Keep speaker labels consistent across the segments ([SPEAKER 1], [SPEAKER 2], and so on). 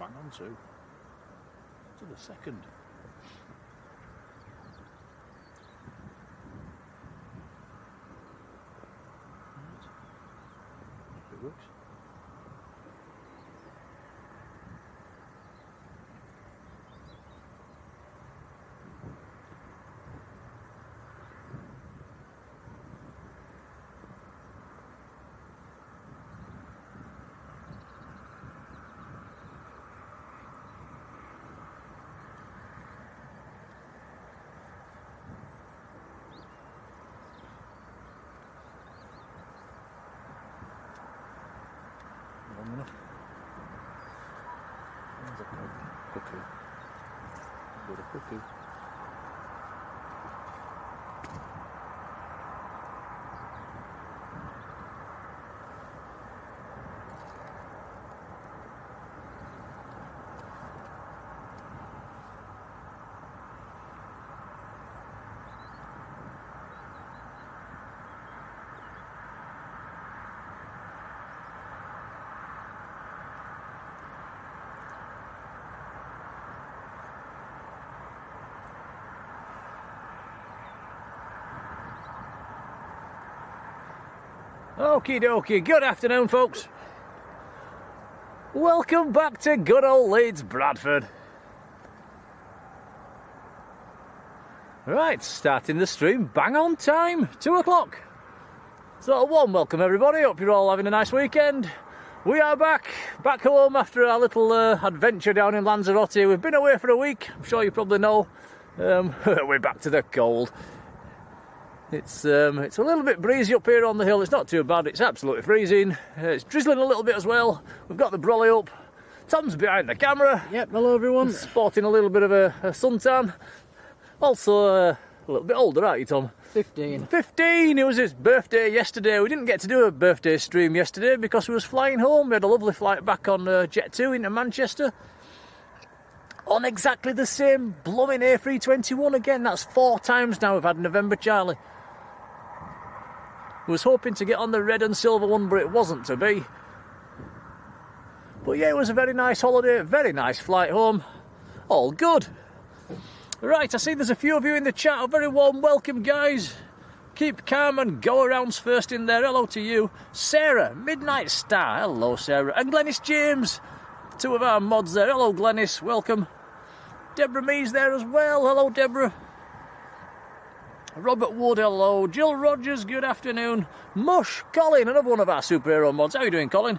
[SPEAKER 1] bang on to the second. Right. If it works. Long enough. There's a cuckoo. Got a cuckoo. Okie dokie, good afternoon folks. Welcome back to good old Leeds, Bradford. Right, starting the stream bang on time, 2 o'clock. So a warm welcome everybody, hope you're all having a nice weekend. We are back home after our little adventure down in Lanzarote. We've been away for a week, I'm sure you probably know. We're back to the cold. It's a little bit breezy up here on the hill. It's not too bad. It's absolutely freezing. It's drizzling a little bit as well. We've got the brolly up. Tom's behind the camera.
[SPEAKER 2] Yep, hello everyone.
[SPEAKER 1] Sporting a little bit of a suntan. Also a little bit older, aren't you, Tom?
[SPEAKER 2] 15.
[SPEAKER 1] 15! It was his birthday yesterday. We didn't get to do a birthday stream yesterday because we was flying home. We had a lovely flight back on Jet 2 into Manchester. On exactly the same blooming A321 again. That's 4 times now we've had November Charlie. Was hoping to get on the red and silver one, but it wasn't to be. But yeah, it was a very nice holiday, very nice flight home. All good. Right, I see there's a few of you in the chat. A very warm welcome, guys. Keep calm and go arounds first in there. Hello to you. Sarah, Midnight Star. Hello, Sarah. And Glenis James. 2 of our mods there. Hello, Glenis. Welcome. Deborah Mees there as well. Hello, Deborah. Robert Wood, hello. Jill Rogers, good afternoon. Mush, Colin, another one of our superhero mods. How are you doing, Colin?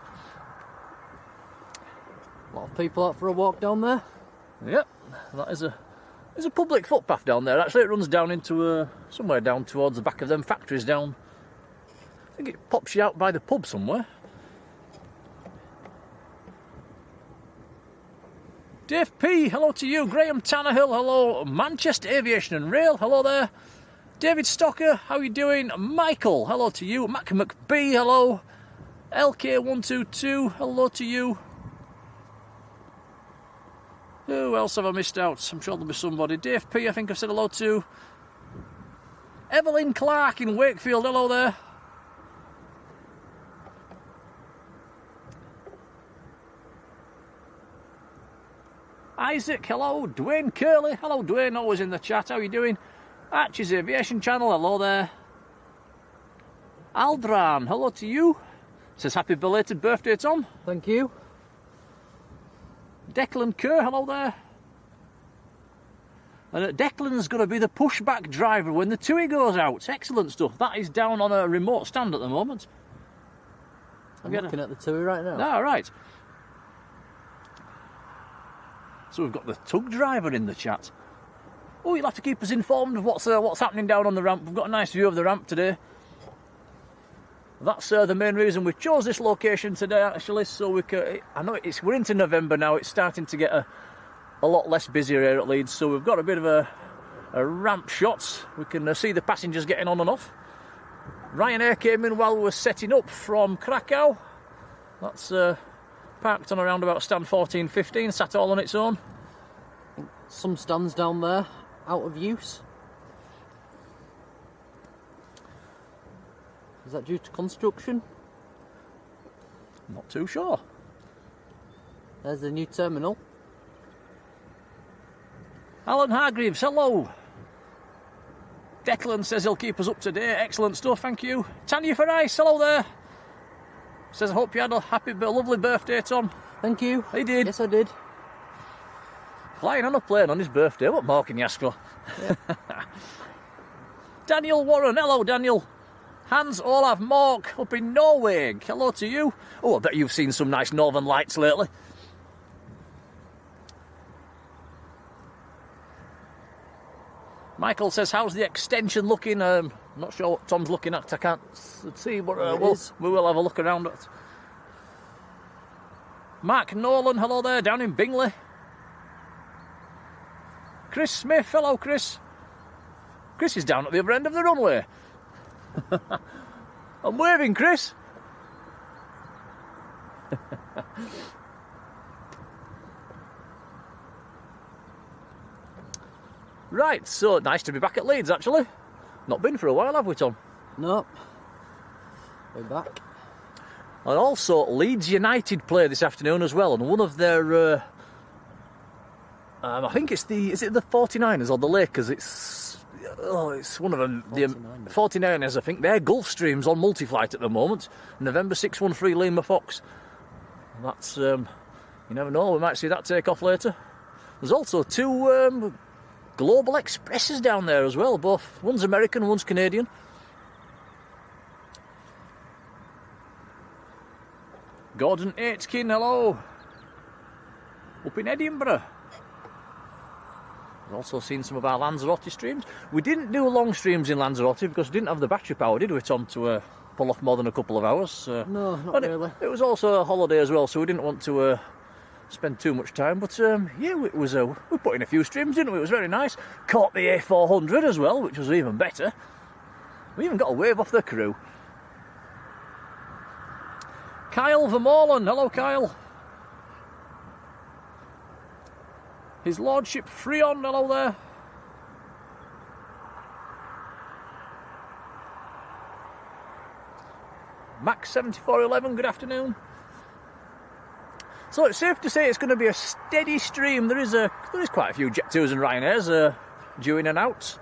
[SPEAKER 2] A lot of people out for a walk down there.
[SPEAKER 1] Yep, there's a public footpath down there. Actually, it runs down into somewhere down towards the back of them factories down. I think it pops you out by the pub somewhere. Dave P, hello to you. Graham Tannehill, hello. Manchester Aviation and Rail, hello there. David Stocker, how are you doing? Michael, hello to you. Mac McBee, hello. LK122, hello to you. Who else have I missed out? I'm sure there'll be somebody. Dave P, I think I've said hello to. Evelyn Clark in Wakefield, hello there. Isaac, hello. Dwayne Curley, hello Dwayne, always in the chat, how are you doing? Archie's Aviation Channel, hello there. Aldran, hello to you. Says happy belated birthday, Tom.
[SPEAKER 2] Thank you.
[SPEAKER 1] Declan Kerr, hello there. And Declan's going to be the pushback driver when the TUI goes out. Excellent stuff. That is down on a remote stand at the moment.
[SPEAKER 2] I'm looking at the TUI right now.
[SPEAKER 1] Ah, right. So we've got the tug driver in the chat. Oh, you'll have to keep us informed of what's happening down on the ramp. We've got a nice view of the ramp today. That's the main reason we chose this location today, actually. So we can. I know we're into November now. It's starting to get a lot less busier here at Leeds. So we've got a bit of a ramp shot. We can see the passengers getting on and off. Ryanair came in while we were setting up from Krakow. That's parked on around about stand 14-15, sat all on its own.
[SPEAKER 2] Some stands down there out of use. Is that due to construction?
[SPEAKER 1] Not too sure.
[SPEAKER 2] There's the new terminal.
[SPEAKER 1] Alan Hargreaves, hello. Declan says he'll keep us up to date. Excellent stuff, thank you. Tanya for Ice, hello there. Says, I hope you had a lovely birthday, Tom.
[SPEAKER 2] Thank you.
[SPEAKER 1] He did.
[SPEAKER 2] Yes, I did.
[SPEAKER 1] Flying on a plane on his birthday, what more can you ask for?
[SPEAKER 2] Yeah.
[SPEAKER 1] Daniel Warren, hello Daniel. Hans Olav Mork up in Norway, hello to you. Oh, I bet you've seen some nice northern lights lately. Michael says, how's the extension looking? I'm not sure what Tom's looking at. I can't see, but we will have a look around it. Mark Nolan, hello there, down in Bingley. Chris Smith, hello Chris. Chris is down at the other end of the runway. I'm waving, Chris. Right, so nice to be back at Leeds, actually. Not been for a while, have we, Tom?
[SPEAKER 2] Nope. We're back.
[SPEAKER 1] And also, Leeds United play this afternoon as well, and one of their... I think it's is it the 49ers or the Lakers? It's one of them.
[SPEAKER 2] 49ers.
[SPEAKER 1] The 49ers, I think. They're Gulfstream's on multi-flight at the moment. November 613 Lima Fox. That's, you never know, we might see that take off later. There's also two Global Expresses down there as well. Both, one's American, one's Canadian. Gordon Aitken, hello. Up in Edinburgh. We've also seen some of our Lanzarote streams. We didn't do long streams in Lanzarote because we didn't have the battery power, did we, Tom, to pull off more than a couple of hours?
[SPEAKER 2] No, not really.
[SPEAKER 1] It was also a holiday as well, so we didn't want to spend too much time. But yeah, it was. We put in a few streams, didn't we? It was very nice. Caught the A400 as well, which was even better. We even got a wave off the crew. Kyle Vermeulen, hello Kyle. His Lordship Freon, hello there. Max 7411, good afternoon. So it's safe to say it's going to be a steady stream. There is quite a few Jet2s and Ryanairs due in and out,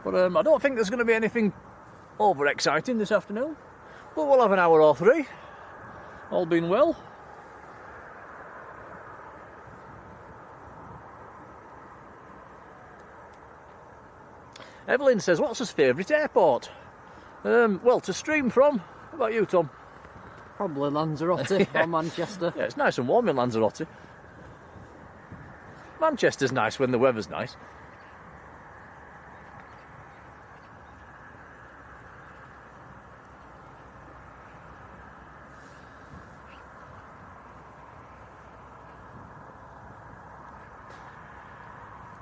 [SPEAKER 1] but I don't think there's going to be anything over exciting this afternoon. But we'll have an hour or three, all being well. Evelyn says, what's his favourite airport? Well, to stream from. How about you, Tom?
[SPEAKER 2] Probably Lanzarote or Manchester.
[SPEAKER 1] Yeah, it's nice and warm in Lanzarote. Manchester's nice when the weather's nice.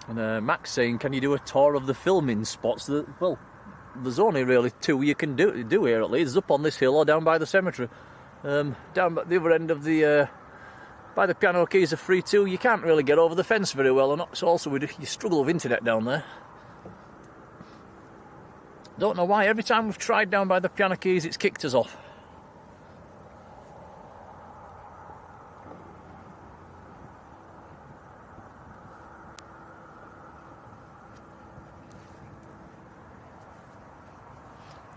[SPEAKER 1] And Max saying, can you do a tour of the filming spots? Well, there's only really two you can do here at Leeds. Up on this hill or down by the cemetery. Down at the other end of the... by the piano keys are free too. You can't really get over the fence very well. And so also you struggle with internet down there. Don't know why. Every time we've tried down by the piano keys, it's kicked us off.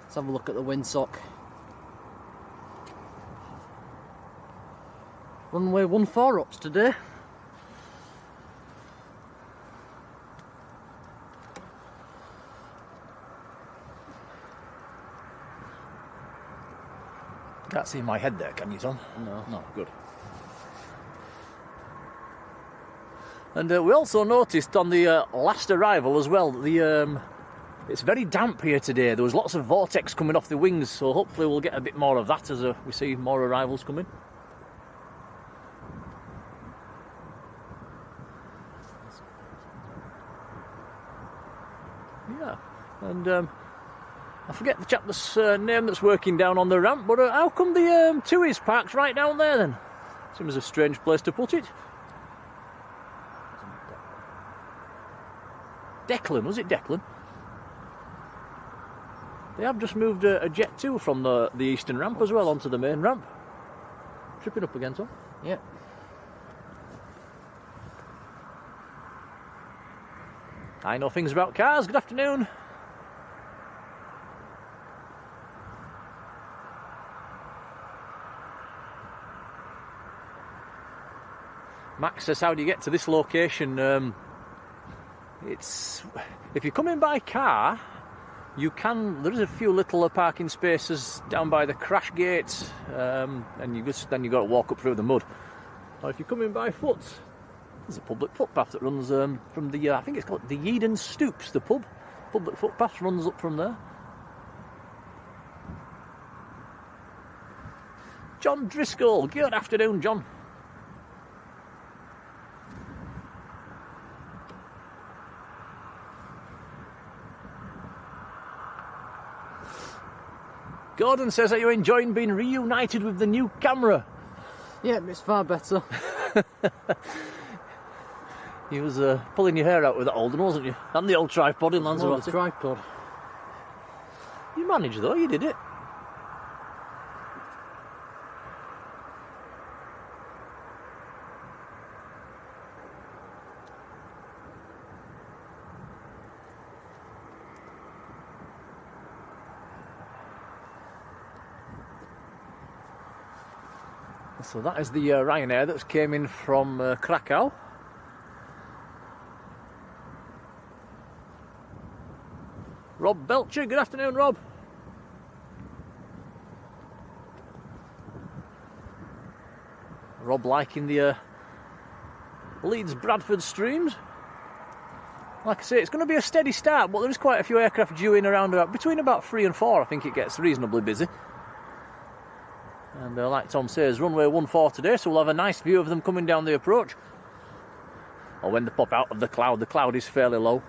[SPEAKER 2] Let's have a look at the windsock. Runway 14 ups today.
[SPEAKER 1] Can't see my head there, can you, Tom? No, good. And we also noticed on the last arrival as well, it's very damp here today. There was lots of vortex coming off the wings, so hopefully we'll get a bit more of that as we see more arrivals coming. Yeah, and I forget the chap's name that's working down on the ramp, but how come the TUI's parked right down there then? Seems a strange place to put it. Declan, was it Declan? They have just moved a Jet2 from the eastern ramp as well onto the main ramp. Tripping up again, Tom?
[SPEAKER 2] Yep.
[SPEAKER 1] I know things about cars. Good afternoon. Max says, how do you get to this location? It's if you're coming by car, you can. There is a few little parking spaces down by the crash gate, and then you got to walk up through the mud. Or if you're coming by foot, there's a public footpath that runs from the I think it's called the Eden Stoops. The public footpath runs up from there. John Driscoll, good afternoon, John. Gordon says, are you enjoying being reunited with the new camera?
[SPEAKER 2] Yeah, it's far better.
[SPEAKER 1] You was pulling your hair out with that old one, wasn't you? And the old tripod in Lanzarote.
[SPEAKER 2] The tripod.
[SPEAKER 1] You managed though, you did it. So that is the Ryanair that came in from Krakow. Rob Belcher, good afternoon, Rob. Rob liking the Leeds Bradford streams. Like I say, it's going to be a steady start, but there is quite a few aircraft due in around between about 3 and 4. I think it gets reasonably busy. And like Tom says, runway 14 today, so we'll have a nice view of them coming down the approach. Or when they pop out of the cloud is fairly low.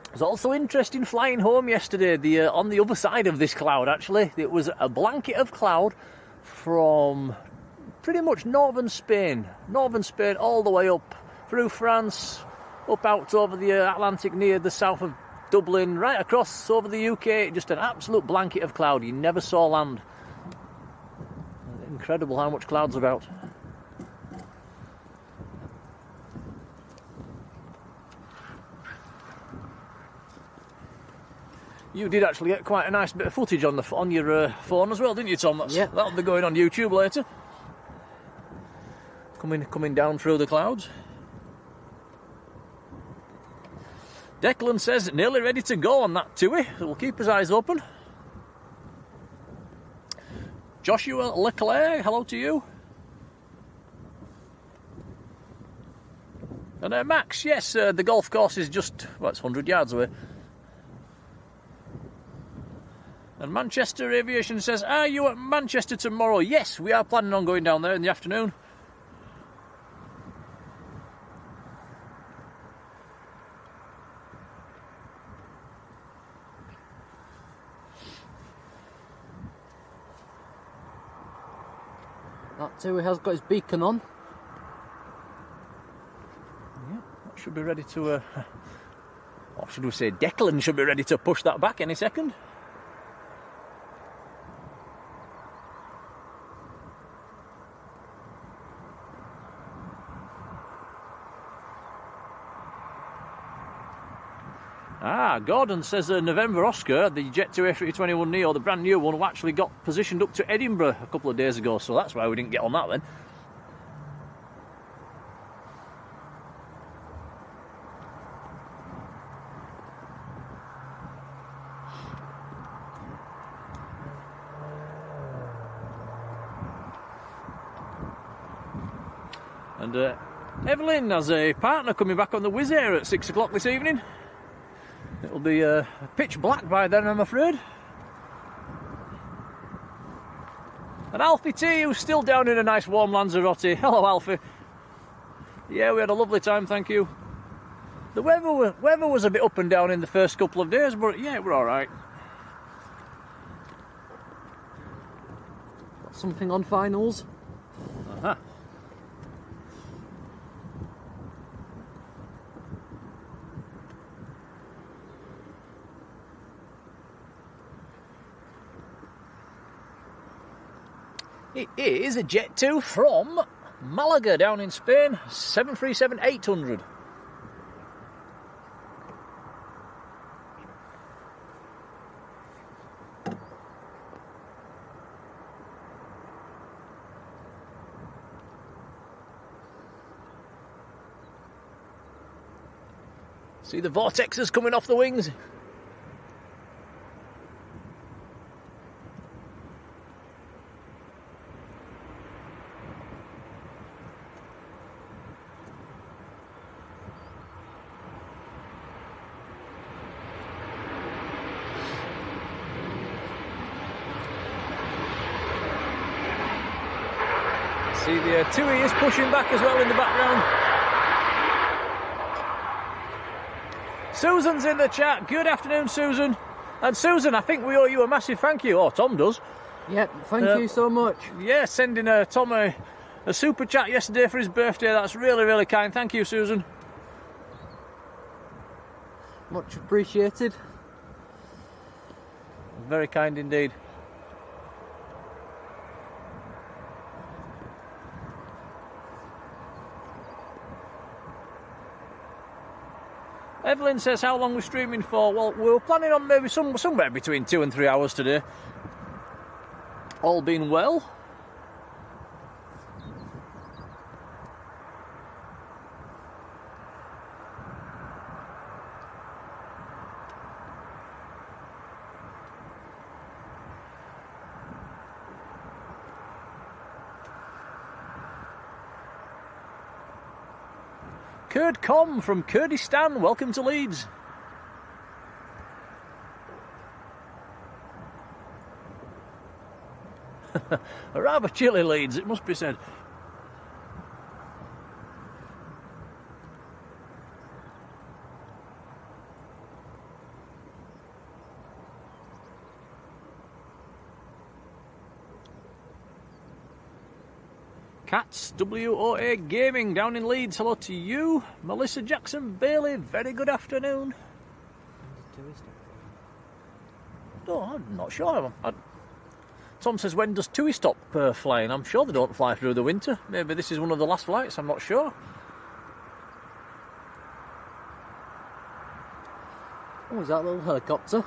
[SPEAKER 1] It was also interesting flying home yesterday, on the other side of this cloud actually. It was a blanket of cloud from pretty much northern Spain all the way up through France, up out over the Atlantic near the south of Dublin, right across over the UK, just an absolute blanket of cloud. You never saw land. Incredible how much cloud's about. You did actually get quite a nice bit of footage on your phone as well, didn't you, Tom?
[SPEAKER 2] Yeah.
[SPEAKER 1] That'll be going on YouTube later. Coming down through the clouds. Declan says, nearly ready to go on that TUI, so we'll keep his eyes open. Joshua Leclerc, hello to you. And Max, yes, the golf course is just, well, it's 100 yards away. And Manchester Aviation says, are you at Manchester tomorrow? Yes, we are planning on going down there in the afternoon.
[SPEAKER 2] That TUI has got his beacon on.
[SPEAKER 1] Yeah, that should be ready to, or should we say Declan should be ready to push that back any second. Gordon says November Oscar, the Jet2 A321neo, the brand new one, actually got positioned up to Edinburgh a couple of days ago, so that's why we didn't get on that then. And Evelyn has a partner coming back on the Wizz Air at 6 o'clock this evening. It'll be pitch black by then, I'm afraid. And Alfie T, who's still down in a nice warm Lanzarote. Hello, Alfie. Yeah, we had a lovely time, thank you. The weather was a bit up and down in the first couple of days, but yeah, we're all right.
[SPEAKER 2] Got something on finals.
[SPEAKER 1] Uh-huh. It is a Jet2 from Malaga down in Spain, 737-800. See the vortexes coming off the wings. See the Tui is pushing back as well in the background. Susan's in the chat. Good afternoon, Susan. And Susan, I think we owe you a massive thank you. Oh, Tom does.
[SPEAKER 2] Yep, thank you so much.
[SPEAKER 1] Yeah, sending Tom a super chat yesterday for his birthday. That's really, really kind. Thank you, Susan.
[SPEAKER 2] Much appreciated.
[SPEAKER 1] Very kind indeed. Evelyn says, how long we're streaming for? Well, we were planning on maybe somewhere between 2 and 3 hours today. All being well. Kurd Com from Kurdistan, welcome to Leeds. A rather chilly Leeds, it must be said. Cats, WOA Gaming down in Leeds, hello to you. Melissa Jackson Bailey, very good afternoon. Oh, I'm not sure. Tom says, when does TUI stop flying? I'm sure they don't fly through the winter. Maybe this is one of the last flights, I'm not sure.
[SPEAKER 2] Oh, is that a little helicopter?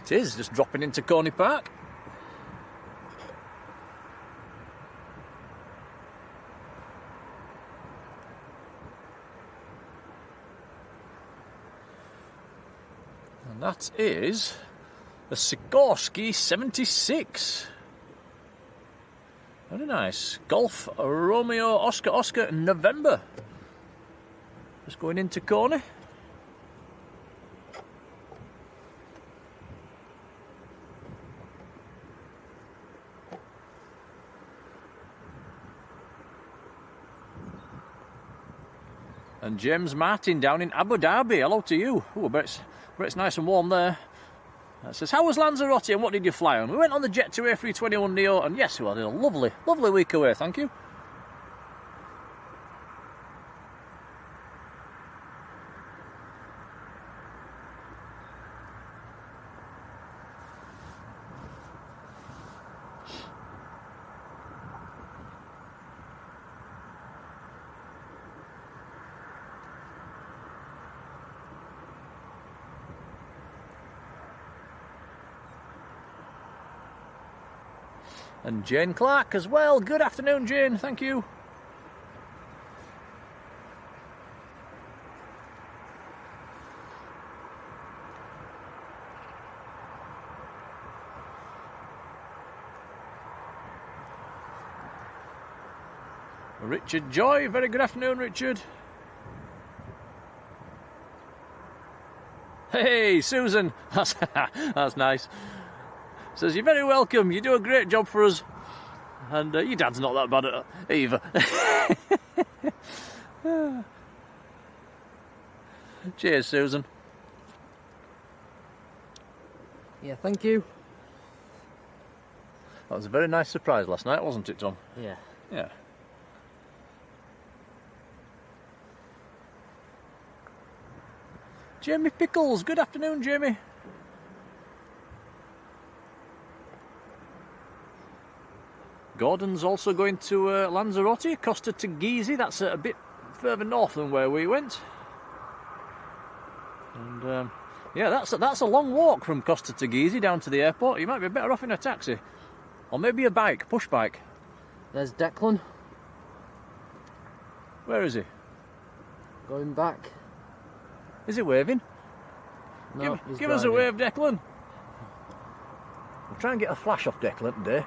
[SPEAKER 1] It is, just dropping into Coney Park. And that is a Sikorsky 76. Very nice. Golf Romeo Oscar Oscar November. Just going into Coney. And James Martin down in Abu Dhabi. Hello to you. Oh, but it's nice and warm there. It says, how was Lanzarote and what did you fly on? We went on the Jet 2 A321neo and yes, we had a lovely, lovely week away, thank you. And Jane Clark as well. Good afternoon, Jane. Thank you. Richard Joy. Very good afternoon, Richard. Hey, Susan. That's nice. Says, you're very welcome, you do a great job for us. And your dad's not that bad at either. Cheers, Susan.
[SPEAKER 2] Yeah, thank you.
[SPEAKER 1] That was a very nice surprise last night, wasn't it, Tom?
[SPEAKER 2] Yeah.
[SPEAKER 1] Yeah. Jamie Pickles, good afternoon, Jamie. Gordon's also going to Lanzarote, Costa Teguise. That's a bit further north than where we went. And yeah, that's a long walk from Costa Teguise down to the airport. You might be better off in a taxi, or maybe a bike, push bike.
[SPEAKER 2] There's Declan.
[SPEAKER 1] Where is he?
[SPEAKER 2] Going back.
[SPEAKER 1] Is it waving?
[SPEAKER 2] No,
[SPEAKER 1] Give us a wave, Declan. We'll try and get a flash off Declan today.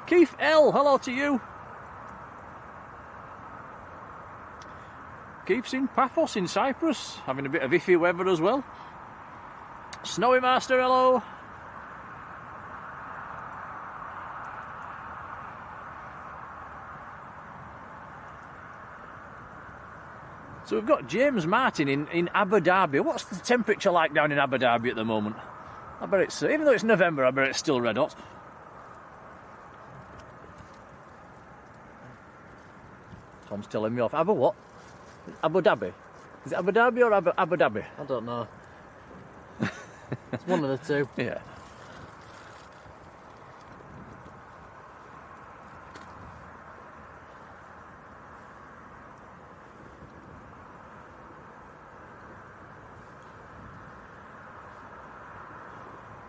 [SPEAKER 1] Keith L, hello to you. Keith's in Paphos in Cyprus, having a bit of iffy weather as well. Snowy Master, hello. So we've got James Martin in Abu Dhabi. What's the temperature like down in Abu Dhabi at the moment? I bet it's, even though it's November, I bet it's still red hot. Tom's telling me off. Abu what? Abu Dhabi? Is it Abu Dhabi or Abu Dhabi?
[SPEAKER 2] I don't know. It's one of the two.
[SPEAKER 1] Yeah.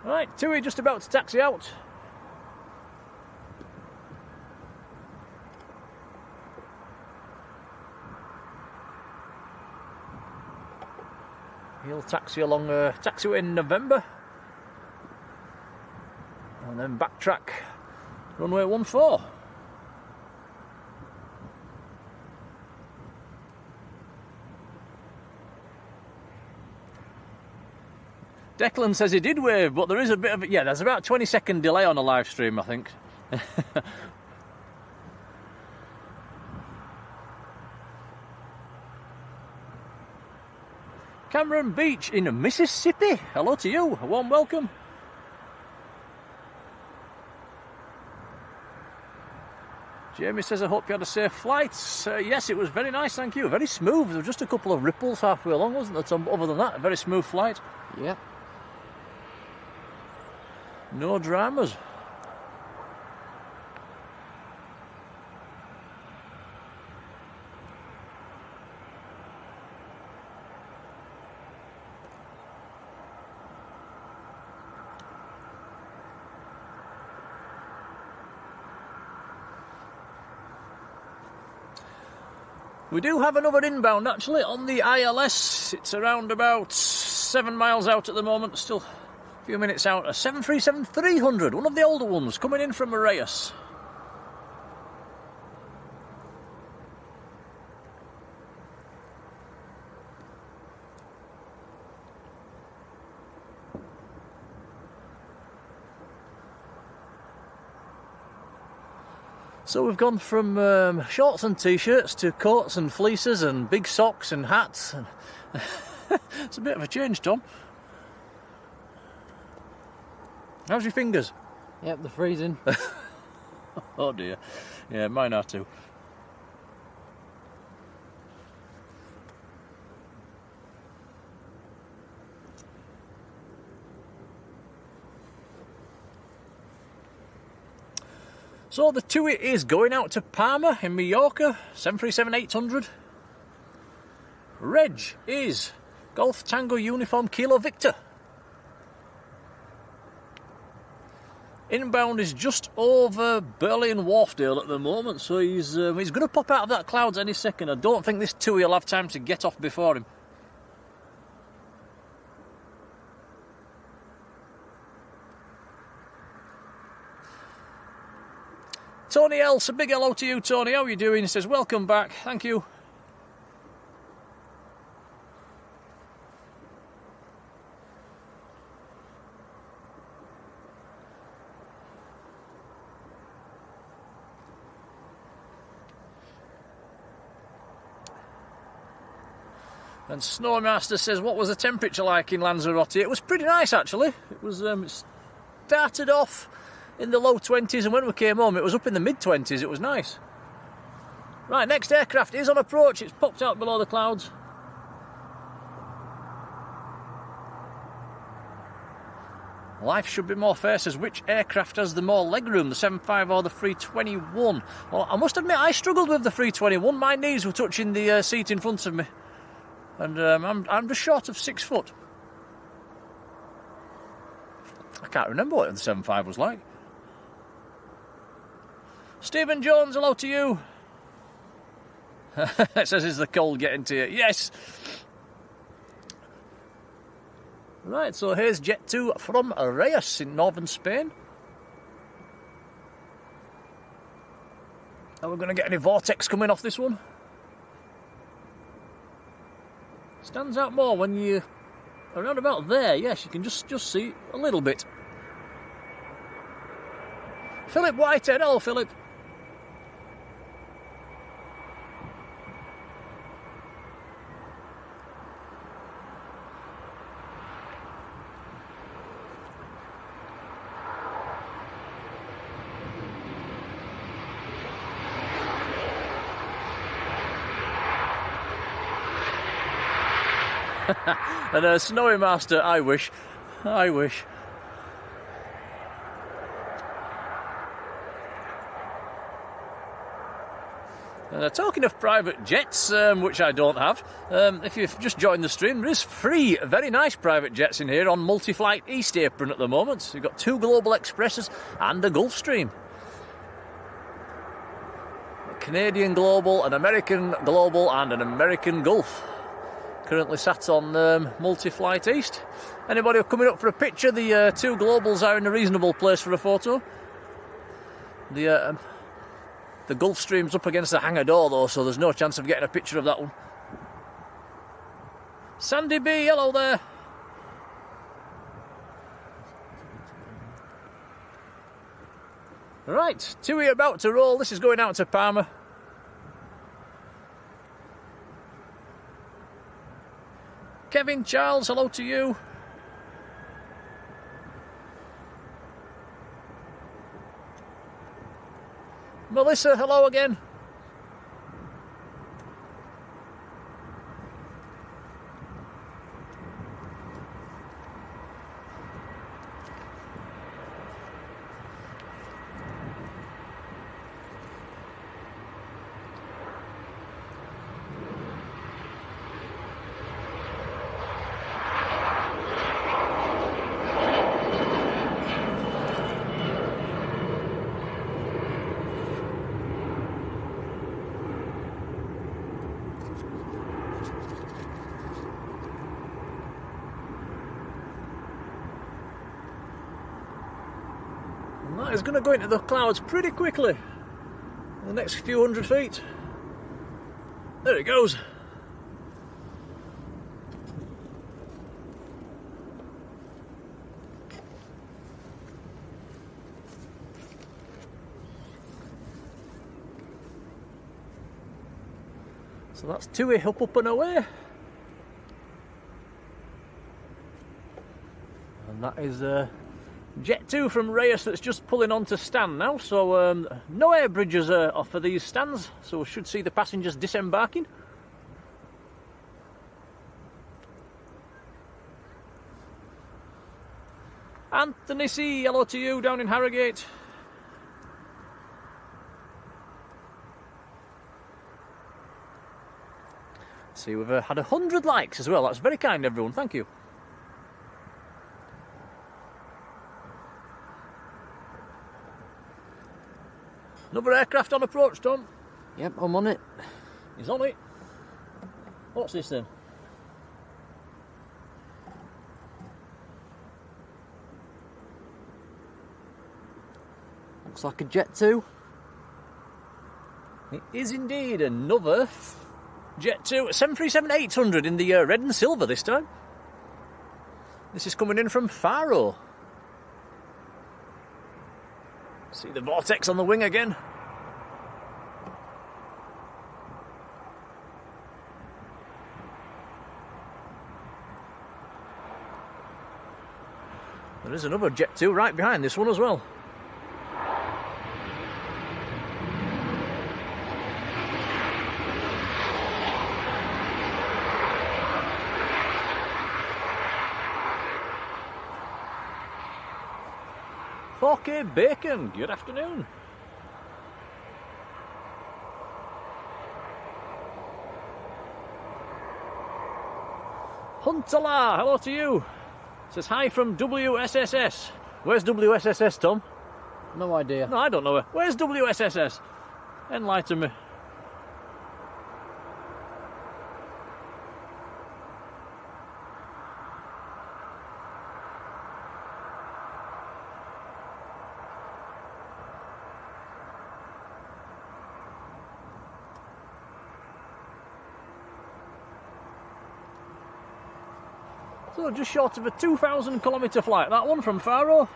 [SPEAKER 1] Right, Tui just about to taxi out. He'll taxi along taxiway in November. And then backtrack runway 14. Declan says he did wave, but there is a bit of, yeah, there's about a 20-second delay on a live stream, I think. Cameron Beach in Mississippi. Hello to you, a warm welcome. Jamie says, I hope you had a safe flight. Yes, it was very nice, thank you. Very smooth. There were just a couple of ripples halfway along, wasn't there, Tom? Other than that, a very smooth flight.
[SPEAKER 2] Yep.
[SPEAKER 1] No dramas. We do have another inbound actually on the ILS. It's around about 7 miles out at the moment, still a few minutes out. A 737-300, one of the older ones, coming in from Moraeus. So we've gone from shorts and t-shirts to coats and fleeces and big socks and hats. And it's a bit of a change, Tom. How's your fingers?
[SPEAKER 2] Yep, they're freezing.
[SPEAKER 1] Oh dear. Yeah, mine are too. So the TUI is going out to Palma in Mallorca, 737-800. Reg is Golf Tango Uniform Kilo Victor. Inbound is just over Burley and Wharfdale at the moment, so he's going to pop out of that clouds any second. I don't think this TUI will have time to get off before him. Tony Else, a big hello to you, Tony. How are you doing? He says, welcome back. Thank you. And Snowmaster says, what was the temperature like in Lanzarote? It was pretty nice, actually. It was. It started off in the low 20s, and when we came home, it was up in the mid 20s. It was nice. Right, next aircraft is on approach. It's popped out below the clouds. Life should be more fair, says, which aircraft has the more legroom, the 75 or the 321? Well, I must admit, I struggled with the 321. My knees were touching the seat in front of me. And I'm just short of 6 foot. I can't remember what the 75 was like. Stephen Jones, hello to you. It says, is the cold getting to you? Yes! Right, so here's Jet 2 from Reyes in northern Spain. Are we going to get any vortex coming off this one? Stands out more when you around about there. Yes, you can just see a little bit. Philip Whitehead, hello Philip. And a Snowy Master, I wish. Talking of private jets, which I don't have, if you've just joined the stream, there is free, very nice private jets in here on Multi-Flight East Apron at the moment. So you've got 2 Global Expresses and a Gulfstream. A Canadian Global, an American Global and an American Gulf. Currently sat on Multi-Flight East. Anybody coming up for a picture? The 2 Globals are in a reasonable place for a photo. The Gulfstream's up against the hangar door though, so there's no chance of getting a picture of that one. Sandy B, hello there. Right, Tui about to roll. This is going out to Palmer. Kevin Charles, hello to you. Melissa, hello again. That is going to go into the clouds pretty quickly in the next few hundred feet. There it goes. So that's Tui up and away. And that is Jet 2 from Reyes that's just pulling on to stand now, so no air bridges off for these stands, so we should see the passengers disembarking. Anthony C, hello to you down in Harrogate. See, we've had 100 likes as well, that's very kind everyone, thank you. Another aircraft on approach, Tom.
[SPEAKER 2] Yep, I'm on it.
[SPEAKER 1] He's on it. What's this then?
[SPEAKER 2] Looks like a Jet 2.
[SPEAKER 1] It is indeed another Jet 2, 737-800 in the red and silver this time. This is coming in from Faro. See the vortex on the wing again. There is another Jet 2 right behind this one as well. Okay, Bacon, good afternoon. Huntala, hello to you. Says hi from WSSS. Where's WSSS, Tom?
[SPEAKER 2] No idea.
[SPEAKER 1] No, I don't know. Where's WSSS? Enlighten me. So just short of a 2,000 kilometre flight, that one from Faro.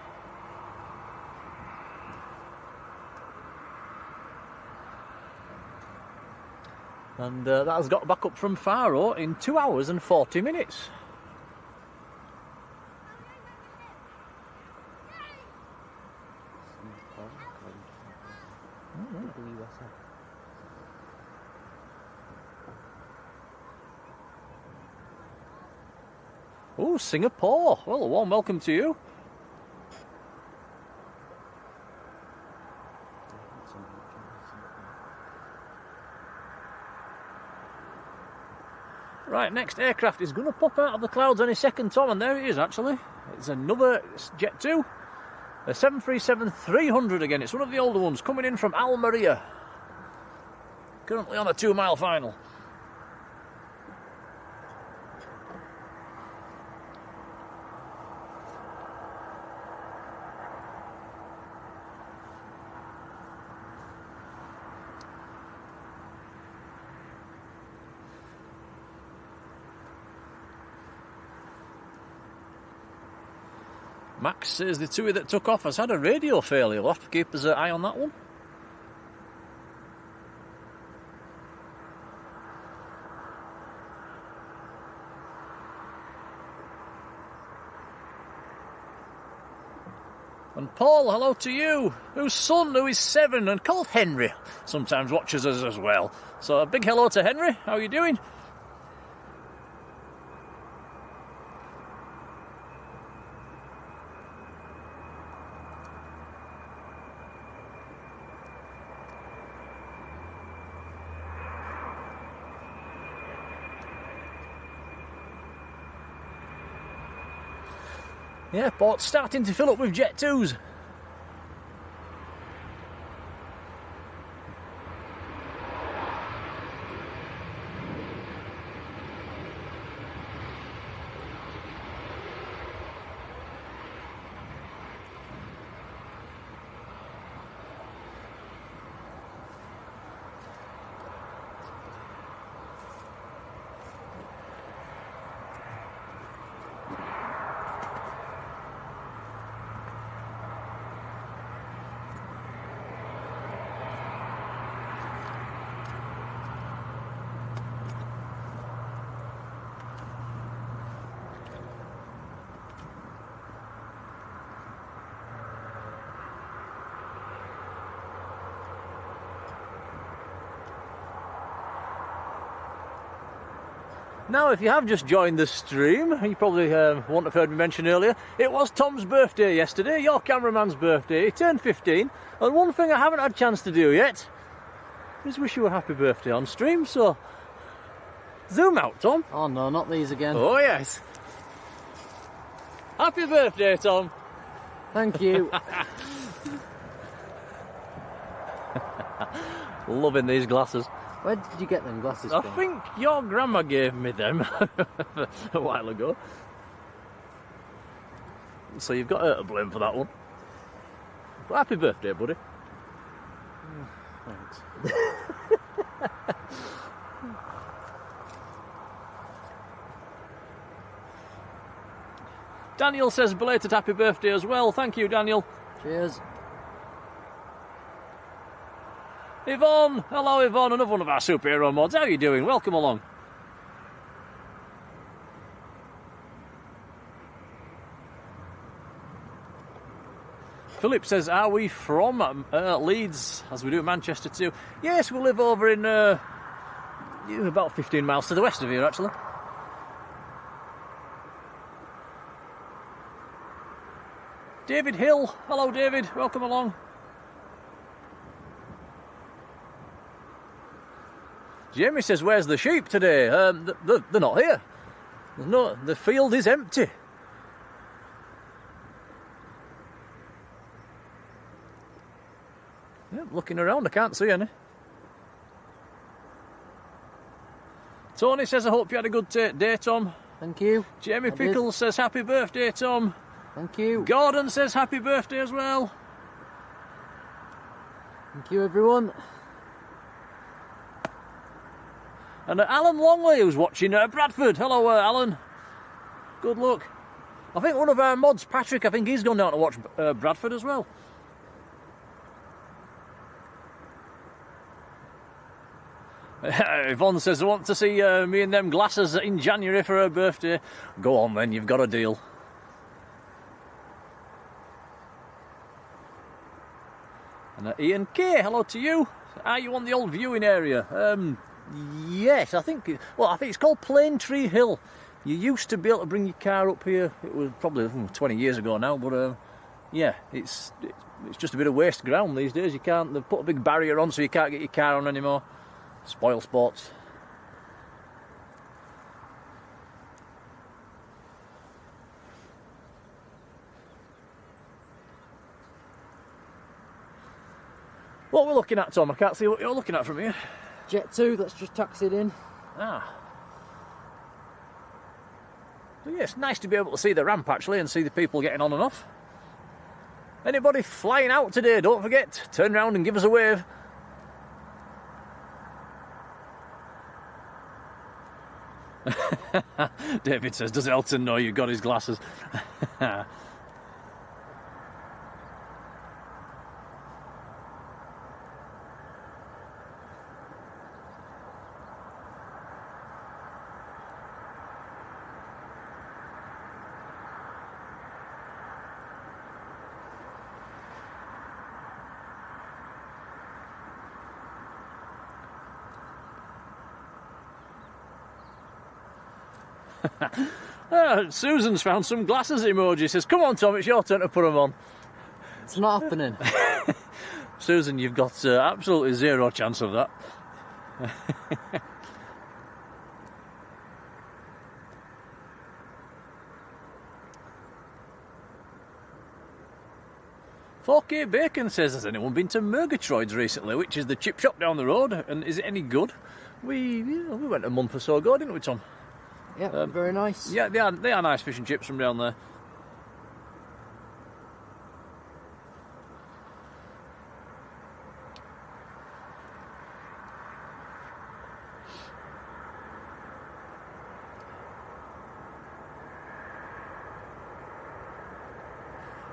[SPEAKER 1] And that has got back up from Faro in 2 hours and 40 minutes. Oh, Singapore. Well, a warm welcome to you. Right, next aircraft is going to pop out of the clouds any second, Tom, and there it is, actually. It's another Jet 2, a 737-300 again. It's one of the older ones, coming in from Almeria. Currently on a 2-mile final. Max says the two that took off has had a radio failure. We'll have to keep an eye on that one. And Paul, hello to you, whose son, who is 7 and called Henry, sometimes watches us as well. So a big hello to Henry. How are you doing? Yeah, port's starting to fill up with Jet 2s. Now, if you have just joined the stream, you probably won't have heard me mention earlier, it was Tom's birthday yesterday, your cameraman's birthday. He turned 15, and one thing I haven't had a chance to do yet is wish you a happy birthday on stream, so zoom out, Tom.
[SPEAKER 2] Oh no, not these again.
[SPEAKER 1] Oh yes. Happy birthday, Tom.
[SPEAKER 2] Thank you.
[SPEAKER 1] Loving these glasses.
[SPEAKER 2] Where did you get them glasses
[SPEAKER 1] I
[SPEAKER 2] from?
[SPEAKER 1] think your grandma gave me them a while ago. So you've got her to blame for that one. But happy birthday, buddy.
[SPEAKER 2] Thanks.
[SPEAKER 1] Daniel says belated happy birthday as well. Thank you, Daniel.
[SPEAKER 2] Cheers.
[SPEAKER 1] Yvonne, hello Yvonne, another one of our superhero mods. How are you doing? Welcome along. Philip says, are we from Leeds, as we do Manchester too? Yes, we live over in about 15 miles to the west of here, actually. David Hill, hello David, welcome along. Jamie says, where's the sheep today? They're not here. The field is empty. Yep, looking around, I can't see any. Tony says, I hope you had a good day, Tom.
[SPEAKER 2] Thank you.
[SPEAKER 1] Jamie Pickles says, happy birthday, Tom.
[SPEAKER 2] Thank you.
[SPEAKER 1] Gordon says, happy birthday as well.
[SPEAKER 2] Thank you, everyone. And
[SPEAKER 1] Alan Longley, who's watching Bradford. Hello, Alan. Good luck. I think one of our mods, Patryk, I think he's gone down to watch Bradford as well. Yvonne says, I want to see me and them glasses in January for her birthday. Go on then, you've got a deal. And Ian K, hello to you. Are you on the old viewing area? Yes, I think it's called Plane Tree Hill. You used to be able to bring your car up here. It was probably 20 years ago now, but yeah, it's just a bit of waste ground these days. They've put a big barrier on so you can't get your car on anymore. Spoil sports. What we're looking at, Tom? I can't see what you're looking at from here.
[SPEAKER 2] Jet 2 that's just taxied in.
[SPEAKER 1] Ah. So yeah, it's nice to be able to see the ramp actually and see the people getting on and off. Anybody flying out today, don't forget, turn round and give us a wave. David says, does Elton know you got his glasses? Susan's found some glasses emoji. Says, come on, Tom, it's your turn to put them on.
[SPEAKER 2] It's not happening.
[SPEAKER 1] Susan, you've got absolutely zero chance of that. "4K Bacon says, has anyone been to Murgatroyd's recently, which is the chip shop down the road, and is it any good?" We went a month or so ago, didn't we, Tom?
[SPEAKER 2] Yeah, very nice.
[SPEAKER 1] Yeah, they are nice fish and chips from down there.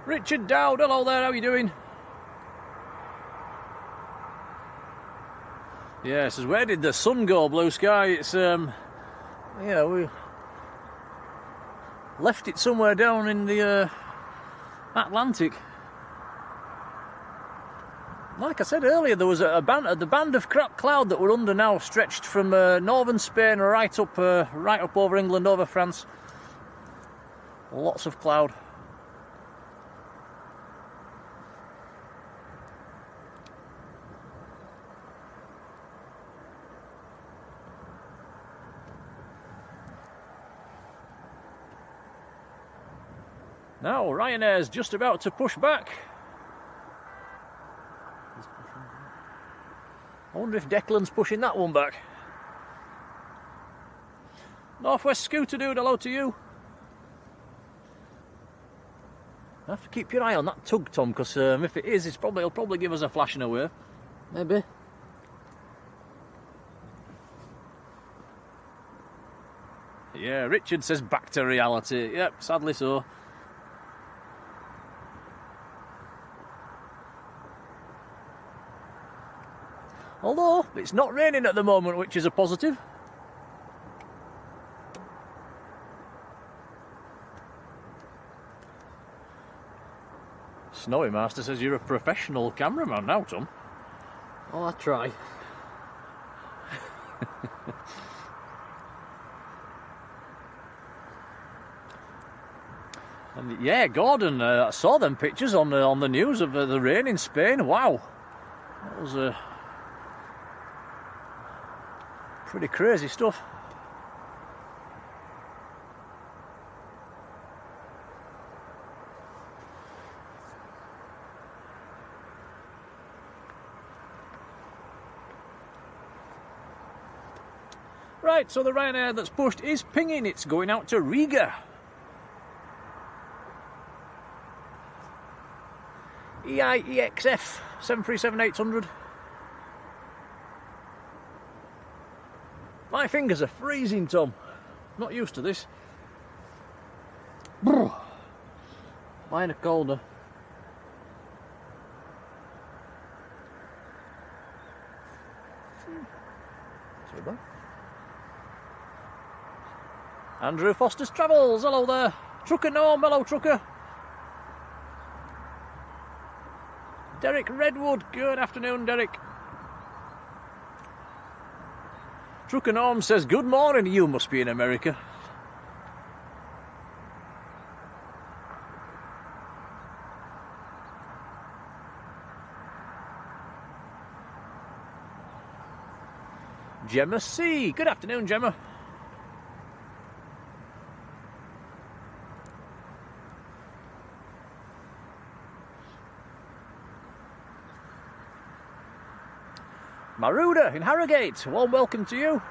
[SPEAKER 1] Richard Dowd, hello there, how are you doing? Yeah, says, where did the sun go, blue sky? It's yeah, we left it somewhere down in the Atlantic. Like I said earlier, there was the band of cloud that we're under now, stretched from northern Spain right up over England, over France. Lots of cloud. Now Ryanair's just about to push back. I wonder if Declan's pushing that one back. Northwest Scooter Dude, hello to you. I have to keep your eye on that tug, Tom, because if it is, it'll probably give us a flash and a wave.
[SPEAKER 2] Maybe.
[SPEAKER 1] Yeah, Richard says back to reality. Yep, sadly so. Although, it's not raining at the moment, which is a positive. Snowy Master says you're a professional cameraman now, Tom.
[SPEAKER 2] Oh, I try.
[SPEAKER 1] And yeah, Gordon, I saw them pictures on the news of the rain in Spain. Wow, that was pretty crazy stuff. Right, so the Ryanair that's pushed is pinging. It's going out to Riga. EIEXF 737-800. My fingers are freezing, Tom. Not used to this.
[SPEAKER 2] Brrrrrrrr. Mine are colder.
[SPEAKER 1] Super. Andrew Foster's Travels, hello there. Trucker Norm, hello Trucker. Derek Redwood, good afternoon Derek. Trucker Norm says, good morning, you must be in America. Gemma C, good afternoon Gemma. Maruda in Harrogate, warm welcome to you.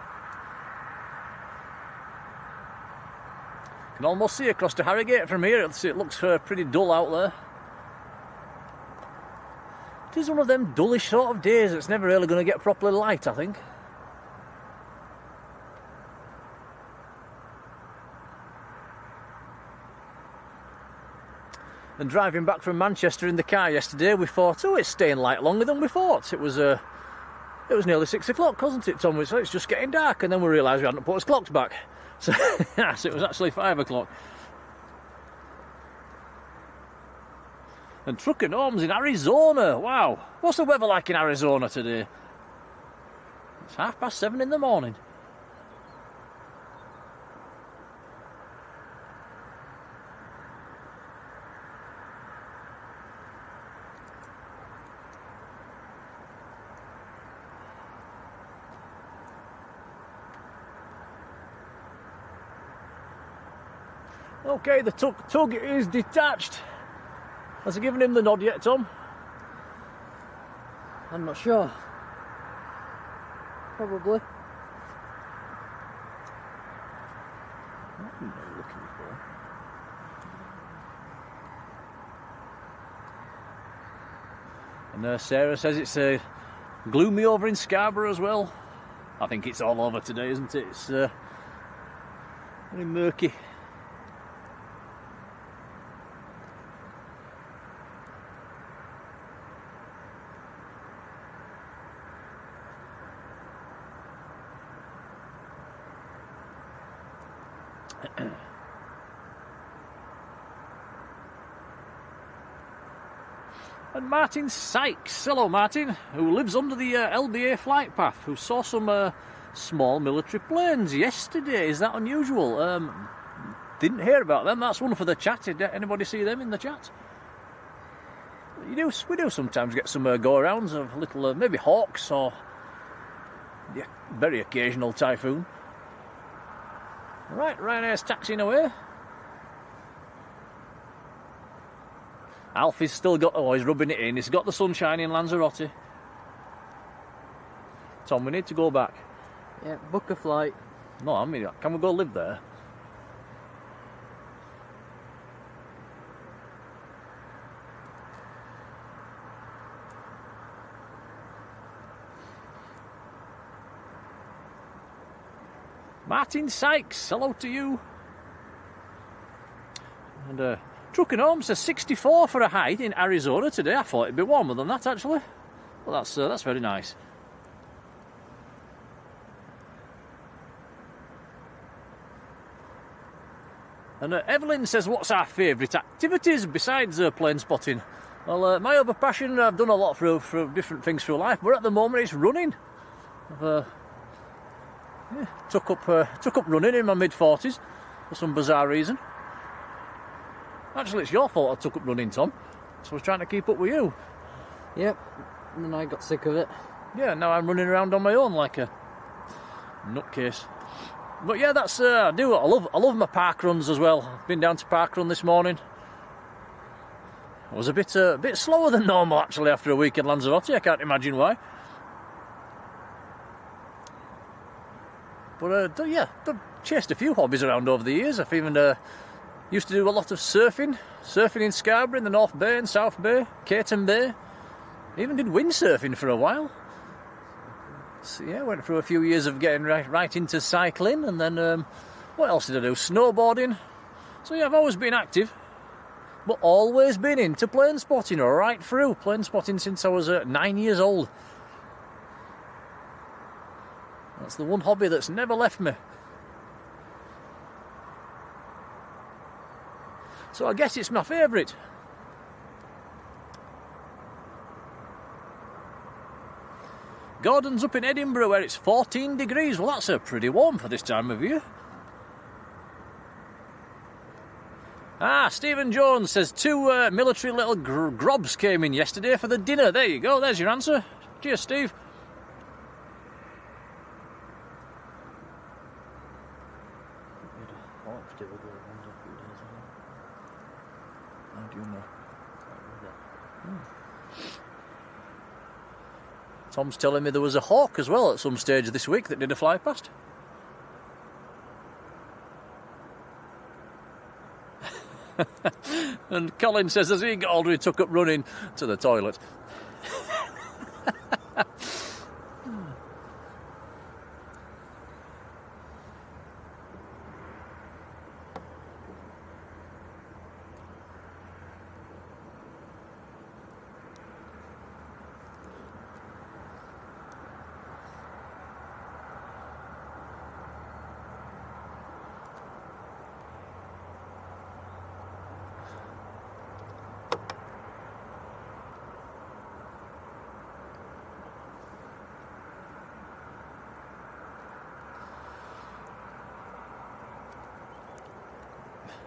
[SPEAKER 1] Can almost see across to Harrogate from here. It looks pretty dull out there. It is one of them dullish sort of days. It's never really going to get properly light, I think. And driving back from Manchester in the car yesterday, we thought, oh, it's staying light longer than we thought. It was nearly 6 o'clock, wasn't it, Tom? So it's just getting dark, and then we realised we hadn't put our clocks back. So, so it was actually 5 o'clock. And Trucker Norm's in Arizona. Wow. What's the weather like in Arizona today? It's 7:30 in the morning. Okay, the tug is detached. Has he given him the nod yet, Tom?
[SPEAKER 2] I'm not sure. Probably. And Sarah says it's gloomy over in Scarborough as well. I think it's all over today, isn't it? It's very murky. And Martin Sykes, hello Martin, who lives under the LBA flight path, who saw some small military planes yesterday. Is that unusual? Didn't hear about them. That's one for the chat. Did anybody see them in the chat? We do sometimes get some go-arounds of little, maybe hawks or the very occasional typhoon. Right, Ryanair's taxiing away. Alfie's still got, oh, he's rubbing it in. He's got the sunshine in Lanzarote. Tom, we need to go back. Yeah, book a flight.
[SPEAKER 1] No, I mean, can we go live there? Martin Sykes, hello to you. And Truck and Home says 64 for a height in Arizona today. I thought it'd be warmer than that actually. Well, that's very nice. And Evelyn says, what's our favourite activities besides plane spotting? Well, my other passion, I've done a lot for different things through life, but at the moment it's running. I've took up running in my mid-40s for some bizarre reason. Actually, it's your fault I took up running, Tom. So I was trying to keep up with you.
[SPEAKER 2] Yep, and then I got sick of it.
[SPEAKER 1] Yeah, now I'm running around on my own like a nutcase. But yeah, that's I love my park runs as well. I've been down to park run this morning. I was a bit slower than normal actually after a week in Lanzarote. I can't imagine why. But yeah, I've chased a few hobbies around over the years. I've even used to do a lot of surfing in Scarborough, in the North Bay and South Bay, Caton Bay. Even did windsurfing for a while. So yeah, went through a few years of getting right into cycling, and then what else did I do? Snowboarding.
[SPEAKER 2] So yeah, I've always been active, but always been into plane spotting right through. Plane spotting since I was 9 years old. That's the one hobby that's never left me. So I guess it's my favourite. Gordon's up in Edinburgh where it's 14 degrees. Well, that's pretty warm for this time of year. Ah, Stephen Jones says 2 military little grobs came in yesterday for the dinner. There you go, there's your answer. Cheers, Steve. How do you know? Tom's telling me there was a hawk as well at some stage this week that did a fly past. And Colin says as he got older he took up running to the toilet.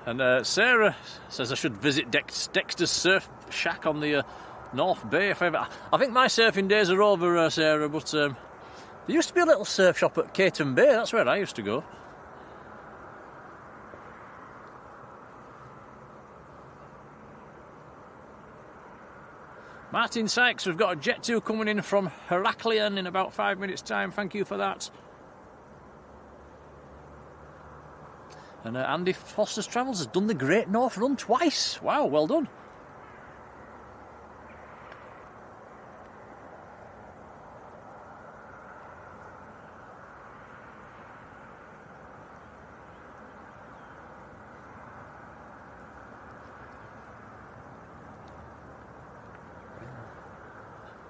[SPEAKER 2] And Sarah says I should visit Dexter's Surf Shack on the North Bay if ever. I think my surfing days are over, Sarah, but there used to be a little surf shop at Caton Bay. That's where I used to go. Martin Sykes, we've got a Jet 2 coming in from Heraklion in about 5 minutes' time. Thank you for that. And Andy Foster's Travels has done the Great North Run twice. Wow, well done.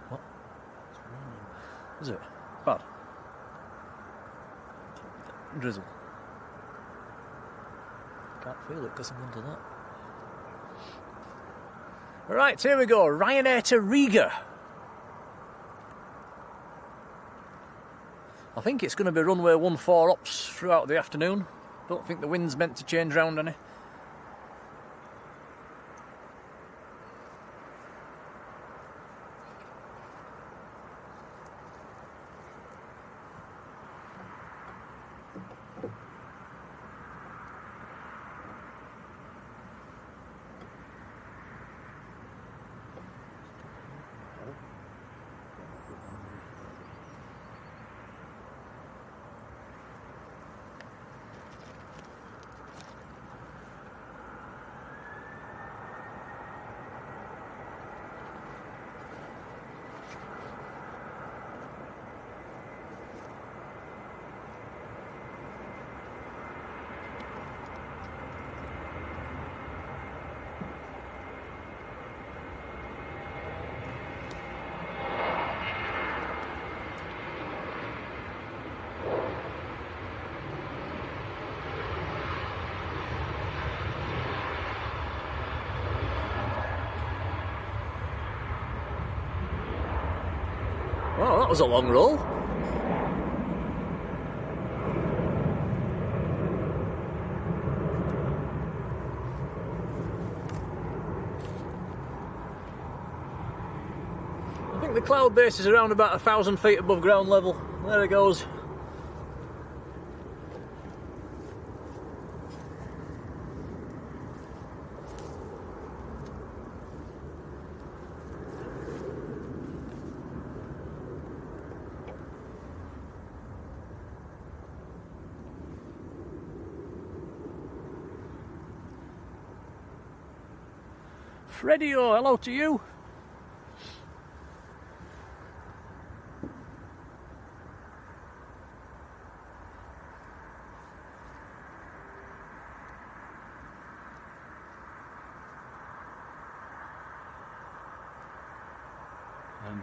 [SPEAKER 2] What? Is it? Bad? Drizzle. Can't feel it because I'm under that. Right, here we go. Ryanair to Riga. I think it's going to be runway 14 ops throughout the afternoon. Don't think the wind's meant to change round any. Wow, that was a long roll. I think the cloud base is around about 1,000 feet above ground level. There it goes. Freddie-o, hello to you.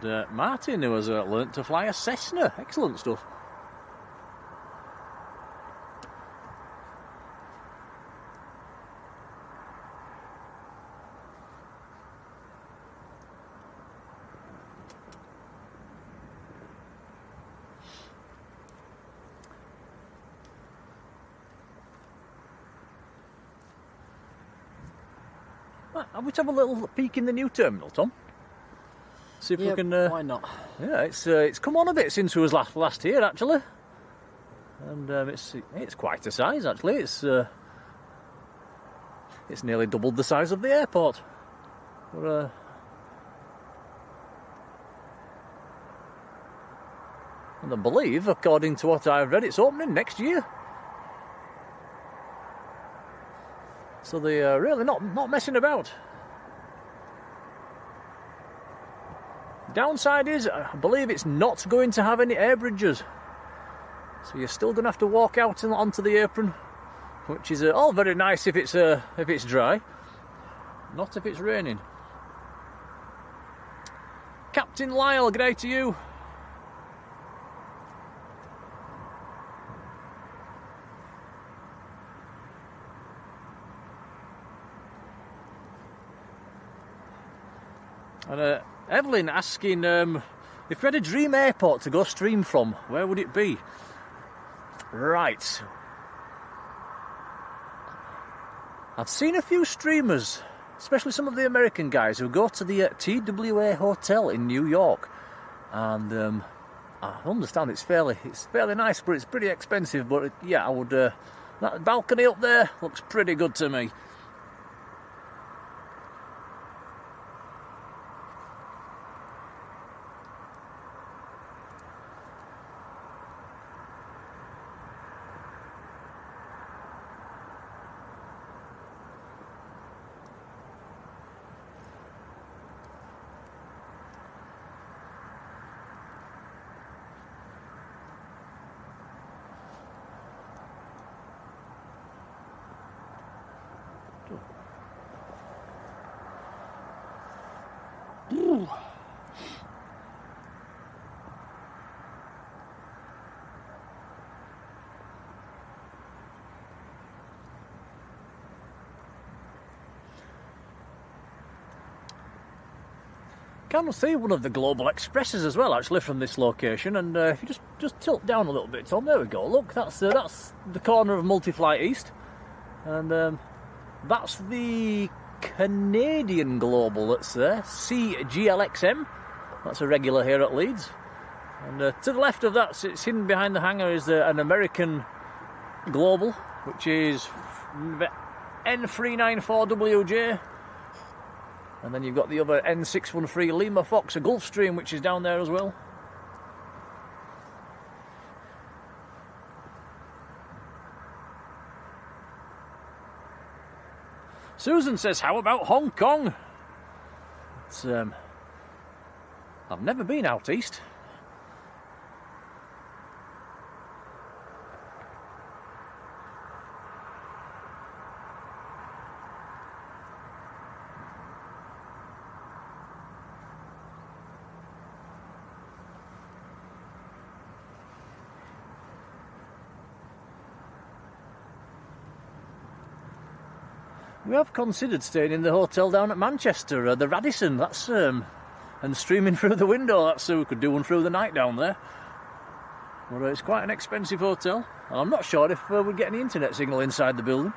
[SPEAKER 2] And Martin, who has learnt to fly a Cessna. Excellent stuff. Right, we have a little peek in the new terminal, Tom? See if we can.
[SPEAKER 1] Why not?
[SPEAKER 2] Yeah, it's come on a bit since we was last here, actually, and it's quite a size actually. It's nearly doubled the size of the airport. But, and I believe, according to what I've read, it's opening next year. So they're really not messing about. Downside is, I believe it's not going to have any air bridges. So you're still going to have to walk out and onto the apron, which is all very nice if it's dry, not if it's raining. Captain Lyle, good day to you. And Evelyn asking if we had a dream airport to go stream from, where would it be? Right. I've seen a few streamers, especially some of the American guys, who go to the TWA Hotel in New York, and I understand it's fairly nice, but it's pretty expensive. But yeah, I would. That balcony up there looks pretty good to me. Can see one of the Global Expresses as well, actually, from this location. And if you just tilt down a little bit, Tom, there we go. Look, that's the corner of Multi-Flight East, and that's the Canadian Global that's there, CGLXM. That's a regular here at Leeds. And to the left of that, it's hidden behind the hangar, is an American Global, which is N394WJ. And then you've got the other N613 Lima Fox, a Gulfstream, which is down there as well. Susan says, how about Hong Kong? It's, I've never been out east. We have considered staying in the hotel down at Manchester, the Radisson, that's, and streaming through the window. That's we could do one through the night down there. But it's quite an expensive hotel, and I'm not sure if we'd get any internet signal inside the building.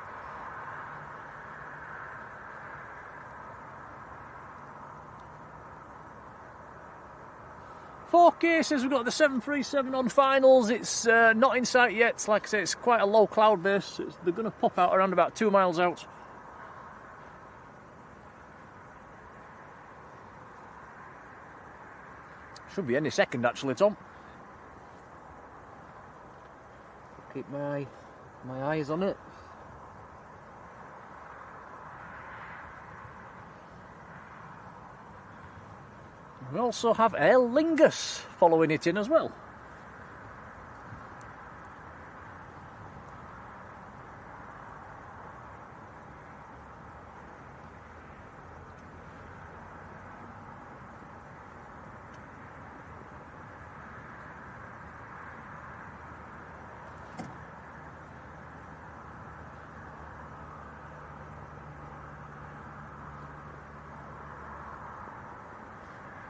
[SPEAKER 2] "4K" says we've got the 737 on finals. It's not in sight yet. Like I say, it's quite a low cloud base. They're going to pop out around about 2 miles out. Should be any second, actually, Tom. Keep my eyes on it. We also have Aer Lingus following it in as well.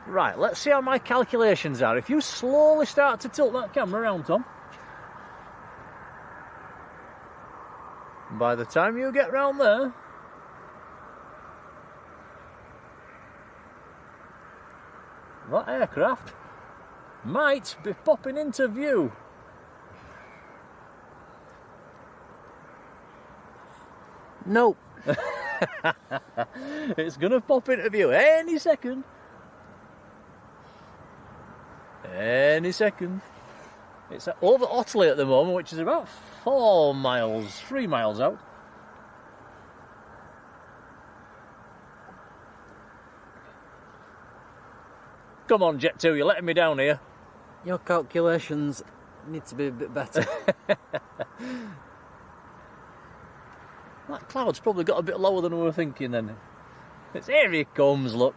[SPEAKER 2] Right, let's see how my calculations are. If you slowly start to tilt that camera around, Tom. By the time you get round there, that aircraft might be popping into view.
[SPEAKER 1] Nope.
[SPEAKER 2] It's going to pop into view any second. Any second. It's over Otley at the moment, which is about 3 miles out. Come on, Jet 2, you're letting me down here.
[SPEAKER 1] Your calculations need to be a bit better.
[SPEAKER 2] That cloud's probably got a bit lower than we were thinking then. Here he comes, look.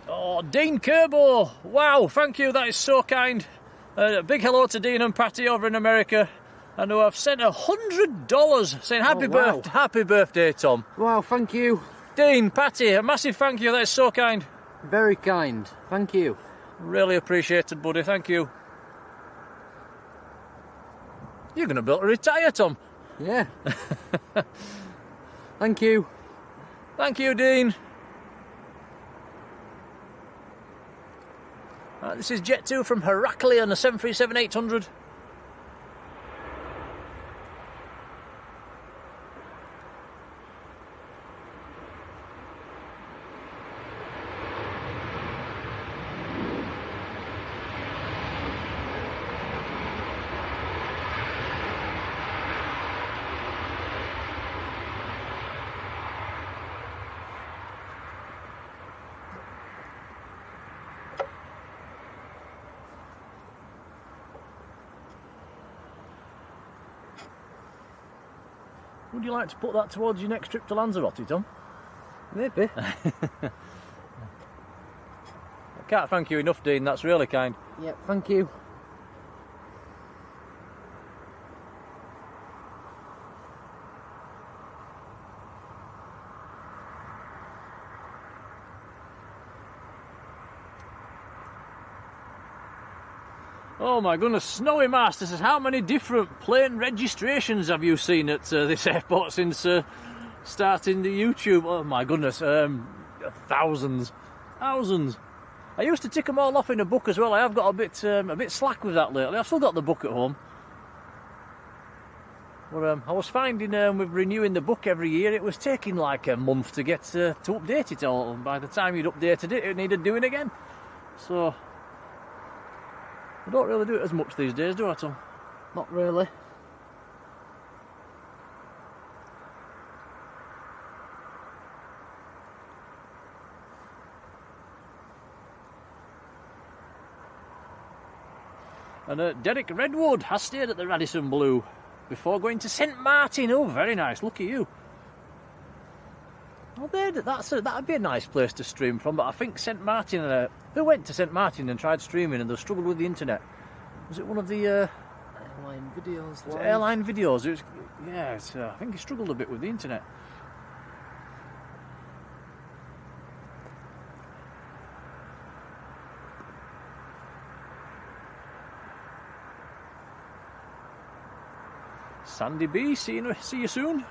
[SPEAKER 2] Oh, Dean Kerbo! Wow, thank you, that is so kind. A big hello to Dean and Patty over in America, and who have sent $100 saying happy birthday, Tom.
[SPEAKER 1] Wow, thank you.
[SPEAKER 2] Dean, Patty, a massive thank you, that is so kind.
[SPEAKER 1] Very kind, thank you.
[SPEAKER 2] Really appreciated, buddy, thank you. You're going to be able to retire, Tom.
[SPEAKER 1] Yeah. Thank you.
[SPEAKER 2] Thank you, Dean. This is Jet 2 from Heraklion, a 737-800. Would you like to put that towards your next trip to Lanzarote, Tom?
[SPEAKER 1] Maybe.
[SPEAKER 2] I can't thank you enough, Dean, that's really kind.
[SPEAKER 1] Yep, thank you.
[SPEAKER 2] Oh my goodness, Snowy Master says, how many different plane registrations have you seen at this airport since starting the YouTube? Oh my goodness, thousands. I used to tick them all off in a book as well. I have got a bit slack with that lately. I've still got the book at home. But I was finding with renewing the book every year, it was taking like a month to get to update it all. And by the time you'd updated it, it needed doing again. So I don't really do it as much these days, do I, Tom?
[SPEAKER 1] Not really.
[SPEAKER 2] And Derek Redwood has stayed at the Radisson Blu before going to St Martin. Oh, very nice. Look at you. Well, that'd be a nice place to stream from, but I think St Martin... who went to St Martin and tried streaming and they struggled with the internet? Was it one of the...
[SPEAKER 1] Airline videos.
[SPEAKER 2] Was it airline videos? It was, yeah, I think he struggled a bit with the internet. Sandy B, see you soon.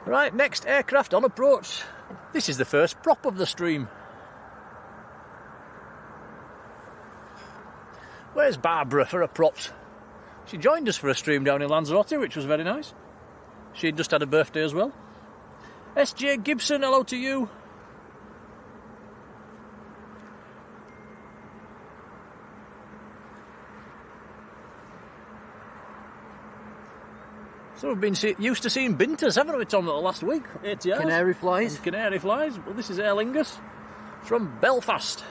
[SPEAKER 2] Right, next aircraft on approach. This is the first prop of the stream. Where's Barbara for her props? She joined us for a stream down in Lanzarote, which was very nice. She'd just had a birthday as well. SJ Gibson, hello to you. So we've been used to seeing binters, haven't we, Tom, last week? ATRs.
[SPEAKER 1] Canary flies.
[SPEAKER 2] And canary flies. Well, this is Aer Lingus from Belfast.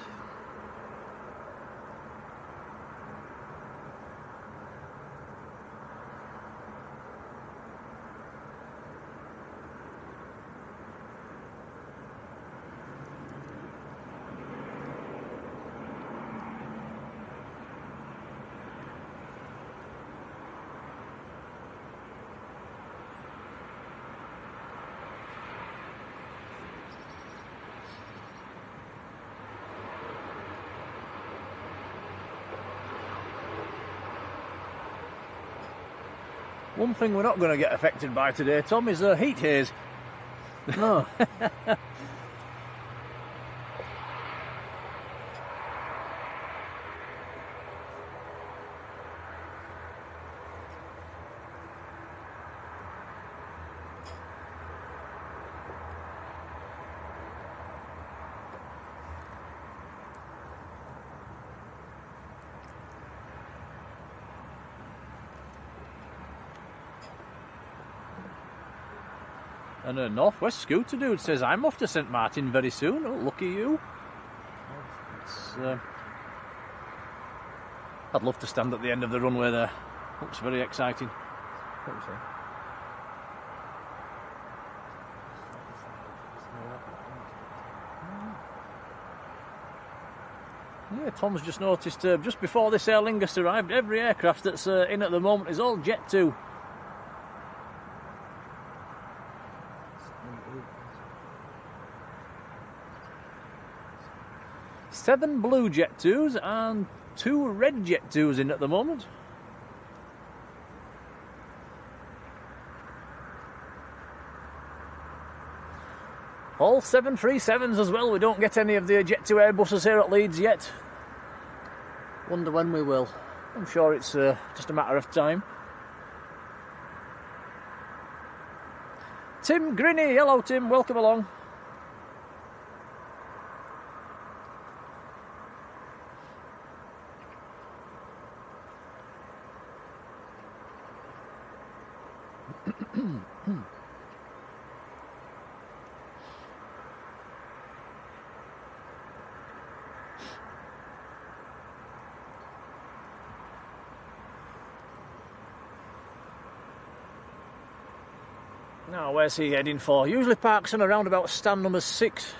[SPEAKER 2] One thing we're not going to get affected by today, Tom, is heat haze.
[SPEAKER 1] No.
[SPEAKER 2] And a Northwest scooter dude says, I'm off to St Martin very soon. Oh, lucky you. I'd love to stand at the end of the runway there. Looks very exciting. Yeah, Tom's just noticed, just before this Aer Lingus arrived, every aircraft that's in at the moment is all Jet 2. Seven blue Jet 2s and 2 red Jet 2s in at the moment. All 737s as well. We don't get any of the Jet 2 Airbuses here at Leeds yet. Wonder when we will. I'm sure it's just a matter of time. Tim Grinny, hello Tim, welcome along. Now, where's he heading for? Usually parks on around about stand number 6.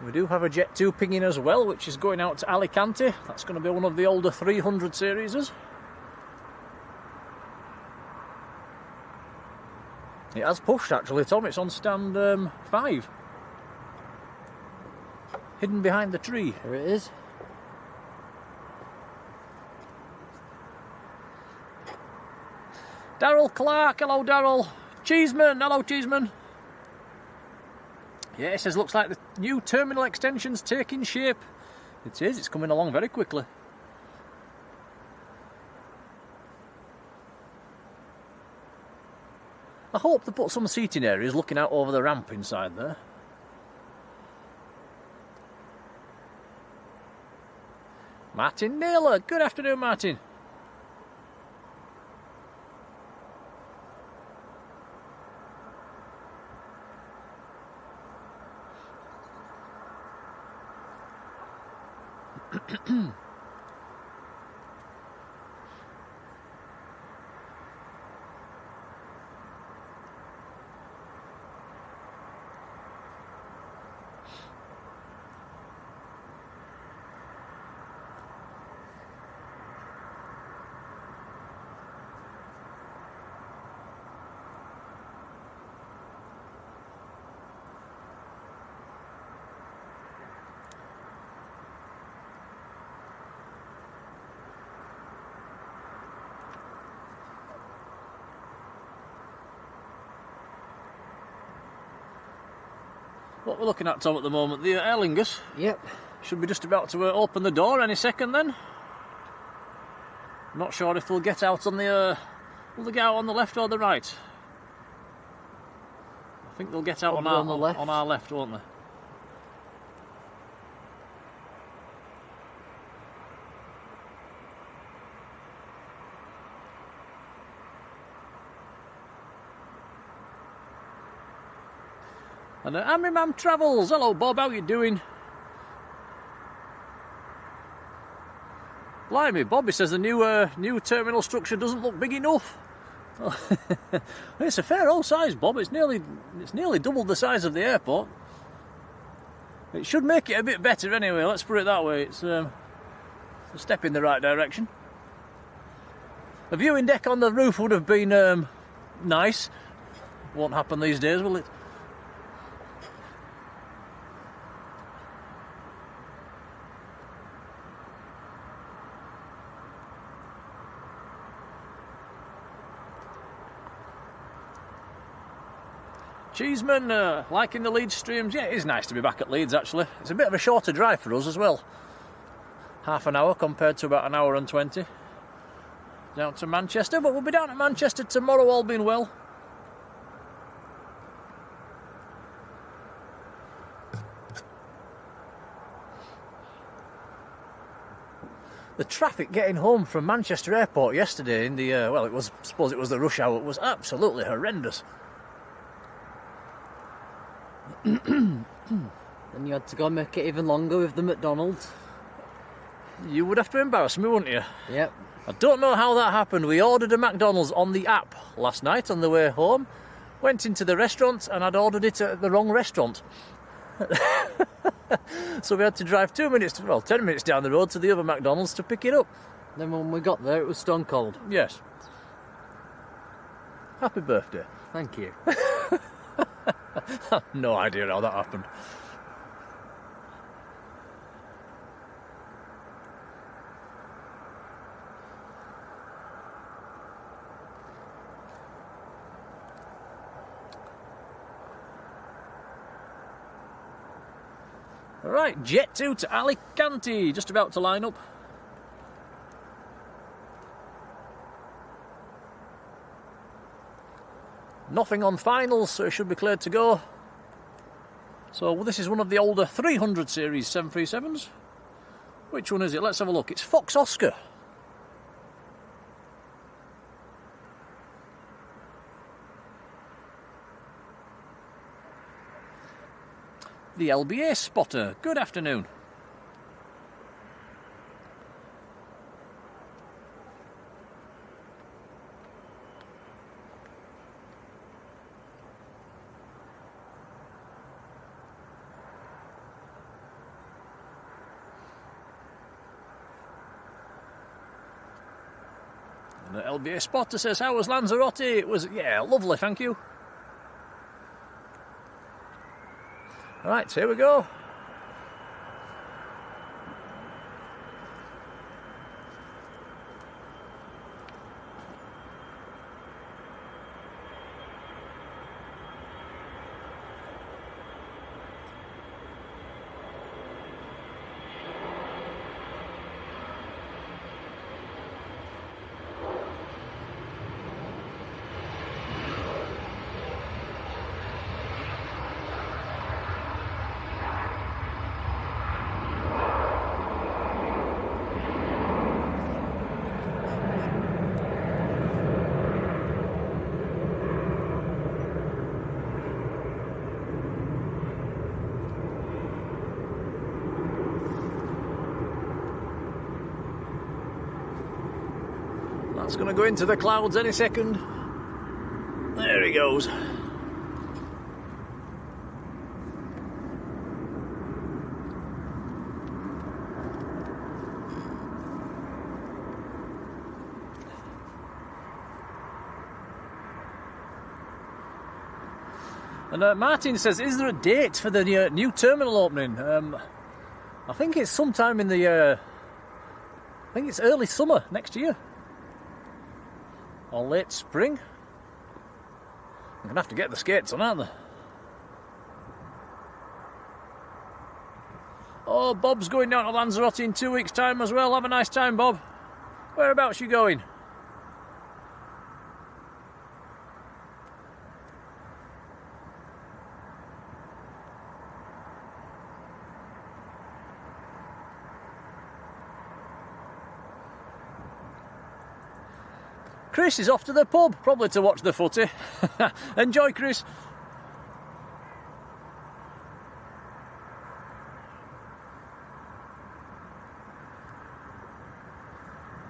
[SPEAKER 2] We do have a Jet 2 pinging as well, which is going out to Alicante. That's going to be one of the older 300 series. It has pushed actually, Tom. It's on stand 5. Hidden behind the tree.
[SPEAKER 1] There it is.
[SPEAKER 2] Daryl Clark, hello Daryl. Cheeseman, hello Cheeseman. Yeah, it says looks like the new terminal extension's taking shape. It is, it's coming along very quickly. I hope they put some seating areas looking out over the ramp inside there. Martin Naylor, good afternoon Martin. What we're looking at, Tom, at the moment, the Aer Lingus.
[SPEAKER 3] Yep.
[SPEAKER 2] Should be just about to open the door any second then. Not sure if they'll get out on the... will they get out on the left or the right? I think they'll get out on
[SPEAKER 3] the left.
[SPEAKER 2] On our left, won't they? And Amrimam Travels. Hello, Bob. How you doing? Blimey, Bobby says the new terminal structure doesn't look big enough. It's a fair old size, Bob. It's nearly double the size of the airport. It should make it a bit better anyway. Let's put it that way. It's a step in the right direction. A viewing deck on the roof would have been nice. Won't happen these days, will it? Cheeseman, liking the Leeds streams? Yeah, it is nice to be back at Leeds actually. It's a bit of a shorter drive for us as well. Half an hour compared to about an hour and 20. Down to Manchester, but we'll be down at Manchester tomorrow, all being well. The traffic getting home from Manchester Airport yesterday in the, well, I suppose it was the rush hour, was absolutely horrendous.
[SPEAKER 3] And you had to go and make it even longer with the McDonald's.
[SPEAKER 2] You would have to embarrass me, wouldn't you?
[SPEAKER 3] Yep.
[SPEAKER 2] I don't know how that happened. We ordered a McDonald's on the app last night on the way home, went into the restaurant and I'd ordered it at the wrong restaurant. So we had to drive 10 minutes down the road to the other McDonald's to pick it up.
[SPEAKER 3] Then when we got there, it was stone cold.
[SPEAKER 2] Yes. Happy birthday.
[SPEAKER 3] Thank you.
[SPEAKER 2] No idea how that happened. Right, Jet 2 to Alicante, just about to line up. Nothing on finals, so it should be cleared to go. So this is one of the older 300 series 737s. Which one is it? Let's have a look. It's Fox Oscar. The LBA spotter. Good afternoon. And the LBA spotter says, how was Lanzarote? It was, yeah, lovely, thank you. Right, here we go. That's going to go into the clouds any second. There he goes. And Martin says, is there a date for the new terminal opening? I think it's sometime in the... I think it's early summer next year. Or late spring. I'm going to have to get the skates on, aren't they? Oh, Bob's going down to Lanzarote in 2 weeks' time as well. Have a nice time, Bob. Whereabouts you going? Chris is off to the pub, probably to watch the footy. Enjoy, Chris.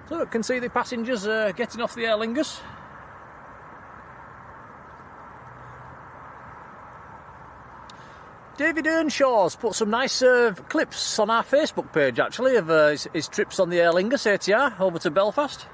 [SPEAKER 2] So you can see the passengers getting off the Aer Lingus. David Earnshaw's put some nice clips on our Facebook page actually of his trips on the Aer Lingus ATR over to Belfast.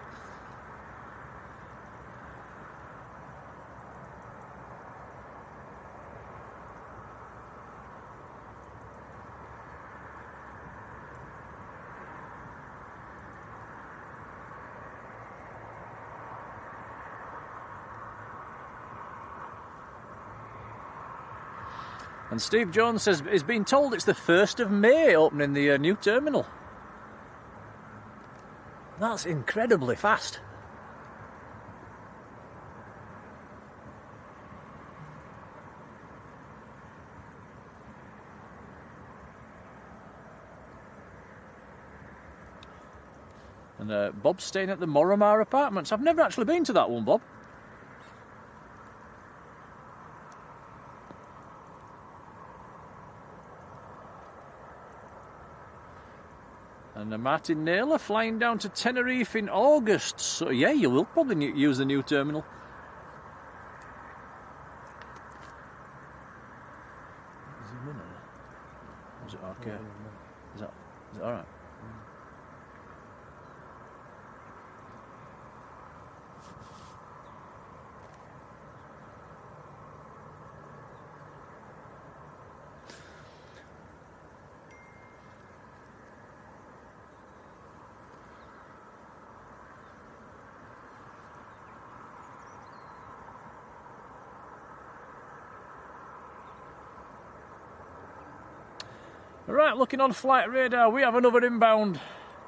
[SPEAKER 2] And Steve Jones says he's been told it's the 1st of May opening the new terminal. That's incredibly fast. And Bob's staying at the Moramar Apartments. I've never actually been to that one, Bob. And Martin Naylor flying down to Tenerife in August. So yeah, you will probably use the new terminal. Zoom in there. Is it okay? Is it alright? Right, looking on flight radar, we have another inbound.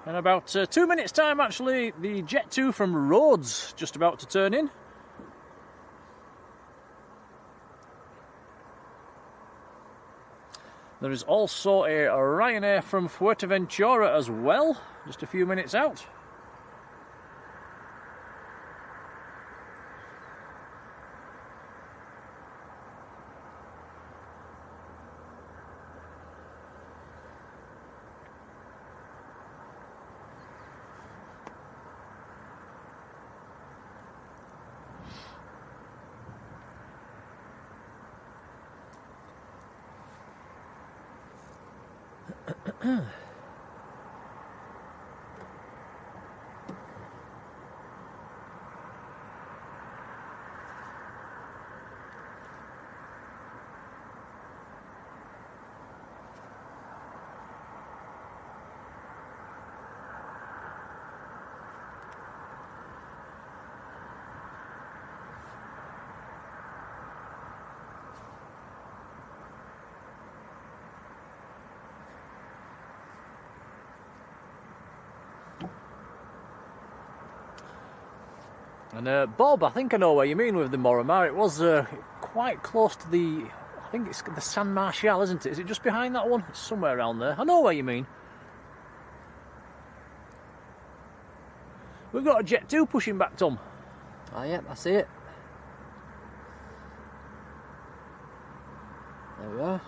[SPEAKER 2] In about 2 minutes' time, actually, the Jet 2 from Rhodes just about to turn in. There is also a Ryanair from Fuerteventura as well, just a few minutes out. And Bob, I think I know where you mean with the Moramar. It was quite close to the, I think it's the San Martial, isn't it? Is it just behind that one? It's somewhere around there. I know where you mean. We've got a Jet 2 pushing back, Tom.
[SPEAKER 3] Oh, yeah, I see it. There we are.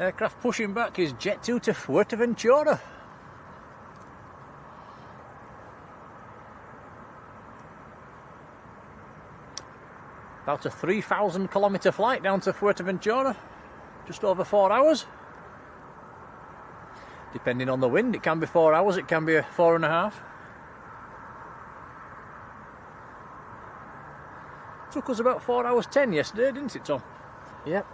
[SPEAKER 2] Aircraft pushing back is Jet 2 to Fuerteventura. About a 3,000 kilometre flight down to Fuerteventura, just over 4 hours. Depending on the wind, it can be 4 hours, it can be 4.5. Took us about 4 hours 10 yesterday, didn't it, Tom?
[SPEAKER 3] Yep.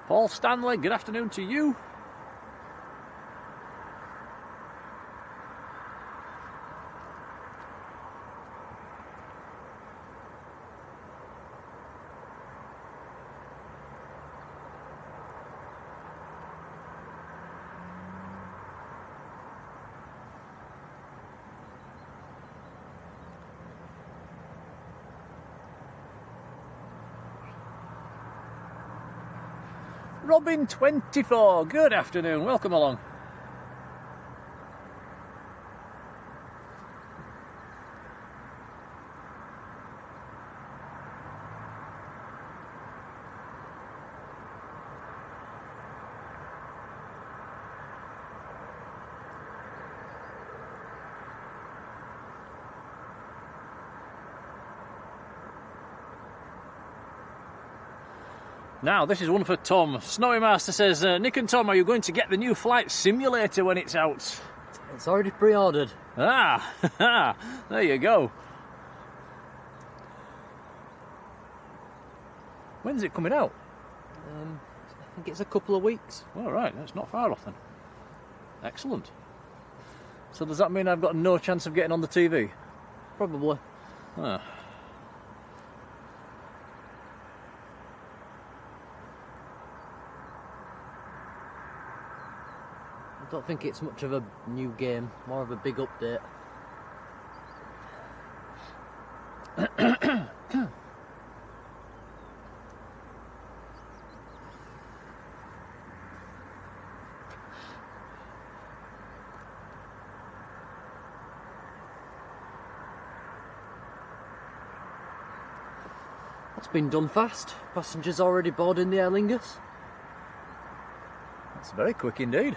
[SPEAKER 2] Paul Stanley, good afternoon to you. Robin24, good afternoon, welcome along. Now, this is one for Tom. Snowy Master says, Nick and Tom, are you going to get the new flight simulator when it's out?
[SPEAKER 3] It's already pre-ordered.
[SPEAKER 2] Ah, there you go. When's it coming out?
[SPEAKER 3] I think it's a couple of weeks.
[SPEAKER 2] All right, that's not far off then. Excellent. So does that mean I've got no chance of getting on the TV?
[SPEAKER 3] Probably.
[SPEAKER 2] Ah.
[SPEAKER 3] I don't think it's much of a new game, more of a big update. It's been done fast. Passengers already boarding the Aer Lingus.
[SPEAKER 2] That's very quick indeed.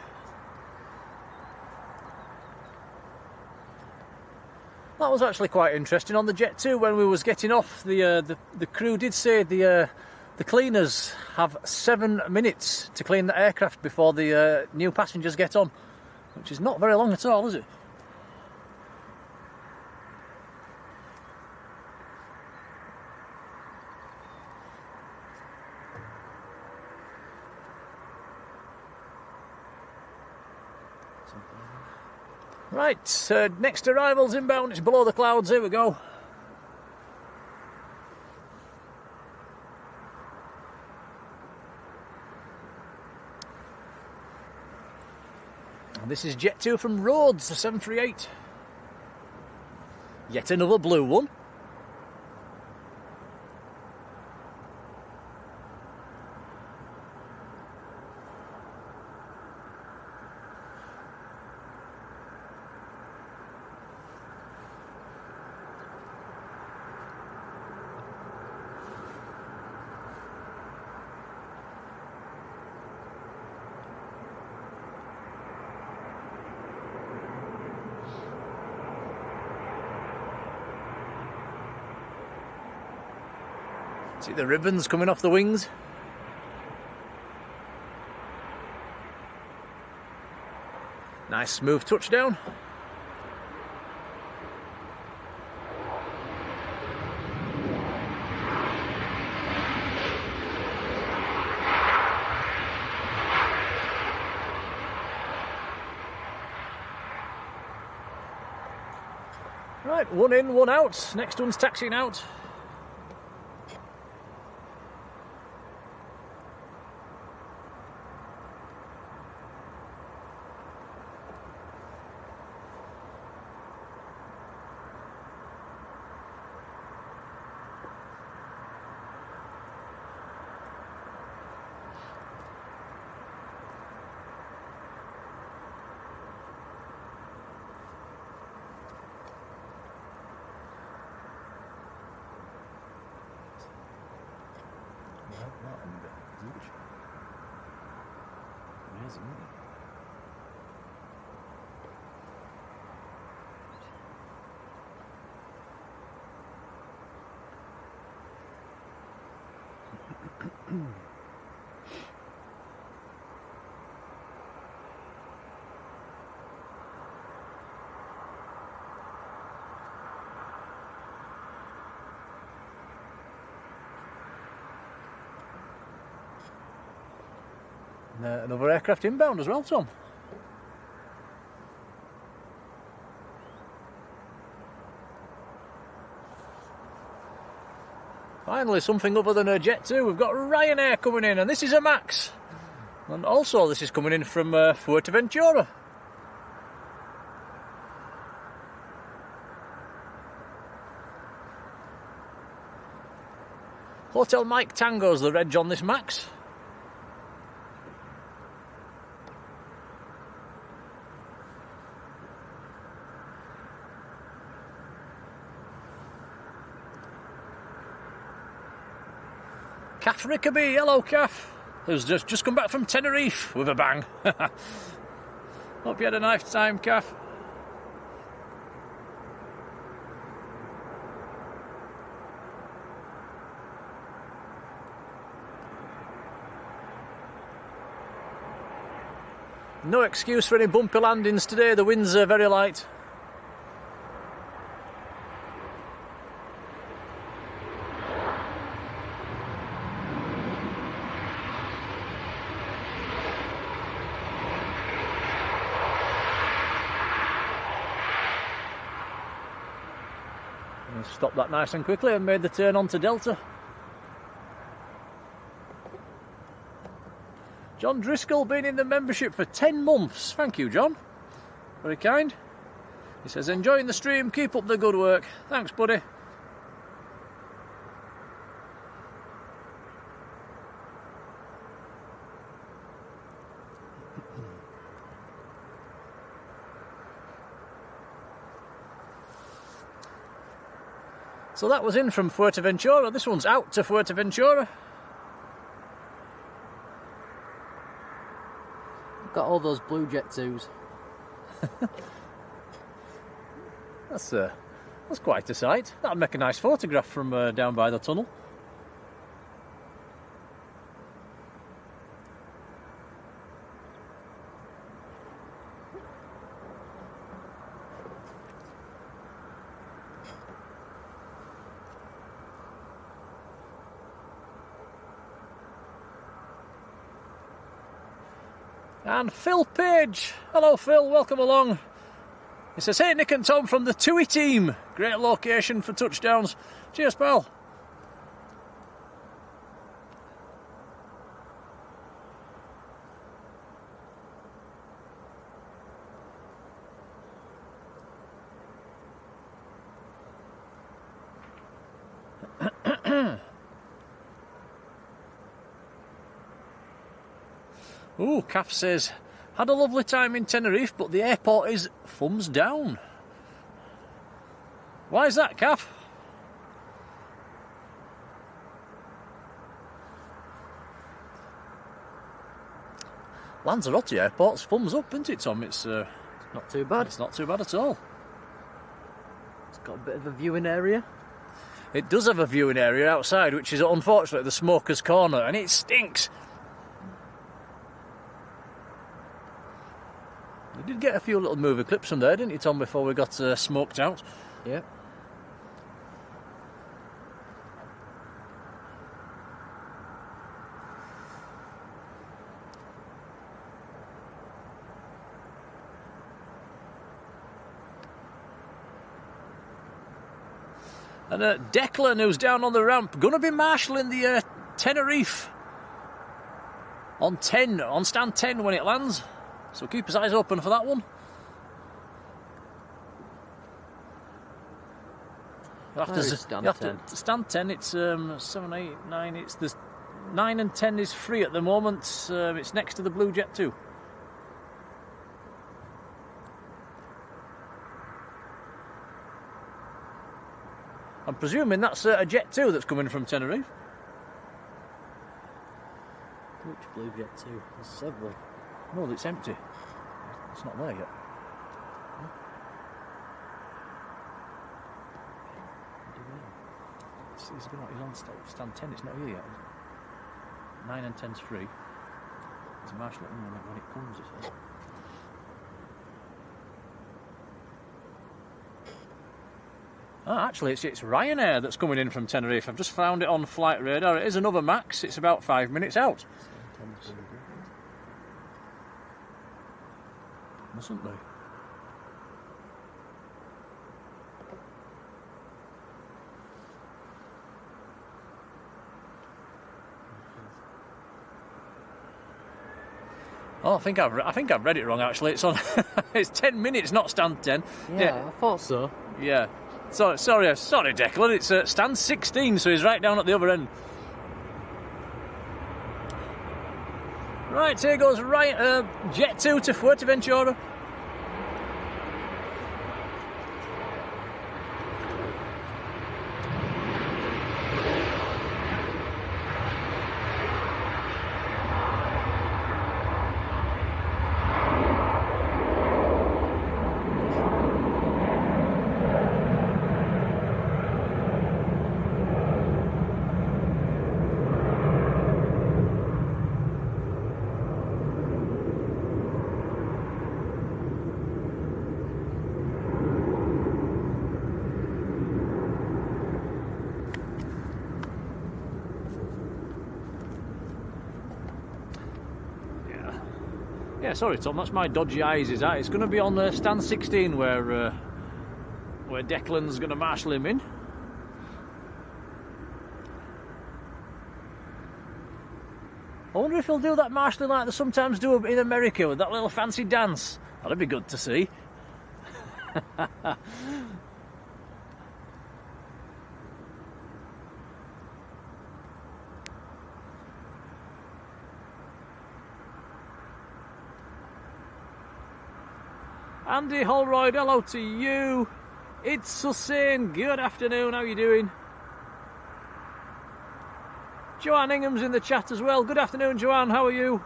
[SPEAKER 2] That was actually quite interesting on the Jet 2 when we was getting off. The crew did say the cleaners have 7 minutes to clean the aircraft before the new passengers get on, which is not very long at all, is it? Right, next arrival's inbound, it's below the clouds, here we go. And this is Jet 2 from Rhodes, the 738. Yet another blue one. See the ribbons coming off the wings? Nice smooth touchdown. Right, one in, one out. Next one's taxiing out.
[SPEAKER 1] Another aircraft inbound as well, Tom. Finally, something other than a Jet 2. We've got Ryanair coming in, and this is a Max. And also, this is coming in from Fuerteventura. Hotel Mike Tango's the reg on this Max. Calf Rickaby, hello Calf, who's just come back from Tenerife with a bang. Hope you had a nice time, Calf. No excuse for any bumpy landings today, the winds are very light. Stopped that nice and quickly and made the turn onto Delta. John Driscoll been in the membership for 10 months. Thank you, John. Very kind. He says, enjoying the stream, keep up the good work. Thanks, buddy. So that was in from Fuerteventura. This one's out to Fuerteventura.
[SPEAKER 3] Got all those blue Jet 2s.
[SPEAKER 1] That's quite a sight. That'd make a nice photograph from down by the tunnel. And Phil Page. Hello Phil, welcome along. He says, hey Nick and Tom from the TUI team. Great location for touchdowns. Cheers, pal. Ooh, Calf says, had a lovely time in Tenerife, but the airport is thumbs down. Why is that, Calf? Lanzarote airport's thumbs up, isn't it, Tom? It's
[SPEAKER 3] not too bad.
[SPEAKER 1] It's not too bad at all.
[SPEAKER 3] It's got a bit of a viewing area.
[SPEAKER 1] It does have a viewing area outside, which is unfortunately the smoker's corner, and it stinks. You did get a few little movie clips from there, didn't you, Tom, before we got smoked out?
[SPEAKER 3] Yep.
[SPEAKER 1] And Declan, who's down on the ramp, going to be marshalling the Tenerife on stand 10 when it lands. So keep his eyes open for that one. Stand 10, it's 7, 8, 9, it's the 9 and 10 is free at the moment. It's next to the Blue Jet 2. I'm presuming that's a Jet 2 that's coming from Tenerife.
[SPEAKER 3] Which Blue Jet 2? There's several.
[SPEAKER 1] No, it's empty. It's not there yet. He's on stand 10, it's not here yet.
[SPEAKER 2] 9 and 10's free. It's a marshal when it comes, it says. Oh, actually, it's Ryanair that's coming in from Tenerife. I've just found it on Flight Radar. It is another MAX. It's about 5 minutes out. Mustn't they? Oh, I think I've read it wrong. Actually, it's on. It's 10 minutes, not stand 10.
[SPEAKER 3] Yeah, I thought so.
[SPEAKER 2] Yeah. Sorry, Declan. It's stand 16, so he's right down at the other end. Right, here goes Jet 2 to Fuerteventura. Yeah, sorry Tom, that's my dodgy eyes, is that? It's going to be on stand 16 where Declan's going to marshal him in. I wonder if he'll do that marshalling like they sometimes do in America with that little fancy dance. That'd be good to see. Andy Holroyd, hello to you. It's Hussein, good afternoon, how are you doing? Joanne Ingham's in the chat as well. Good afternoon, Joanne, how are you?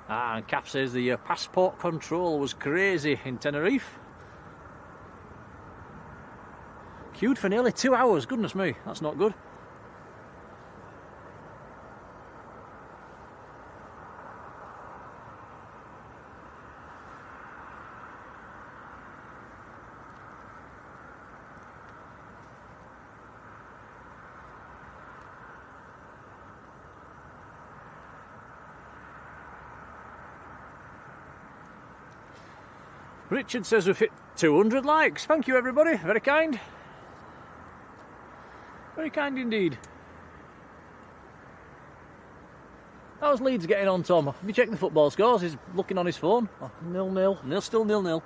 [SPEAKER 2] And Kath says the passport control was crazy in Tenerife. Queued for nearly 2 hours, goodness me, that's not good. Richard says we've hit 200 likes. Thank you, everybody. Very kind. Very kind indeed. How's Leeds getting on, Tom? Have you checked the football scores? He's looking on his phone. Oh, 0-0. Still 0-0.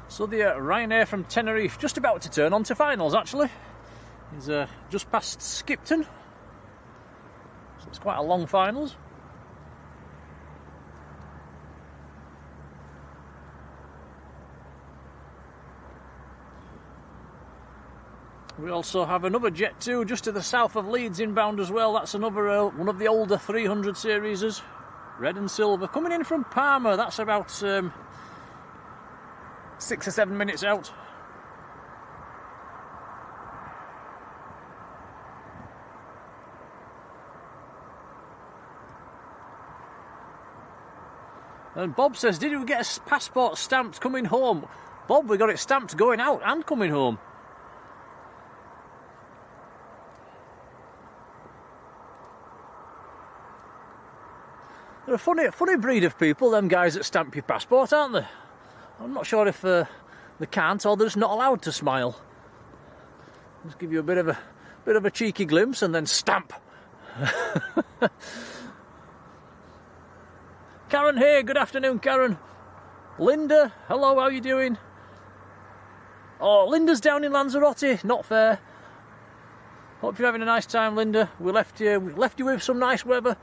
[SPEAKER 2] So the Ryanair from Tenerife just about to turn on to finals, actually. He's just past Skipton. So it's quite a long finals. We also have another Jet 2 just to the south of Leeds inbound as well. That's another one of the older 300 series, red and silver, coming in from Parma. That's about 6 or 7 minutes out. And Bob says, did you get a passport stamped coming home? Bob, we got it stamped going out and coming home. They're a funny breed of people, them guys that stamp your passport, aren't they? I'm not sure if they can't or they're just not allowed to smile. Just give you a bit of a cheeky glimpse and then stamp. Karen here, good afternoon, Karen. Linda, hello, how are you doing? Oh, Linda's down in Lanzarote, not fair. Hope you're having a nice time, Linda. We left you with some nice weather.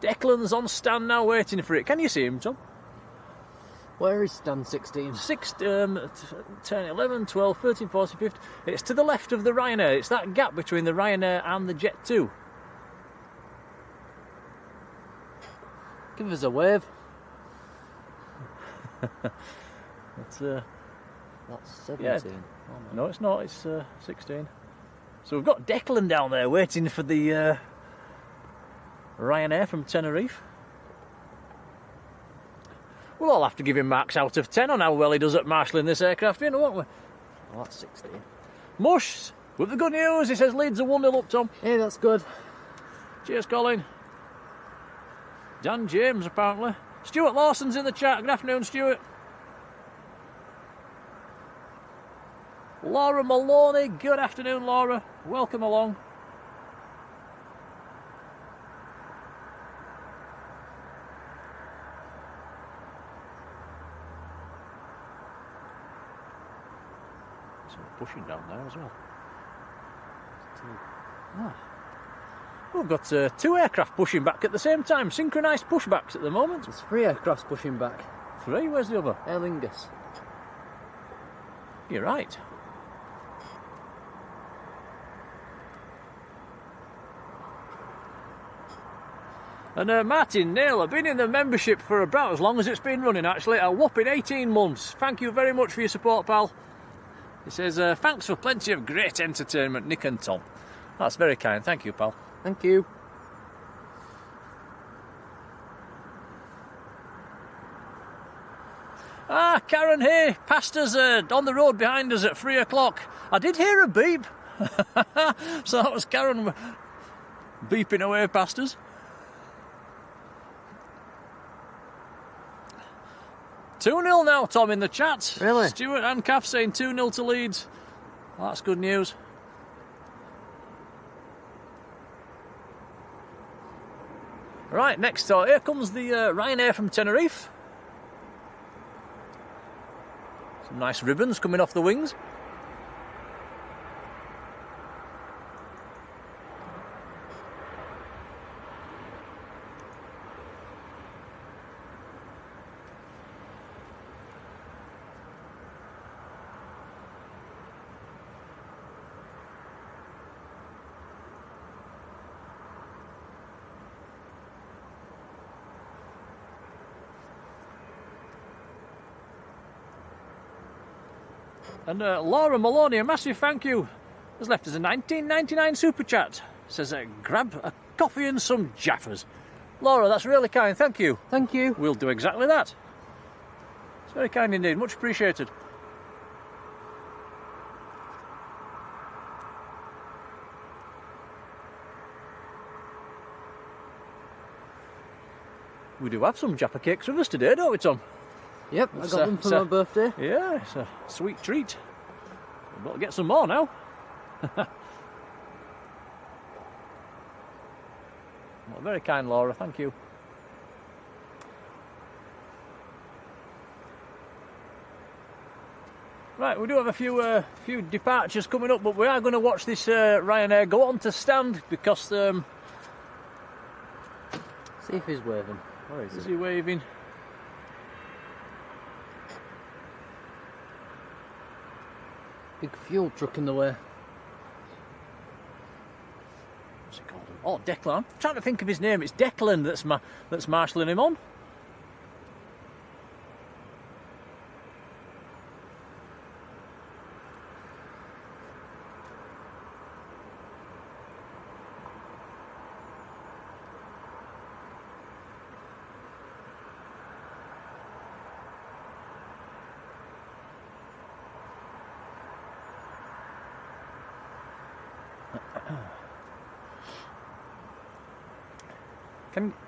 [SPEAKER 2] Declan's on stand now waiting for it. Can you see him, Tom?
[SPEAKER 3] Where is stand 16?
[SPEAKER 2] 10, 11, 12, 13, 14, 15. It's to the left of the Ryanair. It's that gap between the Ryanair and the Jet 2.
[SPEAKER 3] Give us a wave.
[SPEAKER 2] That's
[SPEAKER 3] 17.
[SPEAKER 2] yeah.
[SPEAKER 3] Oh,
[SPEAKER 2] No, it's not. It's 16. So we've got Declan down there waiting for the Ryanair from Tenerife. We'll all have to give him marks out of 10 on how well he does at marshalling this aircraft in, won't we?
[SPEAKER 3] Oh, that's 16.
[SPEAKER 2] Mush, with the good news, he says Leeds are 1-0 up, Tom.
[SPEAKER 3] Hey, that's good.
[SPEAKER 2] Cheers, Colin. Dan James, apparently. Stuart Lawson's in the chat. Good afternoon, Stuart. Laura Maloney. Good afternoon, Laura. Welcome along. Pushing down there as well. We've got 2 aircraft pushing back at the same time, synchronised pushbacks at the moment.
[SPEAKER 3] There's 3 aircrafts pushing back.
[SPEAKER 2] 3? Where's the other?
[SPEAKER 3] Aer Lingus.
[SPEAKER 2] You're right. And Martin Naylor, been in the membership for about as long as it's been running, actually, a whopping 18 months. Thank you very much for your support, pal. He says, thanks for plenty of great entertainment, Nick and Tom. That's very kind. Thank you, pal.
[SPEAKER 3] Thank you.
[SPEAKER 2] Ah, Karen, hey, passed us on the road behind us at 3 o'clock. I did hear a beep. So that was Karen beeping away past us. 2-0 now, Tom, in the chat.
[SPEAKER 3] Really?
[SPEAKER 2] Stuart and Kath saying 2-0 to Leeds. Well, that's good news. Right, next, here comes the Ryanair from Tenerife. Some nice ribbons coming off the wings. And Laura Maloney, a massive thank you, has left us a 1999 super chat. Says, grab a coffee and some Jaffas. Laura, that's really kind, thank you.
[SPEAKER 3] Thank you.
[SPEAKER 2] We'll do exactly that. It's very kind indeed, much appreciated. We do have some Jaffa cakes with us today, don't we, Tom?
[SPEAKER 3] Yep, I got them for my birthday.
[SPEAKER 2] Yeah, it's a sweet treat. We've got to get some more now. Well, very kind, Laura, thank you. Right, we do have a few departures coming up, but we are going to watch this Ryanair go on to stand because...
[SPEAKER 3] See if he's waving. Where is
[SPEAKER 2] he waving?
[SPEAKER 3] Big fuel truck in the way.
[SPEAKER 2] What's he called? Oh, Declan. I'm trying to think of his name. It's Declan that's marshalling him on.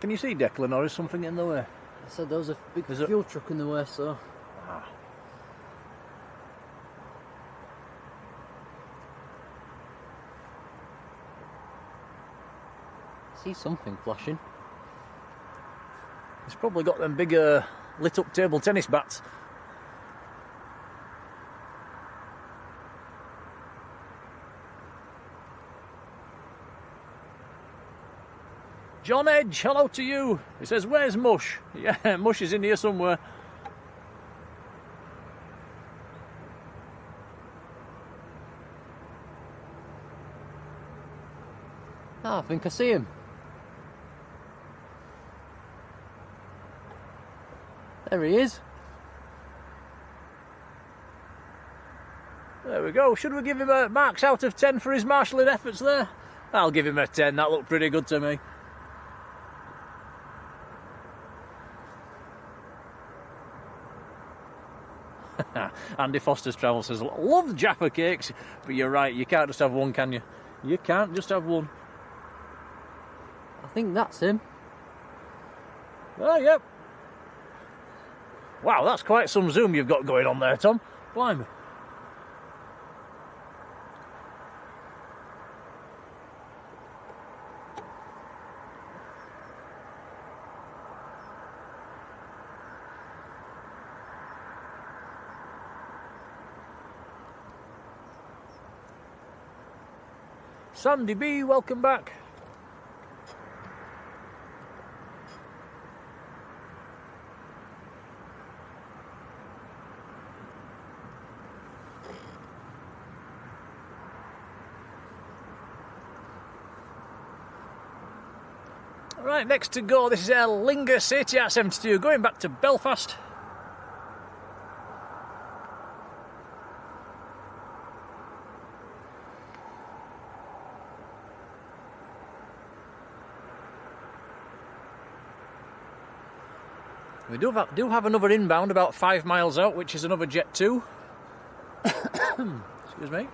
[SPEAKER 2] Can you see Declan, or is something in the way?
[SPEAKER 3] I said there was a big fuel truck in the way, so...
[SPEAKER 2] Ah.
[SPEAKER 3] See something flashing.
[SPEAKER 2] He's probably got them big lit up table tennis bats. John Edge, hello to you. He says, where's Mush? Yeah, Mush is in here somewhere.
[SPEAKER 3] Ah, I think I see him. There he is.
[SPEAKER 2] There we go. Should we give him a marks out of 10 for his marshalling efforts there? I'll give him a 10. That looked pretty good to me. Andy Foster's Travel says, love Jaffa cakes, but you're right, you can't just have one, can you? You can't just have one.
[SPEAKER 3] I think that's him.
[SPEAKER 2] Oh, yep. Wow, that's quite some zoom you've got going on there, Tom. Blimey. Sandy B, welcome back. Right, next to go, this is Lingus ATR 72, going back to Belfast. We do have another inbound about 5 miles out, which is another Jet 2. Excuse me.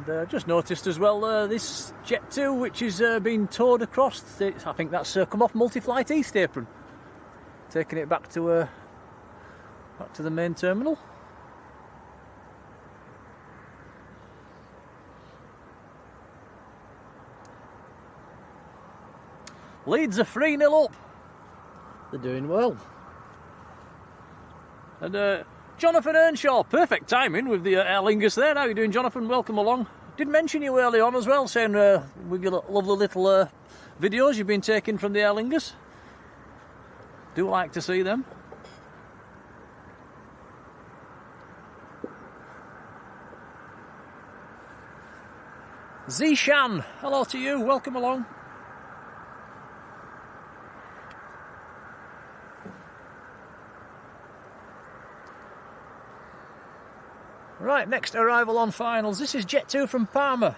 [SPEAKER 2] And just noticed as well this Jet 2, which is being towed across. I think that's come off Multi-Flight East apron, taking it back to the main terminal. Leeds are 3-0 up.
[SPEAKER 3] They're doing well.
[SPEAKER 2] And Jonathan Earnshaw, perfect timing with the Aer Lingus there. How are you doing, Jonathan? Welcome along. Did mention you early on as well, saying with your lovely little videos you've been taking from the Aer Lingus. Do like to see them. Zishan, hello to you. Welcome along. Right, next arrival on finals. This is Jet 2 from Parma.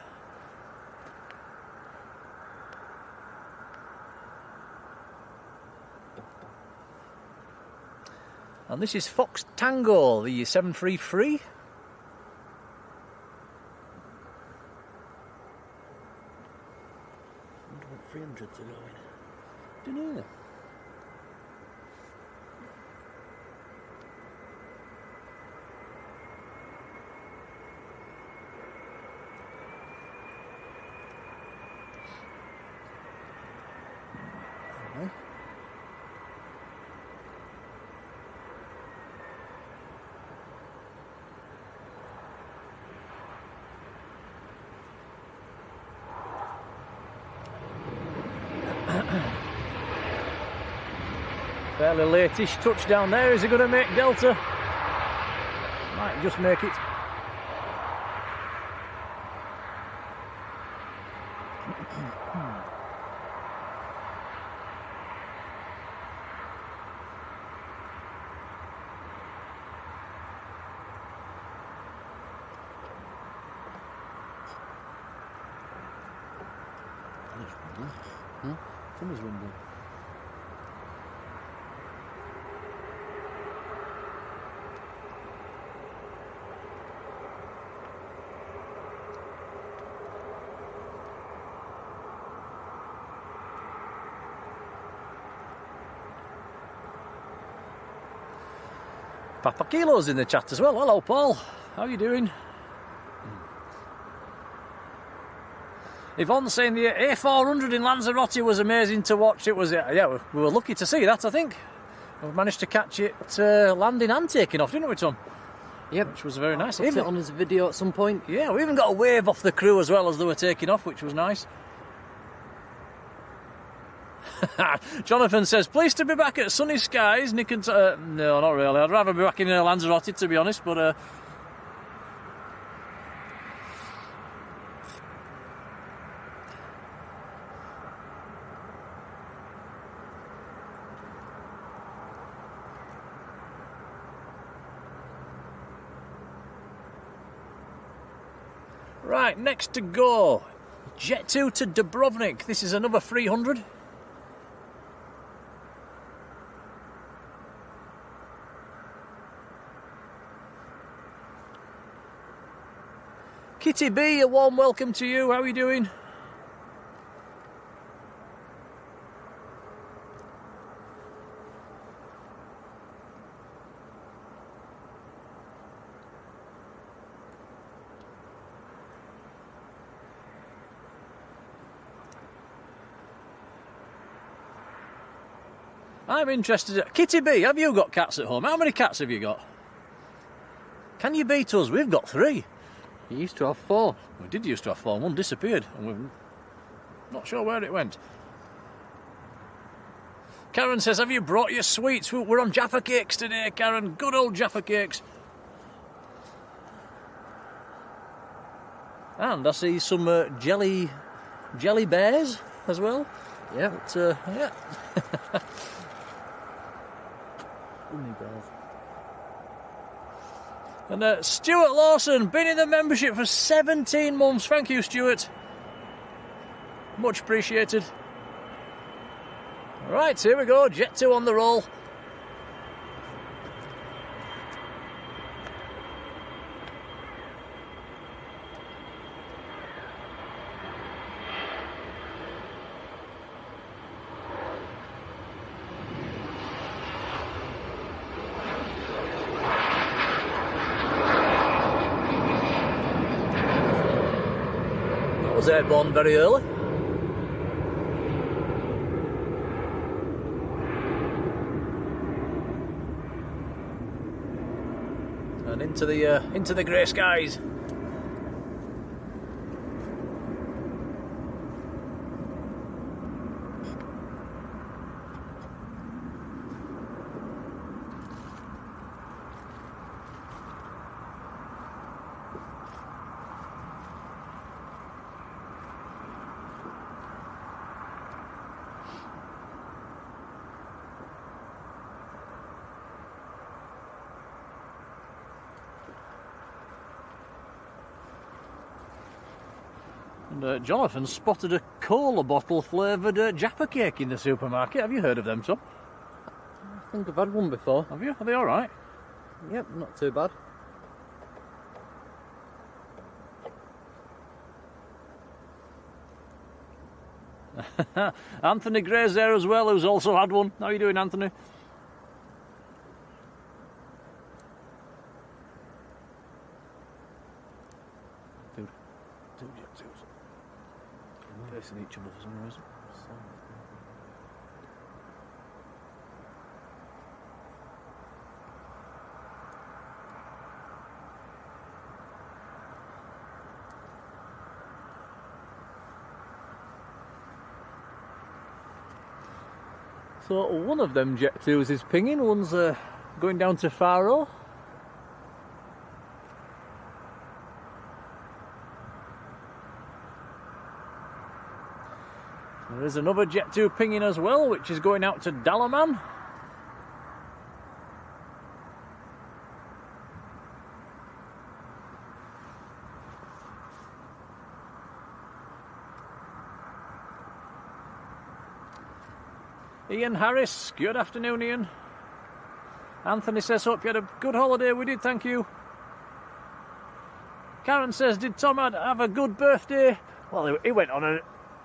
[SPEAKER 2] And this is Fox Tango, the 733. I wonder what 300s are going. Don't know. Fairly late-ish touchdown there. Is he going to make Delta? Might just make it. Somebody's rumbling. Papa Kilo's in the chat as well. Hello, Paul. How are you doing? Yvonne saying the A400 in Lanzarote was amazing to watch. It was, yeah, we were lucky to see that, I think. We managed to catch it landing and taking off, didn't we, Tom?
[SPEAKER 3] Yep.
[SPEAKER 2] Which was very nice.
[SPEAKER 3] Put it on as a video at some point.
[SPEAKER 2] Yeah, we even got a wave off the crew as well as they were taking off, which was nice. Jonathan says, pleased to be back at sunny skies. Nick and... no, not really. I'd rather be back in Lanzarote, to be honest, but... Right, next to go. Jet 2 to Dubrovnik. This is another 300. Kitty B, a warm welcome to you. How are you doing? I'm interested. Kitty B, have you got cats at home? How many cats have you got? Can you beat us? We've got 3.
[SPEAKER 3] You used to have 4.
[SPEAKER 2] We did used to have 4. One disappeared, and we're not sure where it went. Karen says, have you brought your sweets? We're on Jaffa cakes today, Karen. Good old Jaffa cakes. And I see some jelly bears as well.
[SPEAKER 3] Yeah.
[SPEAKER 2] But, yeah.
[SPEAKER 3] Gummy bears.
[SPEAKER 2] And Stuart Lawson, been in the membership for 17 months. Thank you, Stuart. Much appreciated. Right, here we go. Jet 2 on the roll. Was airborne very early. And into the grey skies. And Jonathan spotted a cola bottle flavoured Jaffa cake in the supermarket. Have you heard of them, Tom?
[SPEAKER 3] I think I've had one before.
[SPEAKER 2] Have you? Are they alright?
[SPEAKER 3] Yep, not too bad.
[SPEAKER 2] Anthony Gray's there as well, who's also had one. How are you doing, Anthony? Facing each other for some reason. So one of them Jet 2s is pinging, one's going down to Faro. There's another Jet 2 pinging as well, which is going out to Dalaman. Ian Harris, good afternoon, Ian. Anthony says, hope you had a good holiday. We did, thank you. Karen says, did Tom have a good birthday? Well, he went on a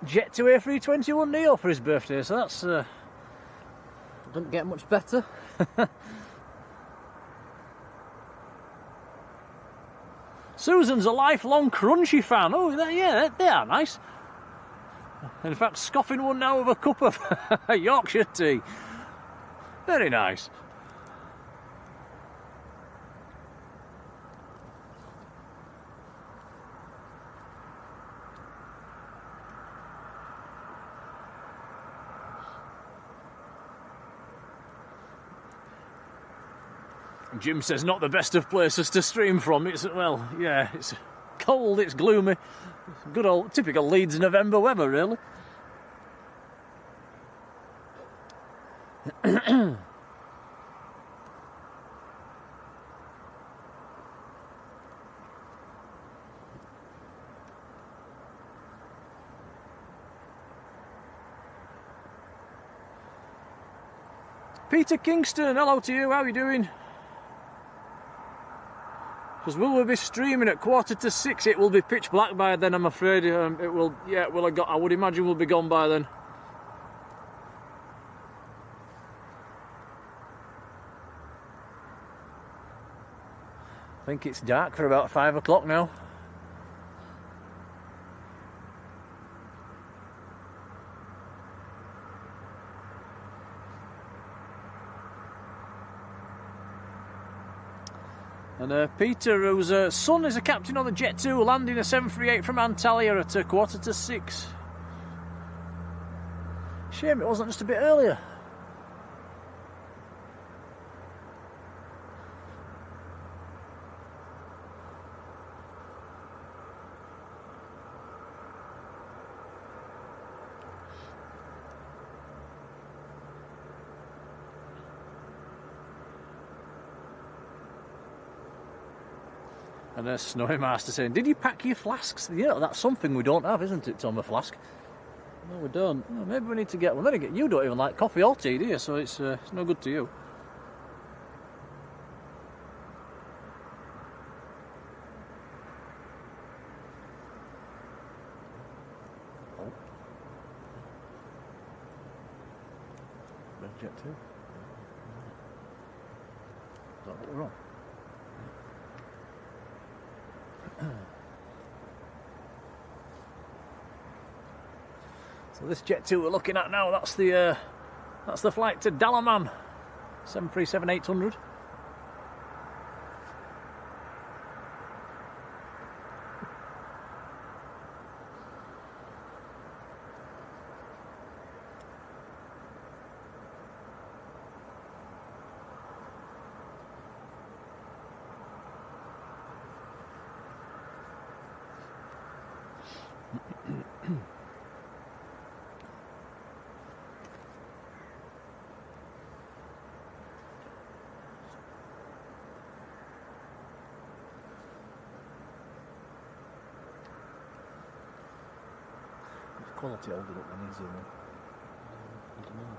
[SPEAKER 2] Jet 2 A321 Neo for his birthday, so that's...
[SPEAKER 3] Doesn't get much better.
[SPEAKER 2] Susan's a lifelong Crunchy fan. Oh, yeah, they are nice. In fact, scoffing one now with a cup of Yorkshire tea. Very nice. Jim says not the best of places to stream from. It's, well, yeah, it's cold, it's gloomy. Good old, typical Leeds November weather, really. Peter Kingston, hello to you, how are you doing? Because will we be streaming at 5:45? It will be pitch black by then, I'm afraid. It will, yeah, well, I would imagine we'll be gone by then. I think it's dark for about 5 o'clock now. And Peter, whose son is a captain on the Jet 2, landing a 738 from Antalya at 5:45. Shame it wasn't just a bit earlier. And Snowy Master saying, did you pack your flasks? You know, that's something we don't have, isn't it, Tom, a flask?
[SPEAKER 3] No, we don't.
[SPEAKER 2] Oh, maybe we need to get one. Then again, you don't even like coffee or tea, do you? So it's no good to you. Oh. Red Jet 2. Is that what we're on? So this Jet 2 we're looking at now, that's the flight to Dalaman, 737-800. Quality hold it up when he's in. I don't know.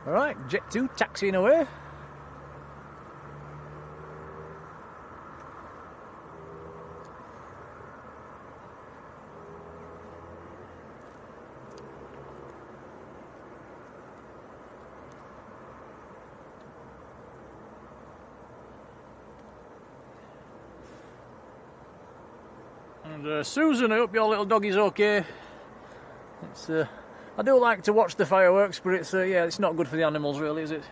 [SPEAKER 2] Alright, Jet 2 taxiing away. And Susan, I hope your little doggy's okay. It's I do like to watch the fireworks, but it's yeah, it's not good for the animals, really, is it?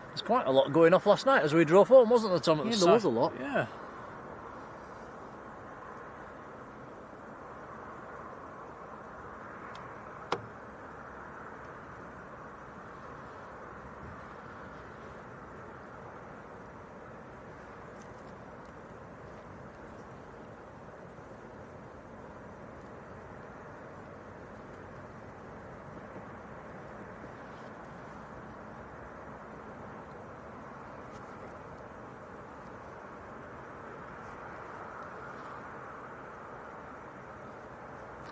[SPEAKER 2] There's quite a lot going off last night as we drove home, wasn't there, Tom?
[SPEAKER 3] Yeah, there was a lot.
[SPEAKER 2] Yeah.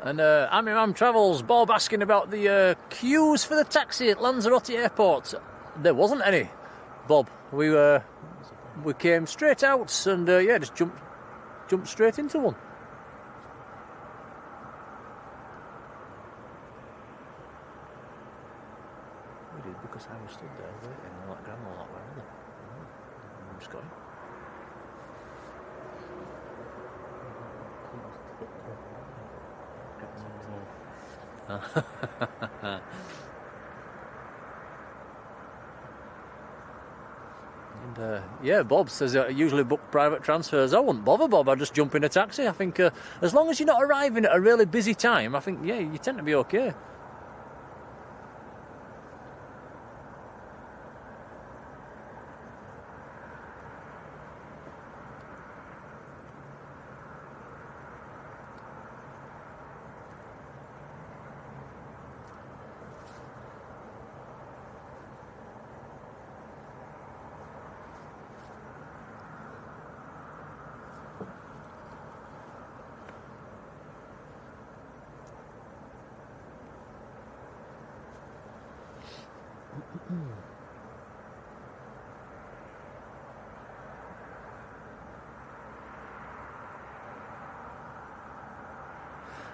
[SPEAKER 2] And I'm my man Travels, Bob asking about the queues for the taxi at Lanzarote Airport. There wasn't any, Bob. We came straight out and yeah, just jumped straight into one. We did, because I was stood there waiting and that grandma like where are they? I'm just going. And yeah, Bob says I usually book private transfers. I wouldn't bother, Bob. I'd just jump in a taxi. I think as long as you're not arriving at a really busy time, I think, yeah, you tend to be okay.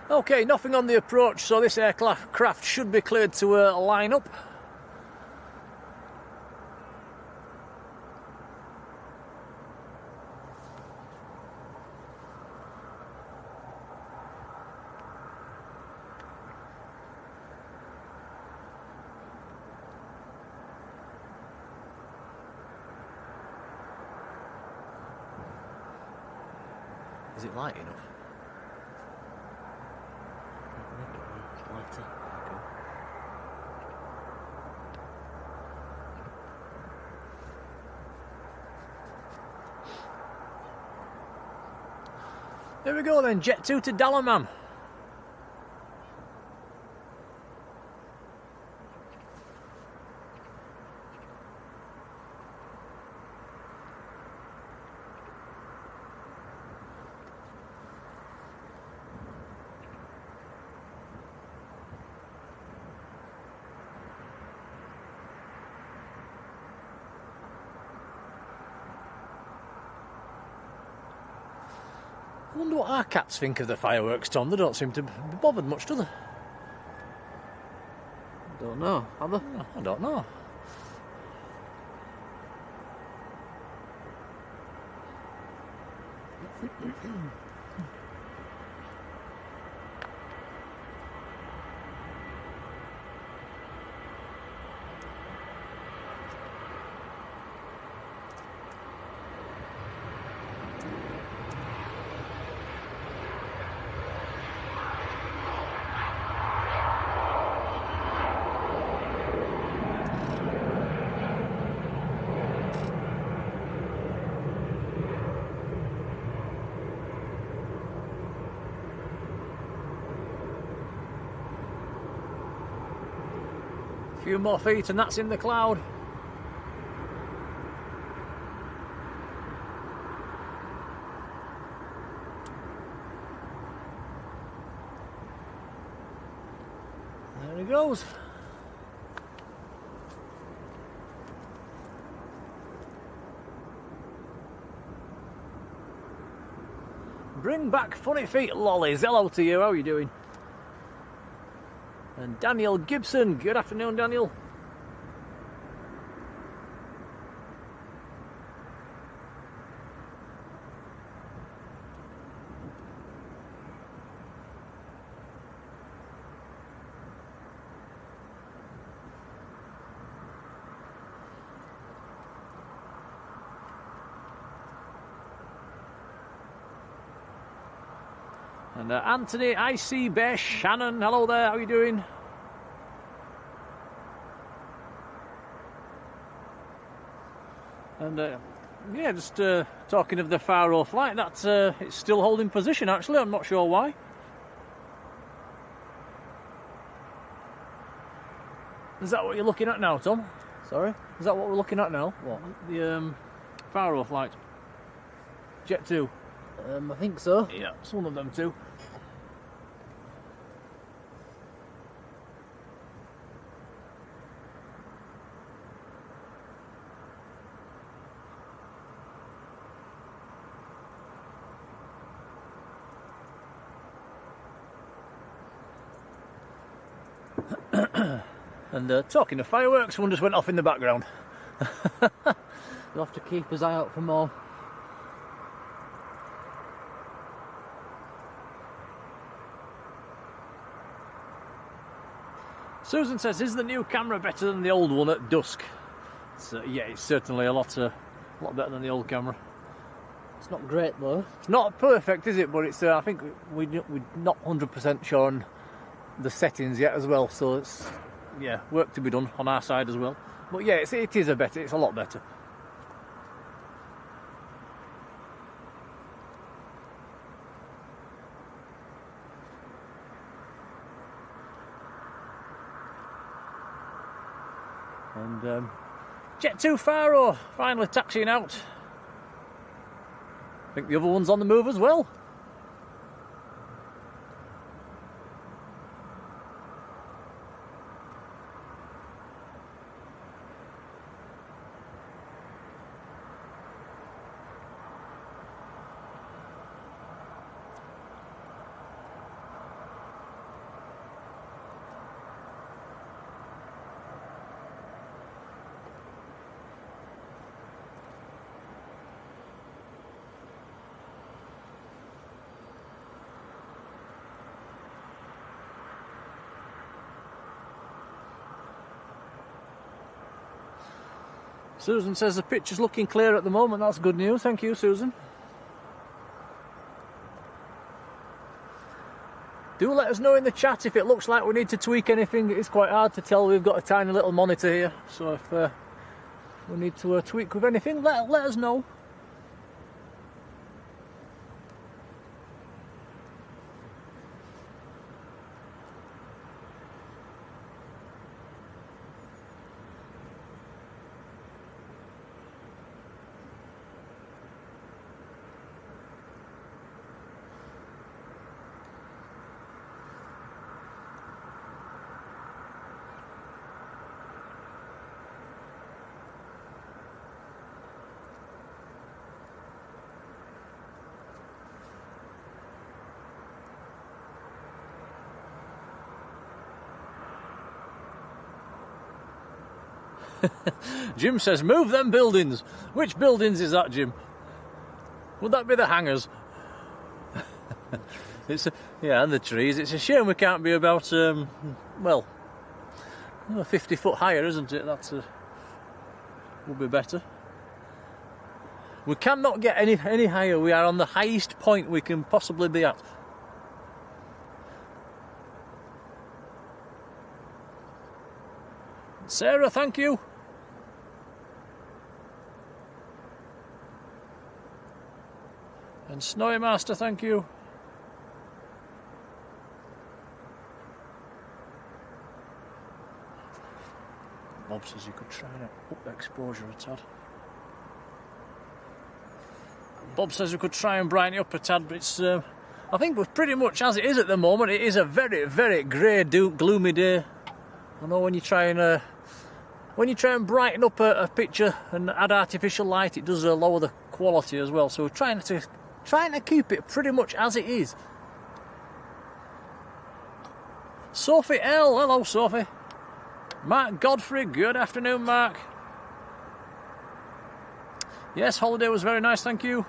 [SPEAKER 2] Okay, nothing on the approach, so this aircraft should be cleared to line up. Is it light enough? Here we go then, Jet 2 to Dalaman. I wonder what our cats think of the fireworks, Tom. They don't seem to be bothered much, do they?
[SPEAKER 3] I don't know. Have they?
[SPEAKER 2] I don't know. Few more feet and that's in the cloud. There he goes. Bring back funny feet, lollies. Hello to you, how are you doing? And Daniel Gibson, good afternoon, Daniel. And Anthony, IC Bear Shannon, hello there, how are you doing? And yeah, just talking of the Faro flight, that's it's still holding position actually, I'm not sure why. Is that what you're looking at now, Tom?
[SPEAKER 3] Sorry?
[SPEAKER 2] Is that what we're looking at now?
[SPEAKER 3] What?
[SPEAKER 2] The Faro flight. Jet 2.
[SPEAKER 3] I think so.
[SPEAKER 2] Yeah, it's one of them too.
[SPEAKER 1] And talking of fireworks, one just went off in the background.
[SPEAKER 3] You'll have to keep his eye out for more.
[SPEAKER 1] Susan says, is the new camera better than the old one at Dusk? Yeah, it's certainly a lot better than the old camera.
[SPEAKER 3] It's not great though.
[SPEAKER 1] It's not perfect, is it? But it's I think we're not 100% sure on the settings yet as well. So it's, yeah, work to be done on our side as well. But yeah, it's a lot better. And Jet 2 Faro finally taxiing out. I think the other one's on the move as well. Susan says the picture's looking clear at the moment. That's good news. Thank you, Susan. Do let us know in the chat if it looks like we need to tweak anything. It's quite hard to tell. We've got a tiny little monitor here, so if we need to tweak with anything, let us know. Jim says, move them buildings. Which buildings is that, Jim? Would that be the hangars? Yeah, and the trees. It's a shame we can't be about, well, 50 foot higher, isn't it? That would be better. We cannot get any higher. We are on the highest point we can possibly be at. Sarah, thank you. And Snowy Master, thank you. Bob says you could try and up the exposure a tad. Bob says we could try and brighten it up a tad, but it's I think we're pretty much as it is at the moment. It is a very, very grey, gloomy day. I know when you try and brighten up a picture and add artificial light, it does lower the quality as well. So we're trying to keep it pretty much as it is. Sophie L, hello Sophie. Mark Godfrey, good afternoon, Mark. Yes, holiday was very nice, thank you.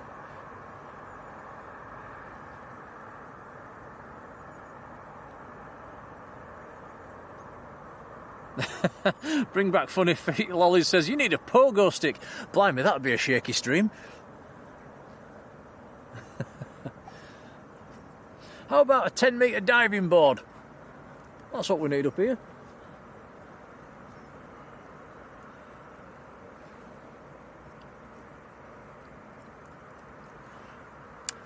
[SPEAKER 1] Bring back funny feet. Lolly says, you need a pogo stick. Blimey, that'd be a shaky stream. How about a 10-metre diving board? That's what we need up here.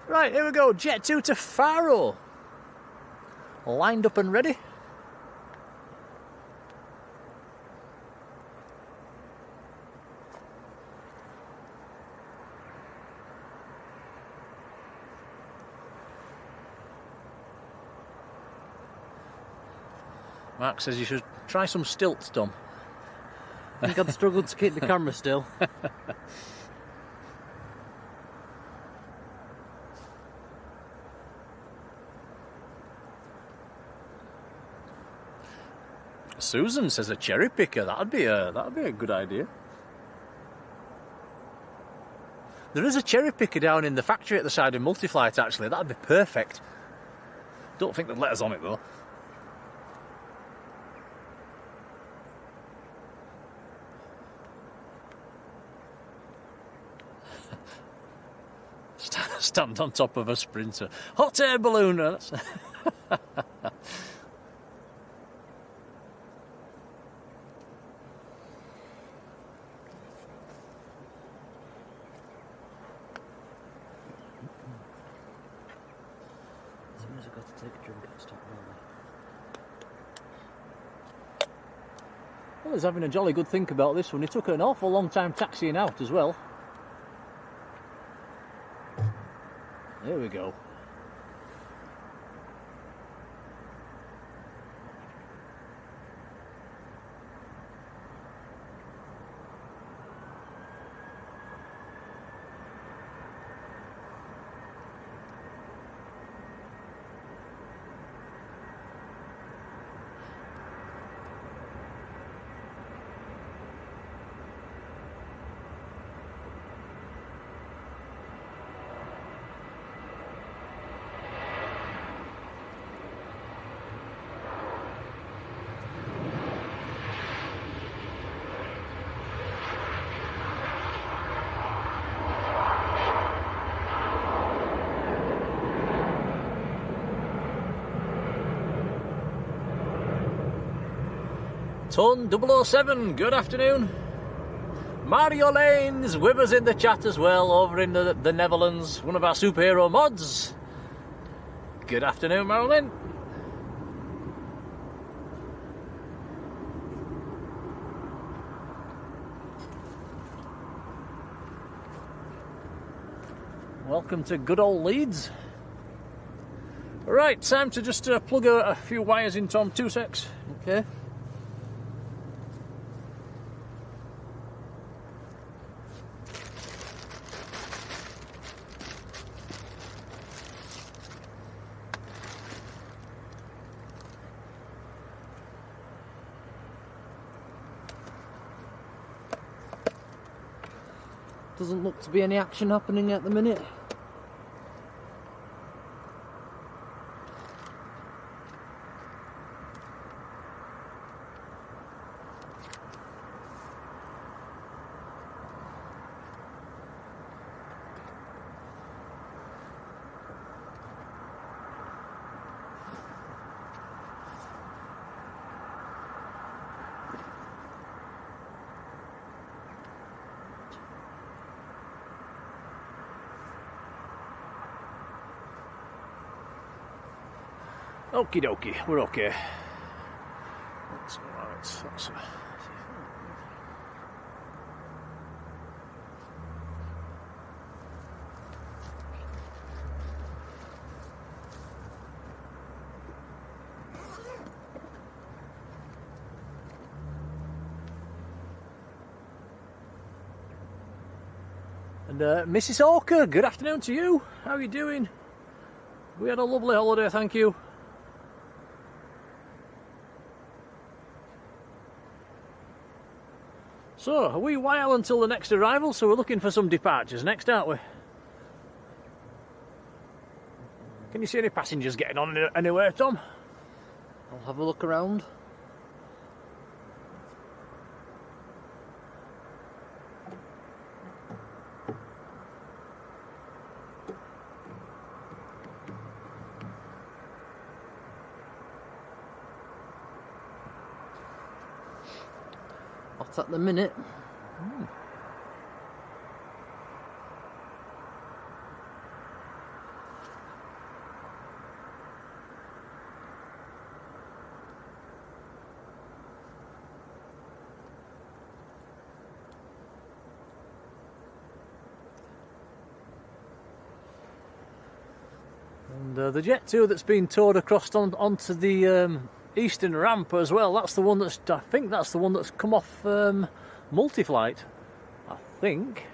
[SPEAKER 1] Right, here we go. Jet 2 to Faro. Lined up and ready. Mark says you should try some stilts, Tom.
[SPEAKER 3] I think I'd struggle to keep the camera still.
[SPEAKER 2] Susan says a cherry picker. That'd be a good idea. There is a cherry picker down in the factory at the side of Multiflight, actually. That'd be perfect. Don't think they'd let us on it, though. Stand on top of a Sprinter. Hot air balloon. That's
[SPEAKER 1] Well, he's having a jolly good think about this one. He took an awful long time taxiing out as well. There we go. Ton 007, good afternoon. Marjoleine's with us in the chat as well, over in the Netherlands, one of our superhero mods. Good afternoon, Marjolein. Welcome to good old Leeds. Right, time to just plug a few wires in, Tom. 2 secs.
[SPEAKER 3] Okay. Doesn't look to be any action happening at the minute.
[SPEAKER 1] Okie dokie, we're okay. That's alright. That's And Mrs. Hawker, good afternoon to you. How are you doing? We had a lovely holiday, thank you. So, a wee while until the next arrival, so we're looking for some departures next, aren't we? Can you see any passengers getting on anywhere, Tom?
[SPEAKER 3] I'll have a look around. Not at the minute.
[SPEAKER 1] And the Jet 2 that's been towed across onto the eastern ramp as well, that's the one that's, I think that's the one that's come off Multiflight, I think.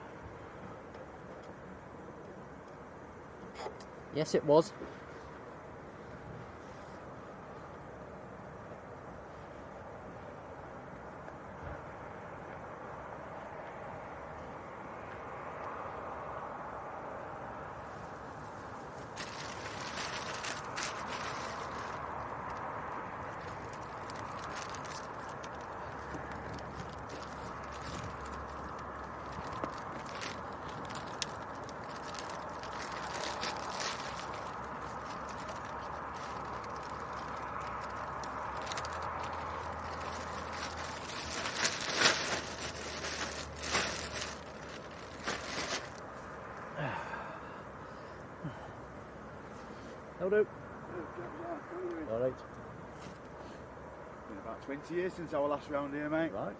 [SPEAKER 3] Yes, it was.
[SPEAKER 1] How do?
[SPEAKER 4] It's
[SPEAKER 1] Alright.
[SPEAKER 4] been about 20 years since I was last round here, mate.
[SPEAKER 1] Right.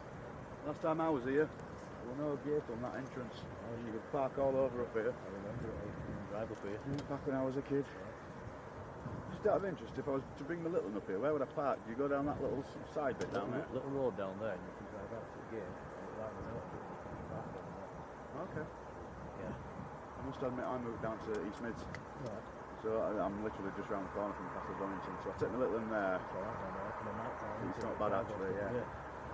[SPEAKER 4] Last time I was here, there was no gate on that entrance. You could park all over up here.
[SPEAKER 1] I remember it. I can drive up here.
[SPEAKER 4] Back when I was a kid. Just out of interest, if I was to bring my little one up here, where would I park? Do you go down that little side bit down there?
[SPEAKER 1] Little road down there, and you can drive out to the gate. And right on the road, you can park down there.
[SPEAKER 4] Okay.
[SPEAKER 1] Yeah.
[SPEAKER 4] I must admit, I moved down to East Mids.
[SPEAKER 1] Right.
[SPEAKER 4] So I'm literally just round the corner from Castle Donington. So I take my little one there.
[SPEAKER 1] It's alright down there. From the night time.
[SPEAKER 4] It's not bad actually, yeah.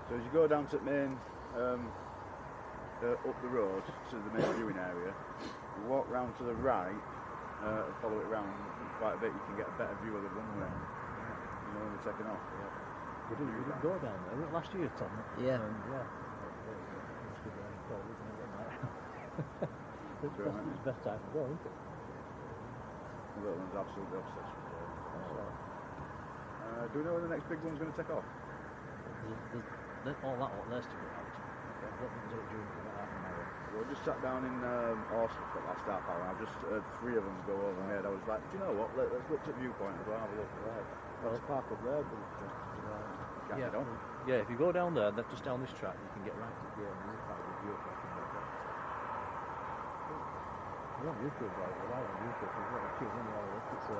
[SPEAKER 4] So as you go down to the main, up the road to the main viewing area, you walk round to the right and follow it round quite a bit. You can get a better view of the runway. You know when we're taking off.
[SPEAKER 1] We did go down there. We went last year, Tom.
[SPEAKER 3] Yeah.
[SPEAKER 1] Yeah. It must be very cold, isn't it? At night. It's
[SPEAKER 4] Sure, mate.
[SPEAKER 1] the best time to go, isn't it?
[SPEAKER 4] The little one's absolutely obsessed with it. Do we know when the next big one's going to take off?
[SPEAKER 1] There's all that lot there's to go out. I don't think there's during about half an hour.
[SPEAKER 4] We just sat down in Austin for the last half hour and I just heard 3 of them go over my head. I was like, do you know what? Let's look to viewpoint as well, have a look. Right. Let's park up there, but can't get on.
[SPEAKER 1] Yeah, if you go down there, just down this track, you can get right to the gate and you park with view from there. I want you to drive, but I want you to, because what a cute one you have a look at, so.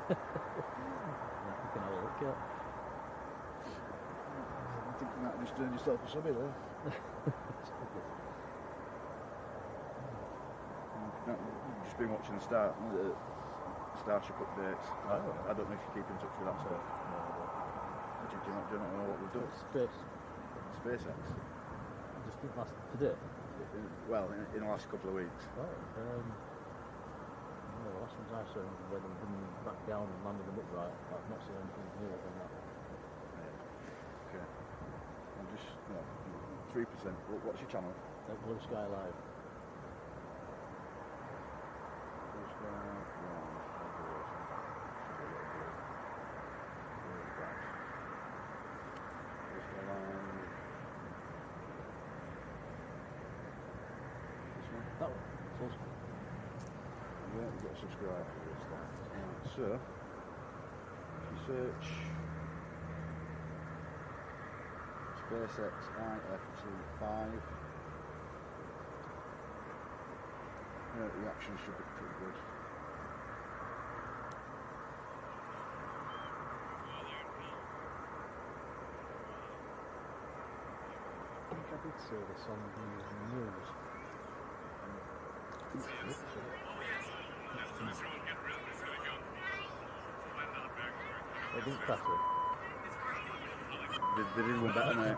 [SPEAKER 1] You can have a look at.
[SPEAKER 4] I think you might have just turned yourself a subby there. You've just been watching the Starship updates. I don't know if you keep in touch with that stuff. Do you not know what we've done? SpaceX.
[SPEAKER 1] Just last today.
[SPEAKER 4] Well, in the last couple of weeks.
[SPEAKER 1] Oh, the last ones I saw where they've been back down and landed them upright. I've not seen anything new on that.
[SPEAKER 4] Okay. I'm just 3%. What's your channel?
[SPEAKER 1] Blue Sky Live.
[SPEAKER 4] Blue Sky Live.
[SPEAKER 1] That one. It's
[SPEAKER 4] Yeah, you've got to subscribe for this stuff. Right, so, if you search SpaceX IFT5, the reaction should be pretty good.
[SPEAKER 1] I think I did say this on the news. They didn't crash it.
[SPEAKER 4] They did one better, mate.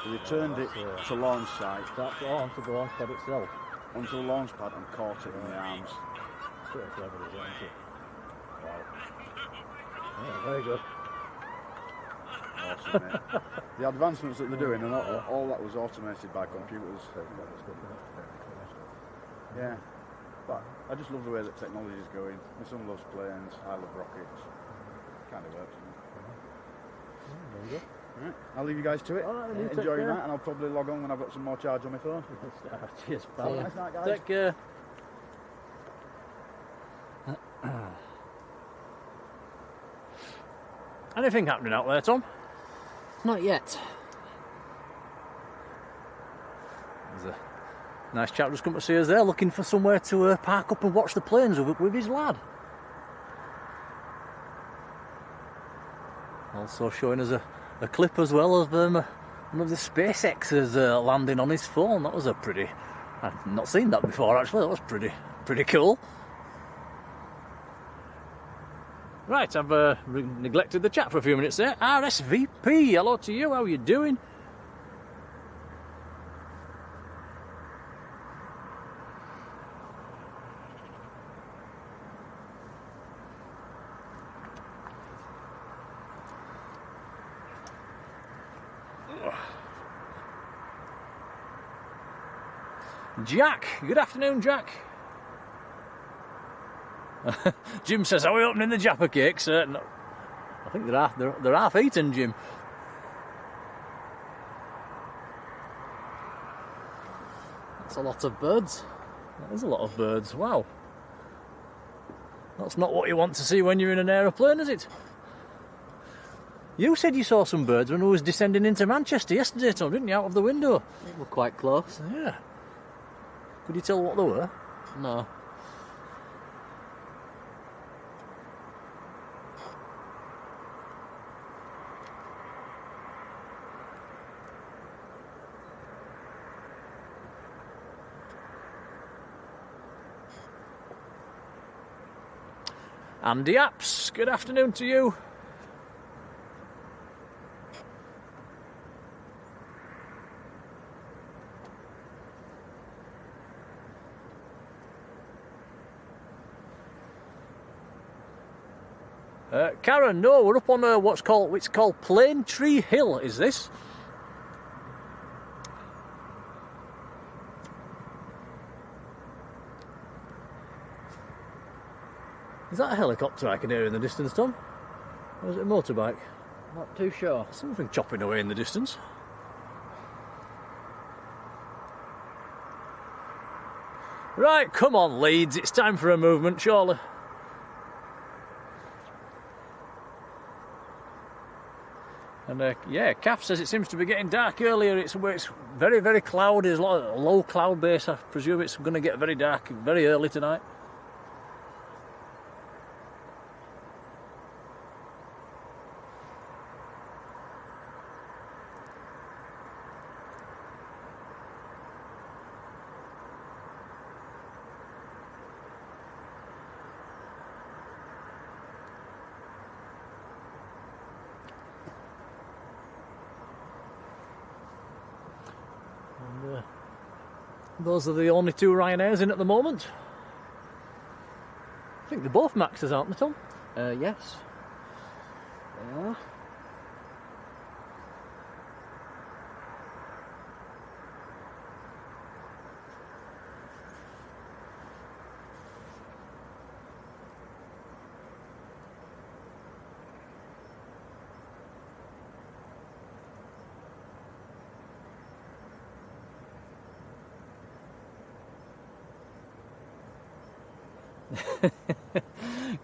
[SPEAKER 4] They returned it to launch site.
[SPEAKER 1] That's onto the launch pad itself.
[SPEAKER 4] Onto the launch pad and caught it in the arms.
[SPEAKER 1] Pretty clever, isn't it? Wow. Yeah, very good.
[SPEAKER 4] Awesome, mate. The advancements that they're doing, and all that was automated by computers. Yeah, but I just love the way that technology is going. My son loves planes, I love rockets. Kind of works.
[SPEAKER 1] There you go.
[SPEAKER 4] Right, I'll leave you guys to it.
[SPEAKER 1] Right,
[SPEAKER 4] enjoy your night, and I'll probably log on when I've got some more charge on my phone.
[SPEAKER 1] Cheers,
[SPEAKER 4] Have a
[SPEAKER 1] pal.
[SPEAKER 4] nice night, guys.
[SPEAKER 1] Take care. Anything happening out there, Tom?
[SPEAKER 3] Not yet.
[SPEAKER 1] There's a nice chap just come to see us there, looking for somewhere to park up and watch the planes with his lad. Also showing us a clip as well of one of the SpaceX's landing on his phone. That was a pretty... I've not seen that before actually. That was pretty cool. Right, I've neglected the chat for a few minutes there. RSVP, hello to you, how are you doing? Jack, good afternoon, Jack. Jim says, are we opening the Jaffa cakes? No. I think they're half eaten, Jim.
[SPEAKER 3] That's a lot of birds.
[SPEAKER 2] That is a lot of birds, wow. That's not what you want to see when you're in an aeroplane, is it? You said you saw some birds when we was descending into Manchester yesterday, Tom, didn't you, out of the window?
[SPEAKER 3] We're quite close.
[SPEAKER 2] Yeah. Could you tell what they were?
[SPEAKER 3] No.
[SPEAKER 2] Andy Apps, good afternoon to you. Karen, no, we're up on what's called Plane Tree Hill, is this? Is that a helicopter I can hear in the distance, Tom? Or is it a motorbike?
[SPEAKER 3] Not too sure.
[SPEAKER 2] Something chopping away in the distance. Right, come on, Leeds, it's time for a movement, surely. And yeah, Kath says it seems to be getting dark earlier. It's very, very cloudy. There's a lot of low cloud base. I presume it's going to get very dark very early tonight. Those are the only two Ryanairs in at the moment. I think they're both Maxes, aren't they, Tom?
[SPEAKER 3] Yes. They are.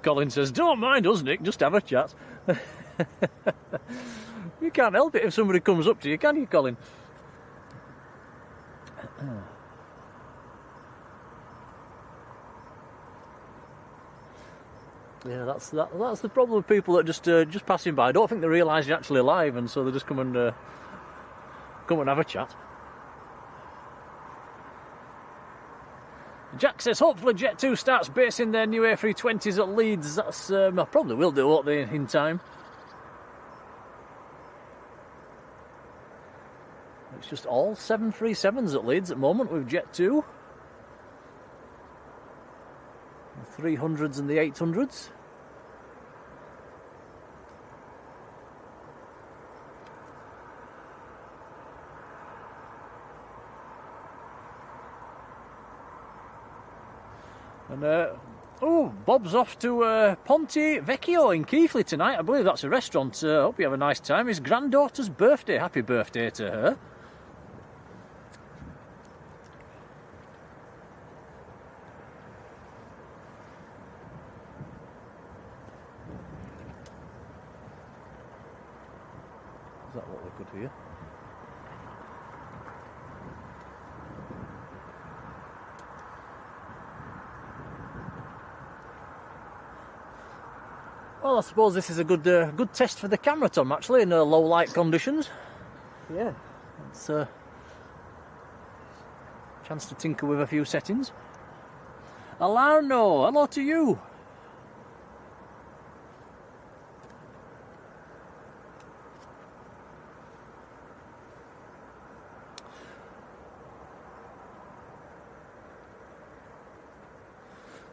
[SPEAKER 2] Colin says, don't mind us, Nick, just have a chat. You can't help it if somebody comes up to you, can you, Colin? Yeah, that's the problem with people that just passing by. I don't think they realise you're actually alive, and so they just come and have a chat. Jack says, hopefully Jet 2 starts basing their new A320s at Leeds. That's I probably will do, won't they, in time. It's just all 737s at Leeds at the moment with Jet 2. The 300s and the 800s. And Bob's off to Ponte Vecchio in Keighley tonight. I believe that's a restaurant. Hope you have a nice time. His granddaughter's birthday. Happy birthday to her. Is that what we could hear? Well, I suppose this is a good test for the camera, Tom, actually, in low light conditions.
[SPEAKER 3] Yeah.
[SPEAKER 2] It's a chance to tinker with a few settings. Alarno, hello to you.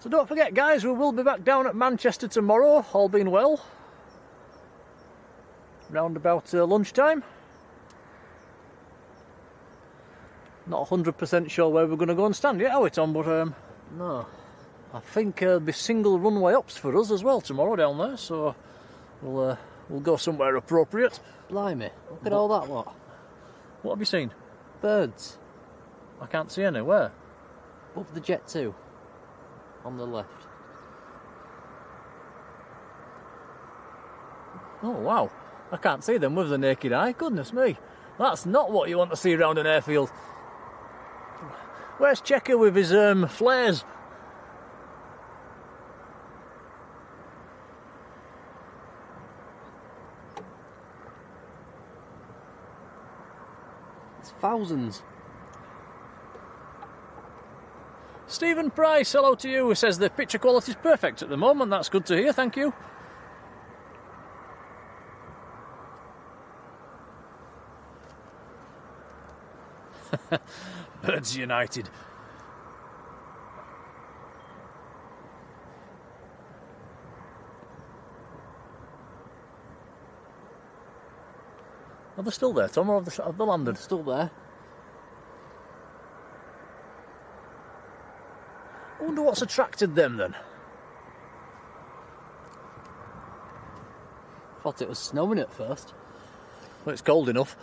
[SPEAKER 2] So don't forget, guys, we will be back down at Manchester tomorrow, all being well. Round about lunchtime. Not 100% sure where we're going to go and stand yet, are we, Tom? But
[SPEAKER 3] no.
[SPEAKER 2] I think there'll be single runway ups for us as well tomorrow down there, so we'll go somewhere appropriate.
[SPEAKER 3] Blimey, look at all that lot.
[SPEAKER 2] What have you seen?
[SPEAKER 3] Birds.
[SPEAKER 1] I can't see any. Where?
[SPEAKER 3] Above the Jet 2. On the left.
[SPEAKER 1] Oh wow, I can't see them with the naked eye. Goodness me, that's not what you want to see around an airfield. Where's Checker with his flares?
[SPEAKER 3] It's thousands.
[SPEAKER 1] Stephen Price, hello to you, who says the picture quality is perfect at the moment. That's good to hear, thank you. Birds United. Are they still there, Tom, or have they landed?
[SPEAKER 3] It's still there.
[SPEAKER 1] I wonder what's attracted them then.
[SPEAKER 3] Thought it was snowing at first.
[SPEAKER 1] Well, it's cold enough.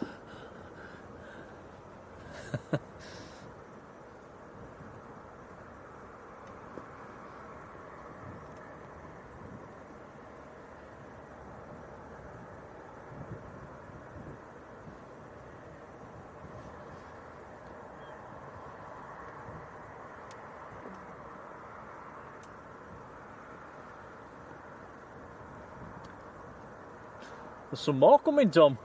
[SPEAKER 1] There's some more coming, Tom.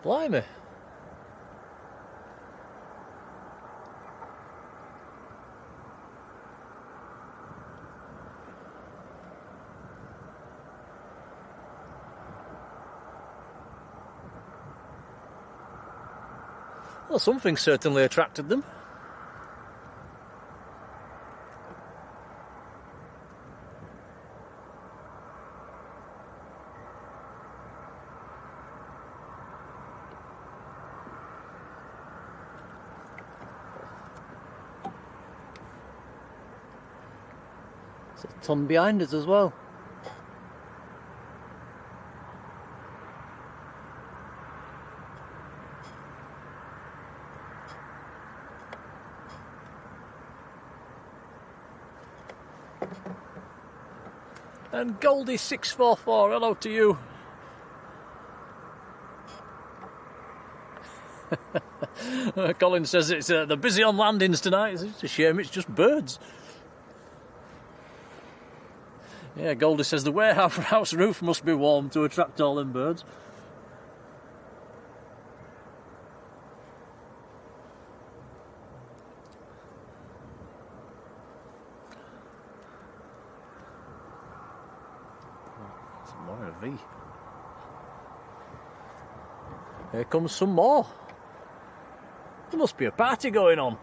[SPEAKER 1] Blimey. Well, something certainly attracted them.
[SPEAKER 3] There's a ton behind us as well.
[SPEAKER 1] And Goldie644, hello to you. Colin says it's they're busy on landings tonight. It's a shame it's just birds. Yeah, Goldie says the warehouse roof must be warm to attract all them birds. Some more of V. Here comes some more. There must be a party going on.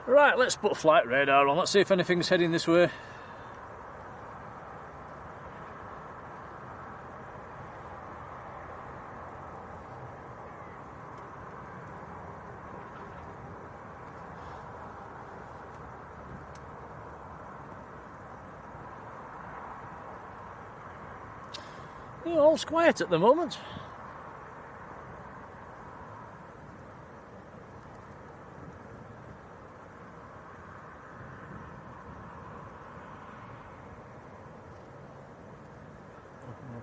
[SPEAKER 1] Right, let's put flight radar on. Let's see if anything's heading this way. Yeah, all's quiet at the moment.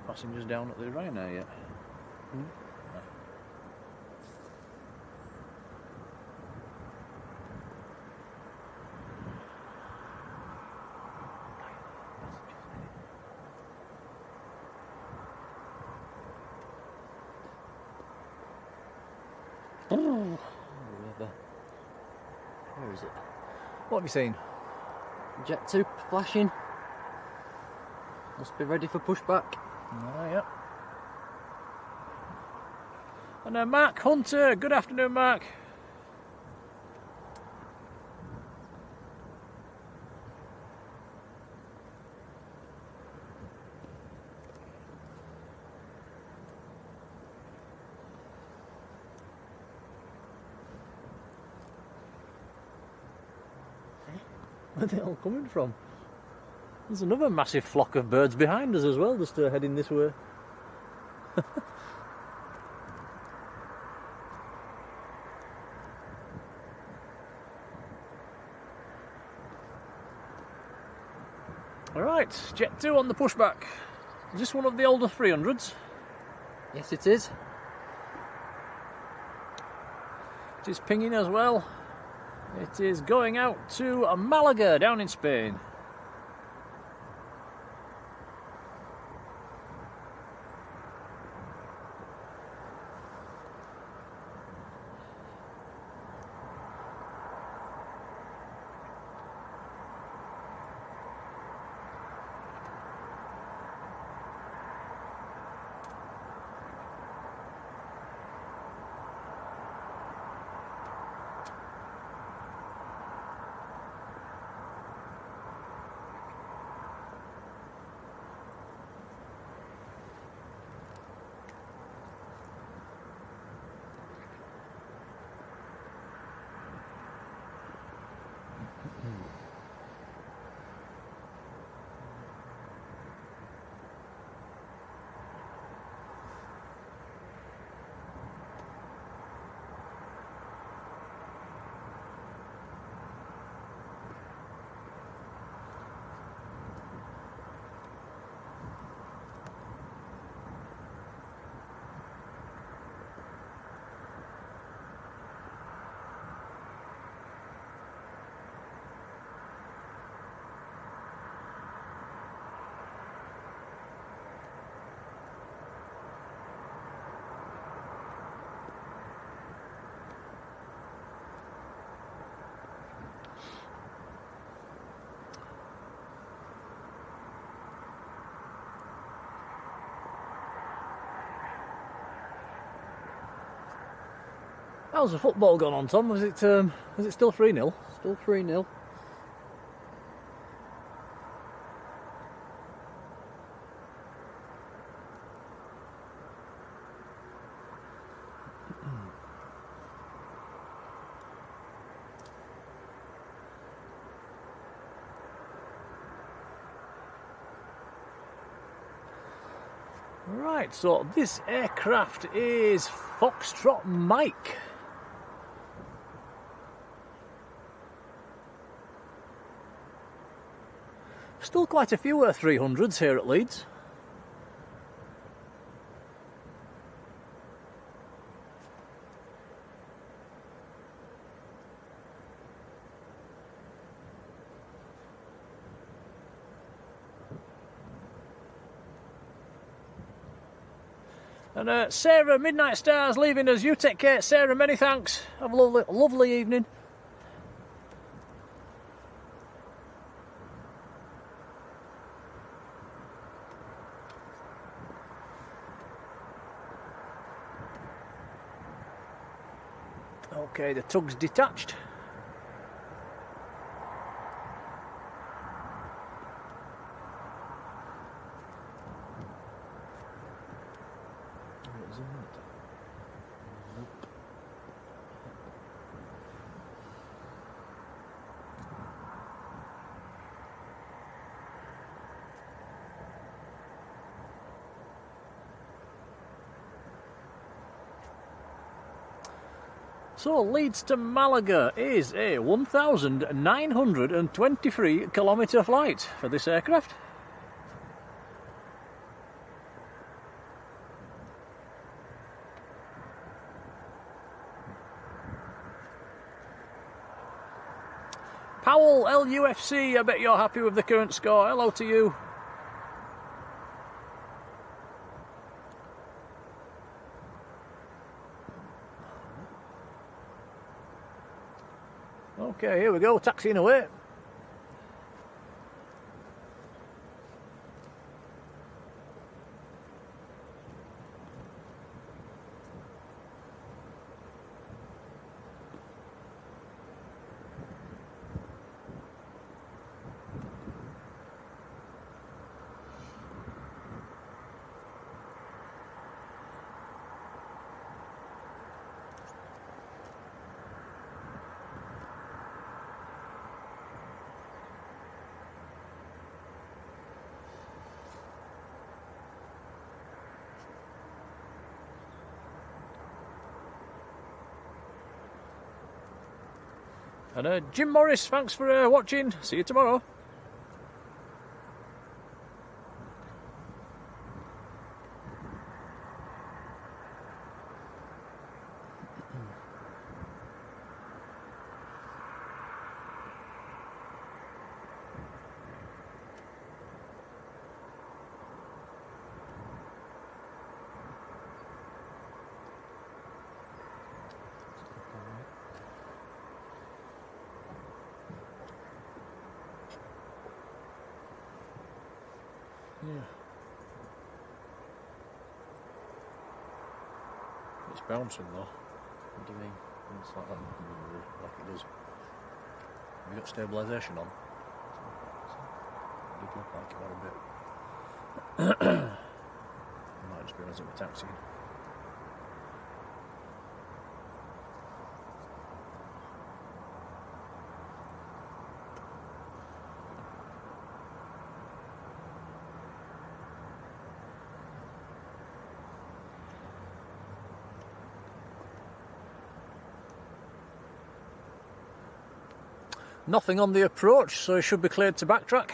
[SPEAKER 1] Passengers down at the Ryanair yet? No.
[SPEAKER 3] Oh. Where is it?
[SPEAKER 1] What have you seen?
[SPEAKER 3] Jet 2 flashing. Must be ready for pushback.
[SPEAKER 1] Ah, yep.
[SPEAKER 2] And Mark Hunter, good afternoon, Mark. Where are they all coming from? There's another massive flock of birds behind us as well, just heading this way. Alright, Jet 2 on the pushback. Is this one of the older 300s?
[SPEAKER 3] Yes, it is.
[SPEAKER 2] It is pinging as well. It is going out to Malaga down in Spain. How's the football gone on, Tom? Is it still 3-0?
[SPEAKER 3] Still 3-0.
[SPEAKER 2] Right, so this aircraft is Foxtrot Mike. Still quite a few 300s here at Leeds. And Sarah, Midnight Stars, leaving us. You take care, Sarah. Many thanks. Have a lovely evening. Okay, the tug's detached. So Leeds to Malaga is a 1,923 kilometre flight for this aircraft. Powell LUFC, I bet you're happy with the current score. Hello to you. Okay, here we go, taxiing away. And Jim Morris, thanks for watching. See you tomorrow. Yeah. It's bouncing though.
[SPEAKER 3] What do you mean?
[SPEAKER 2] It's like that, like it does. Have you got stabilisation on? It did look like it had a bit. It might just be as it was taxiing. Nothing on the approach, so it should be cleared to backtrack.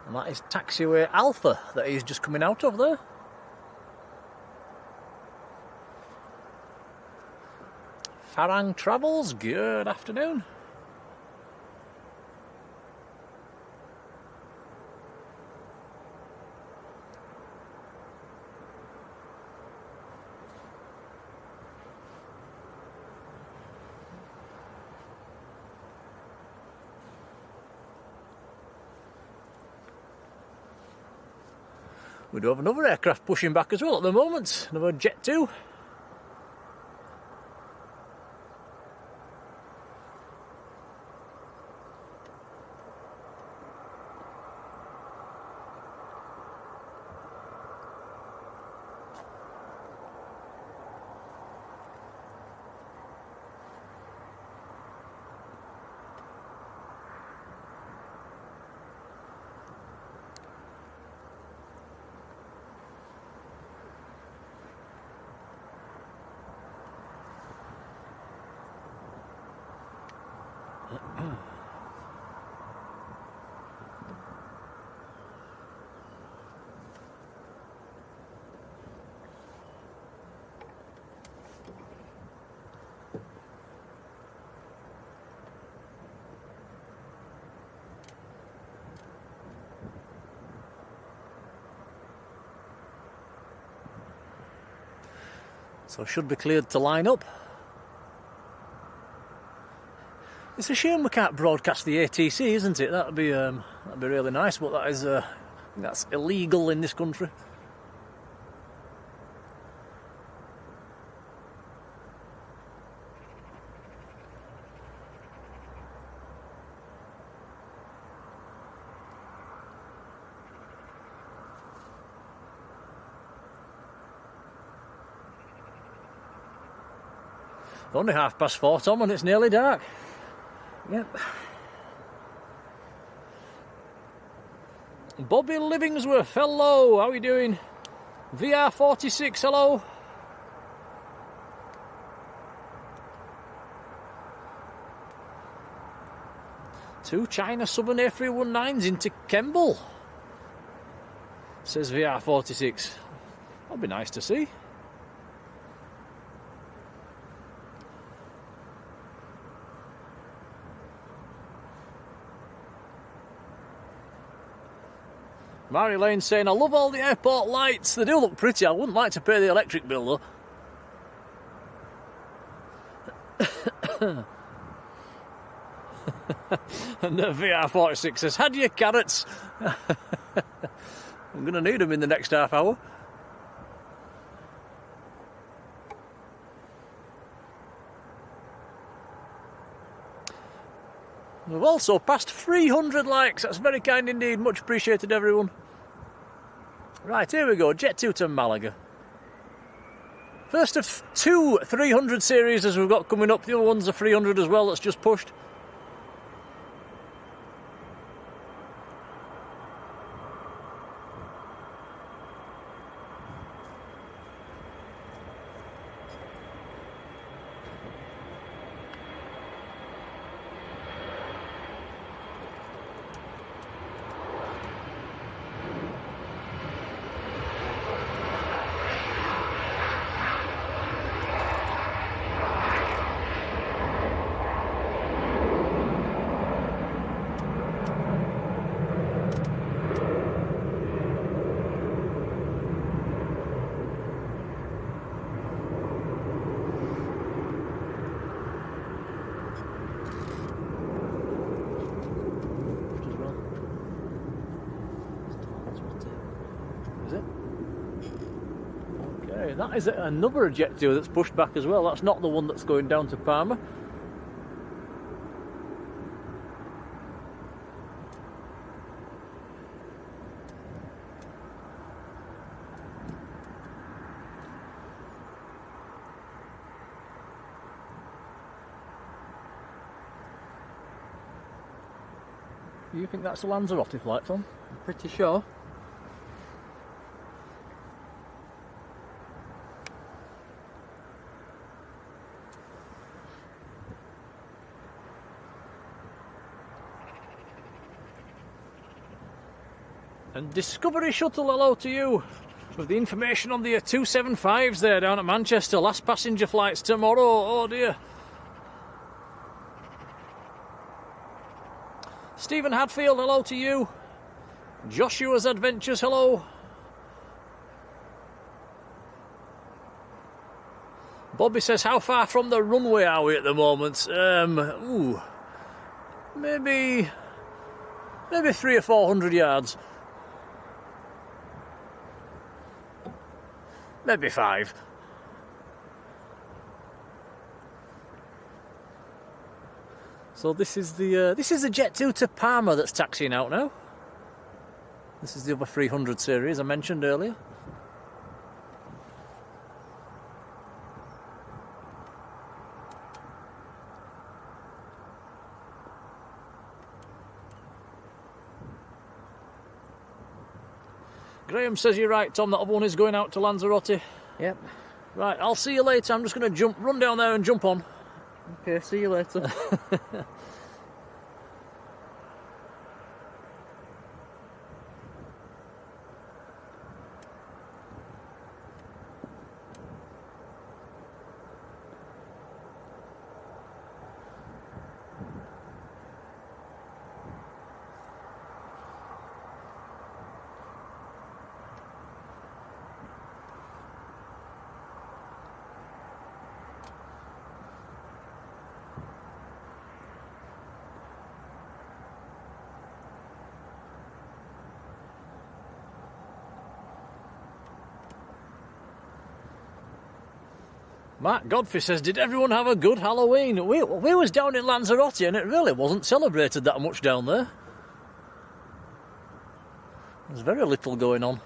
[SPEAKER 2] And that is taxiway Alpha that he's just coming out of there. Farang Travels, good afternoon. We do have another aircraft pushing back as well at the moment, another Jet 2. So should be cleared to line up. It's a shame we can't broadcast the ATC, isn't it? That'd be really nice, but that is that's illegal in this country. Only 4:30, Tom, and it's nearly dark. Yep. Bobby Livingsworth, hello, how are you doing? VR46, hello. Two China Southern A319s into Kemble, says VR46. That'd be nice to see. Marjolein saying, I love all the airport lights. They do look pretty. I wouldn't like to pay the electric bill, though. And VR46 says, had your carrots. I'm going to need them in the next half hour. We've also passed 300 likes. That's very kind indeed. Much appreciated, everyone. Right, here we go. Jet 2 to Malaga. First of two 300 series as we've got coming up. The other one's a 300 as well that's just pushed. That is another Jet 2 that's pushed back as well. That's not the one that's going down to Parma. You think that's a Lanzarote flight, Tom?
[SPEAKER 3] I'm pretty sure.
[SPEAKER 2] And Discovery Shuttle, hello to you. With the information on the 275s there down at Manchester. Last passenger flights tomorrow. Oh dear. Stephen Hadfield, hello to you. Joshua's Adventures, hello. Bobby says, how far from the runway are we at the moment? Maybe 300 or 400 yards. Maybe 5. So this is the Jet 2 to Parma that's taxiing out now. This is the other 300 series I mentioned earlier. Graham says you're right, Tom, that other one is going out to Lanzarote.
[SPEAKER 3] Yep.
[SPEAKER 2] Right, I'll see you later. I'm just going to run down there and jump on.
[SPEAKER 3] Okay, see you later. Mark Godfrey says, did everyone have a good Halloween? We was down in Lanzarote and it really wasn't celebrated that much down there. There's very little going on.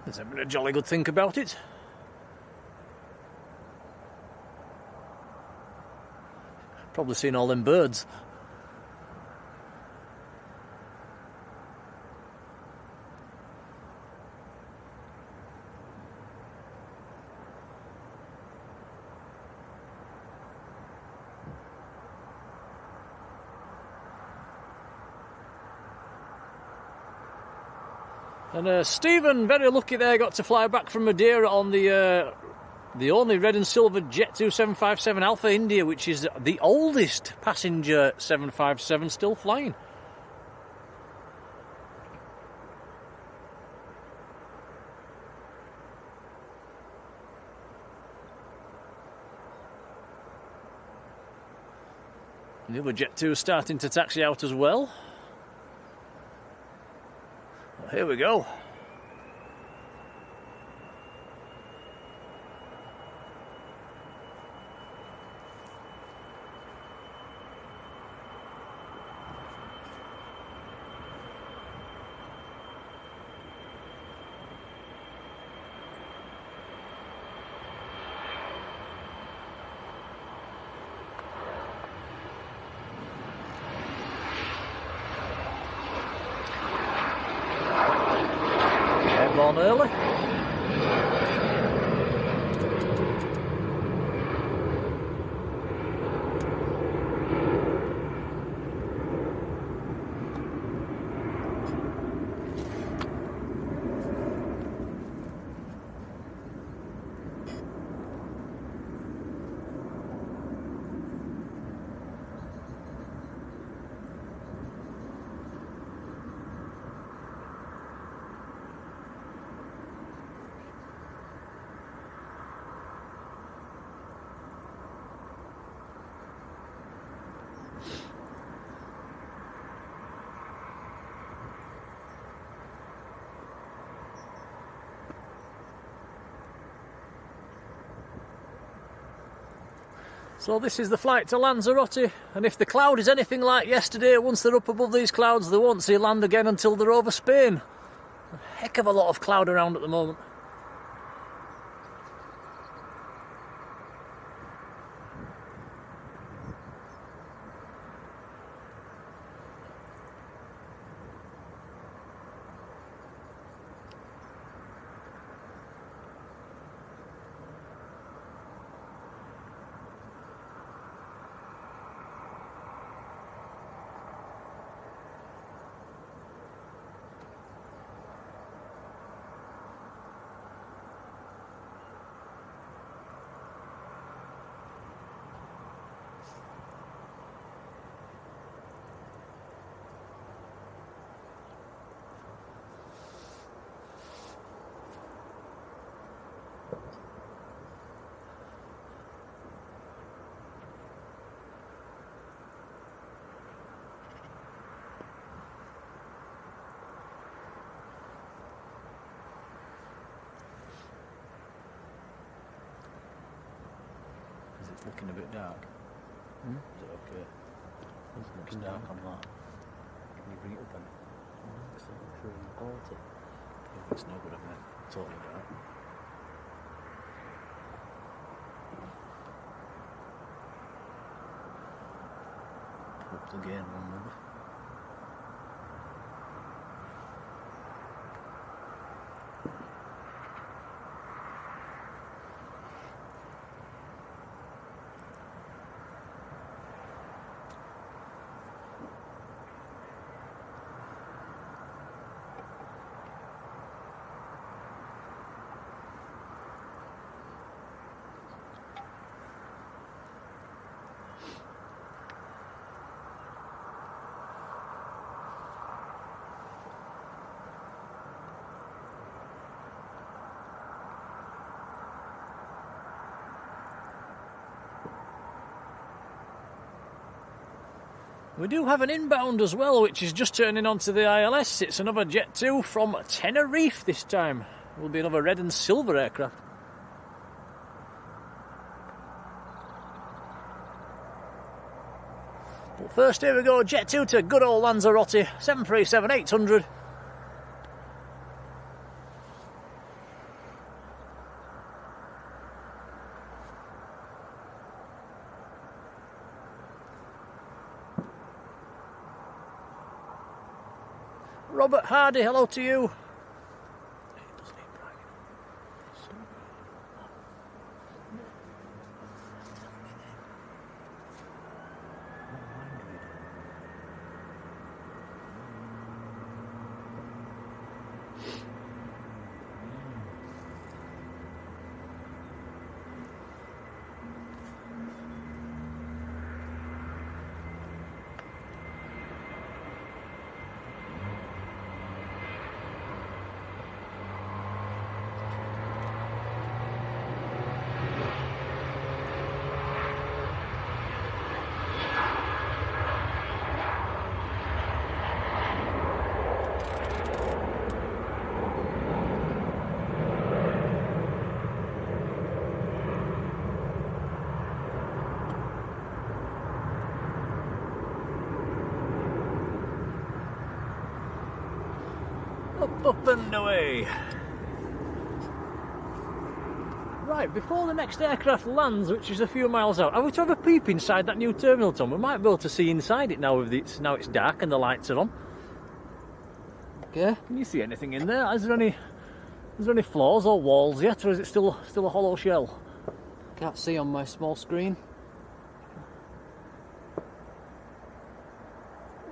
[SPEAKER 3] There's a jolly good think about it. Probably seen all them birds. And Stephen, very lucky there, got to fly back from Madeira on the only red and silver Jet 2 757 Alpha India, which is the oldest passenger 757 still flying. The other Jet 2 is starting to taxi out as well. Here we go. on early. So this is the flight to Lanzarote, and if the cloud is anything like yesterday, once they're up above these clouds they won't see land again until they're over Spain. A heck of a lot of cloud around at the moment. It's looking a bit dark.
[SPEAKER 2] Hmm?
[SPEAKER 3] Is it okay?
[SPEAKER 2] It's
[SPEAKER 3] Looks
[SPEAKER 2] looking
[SPEAKER 3] dark
[SPEAKER 2] dark.
[SPEAKER 3] on that. Can you bring it up then?
[SPEAKER 2] It's pretty quality.
[SPEAKER 3] It's no good, isn't it? Totally dark. Up the gain one maybe. We do have an inbound as well, which is just turning onto the ILS. It's another Jet 2 from Tenerife this time. It will be another red and silver aircraft. But first, here we go, Jet 2 to good old Lanzarote, 737-800. Robert Hardy, hello to you. Up and away. Right, before the next aircraft lands, which is a few miles out, are we to have a peep inside that new terminal, Tom? We might be able to see inside it now. Now it's dark and the lights are on. Okay, can you see anything in there? Is there any Is there any floors or walls yet, or is it still a hollow shell?
[SPEAKER 2] Can't see on my small screen.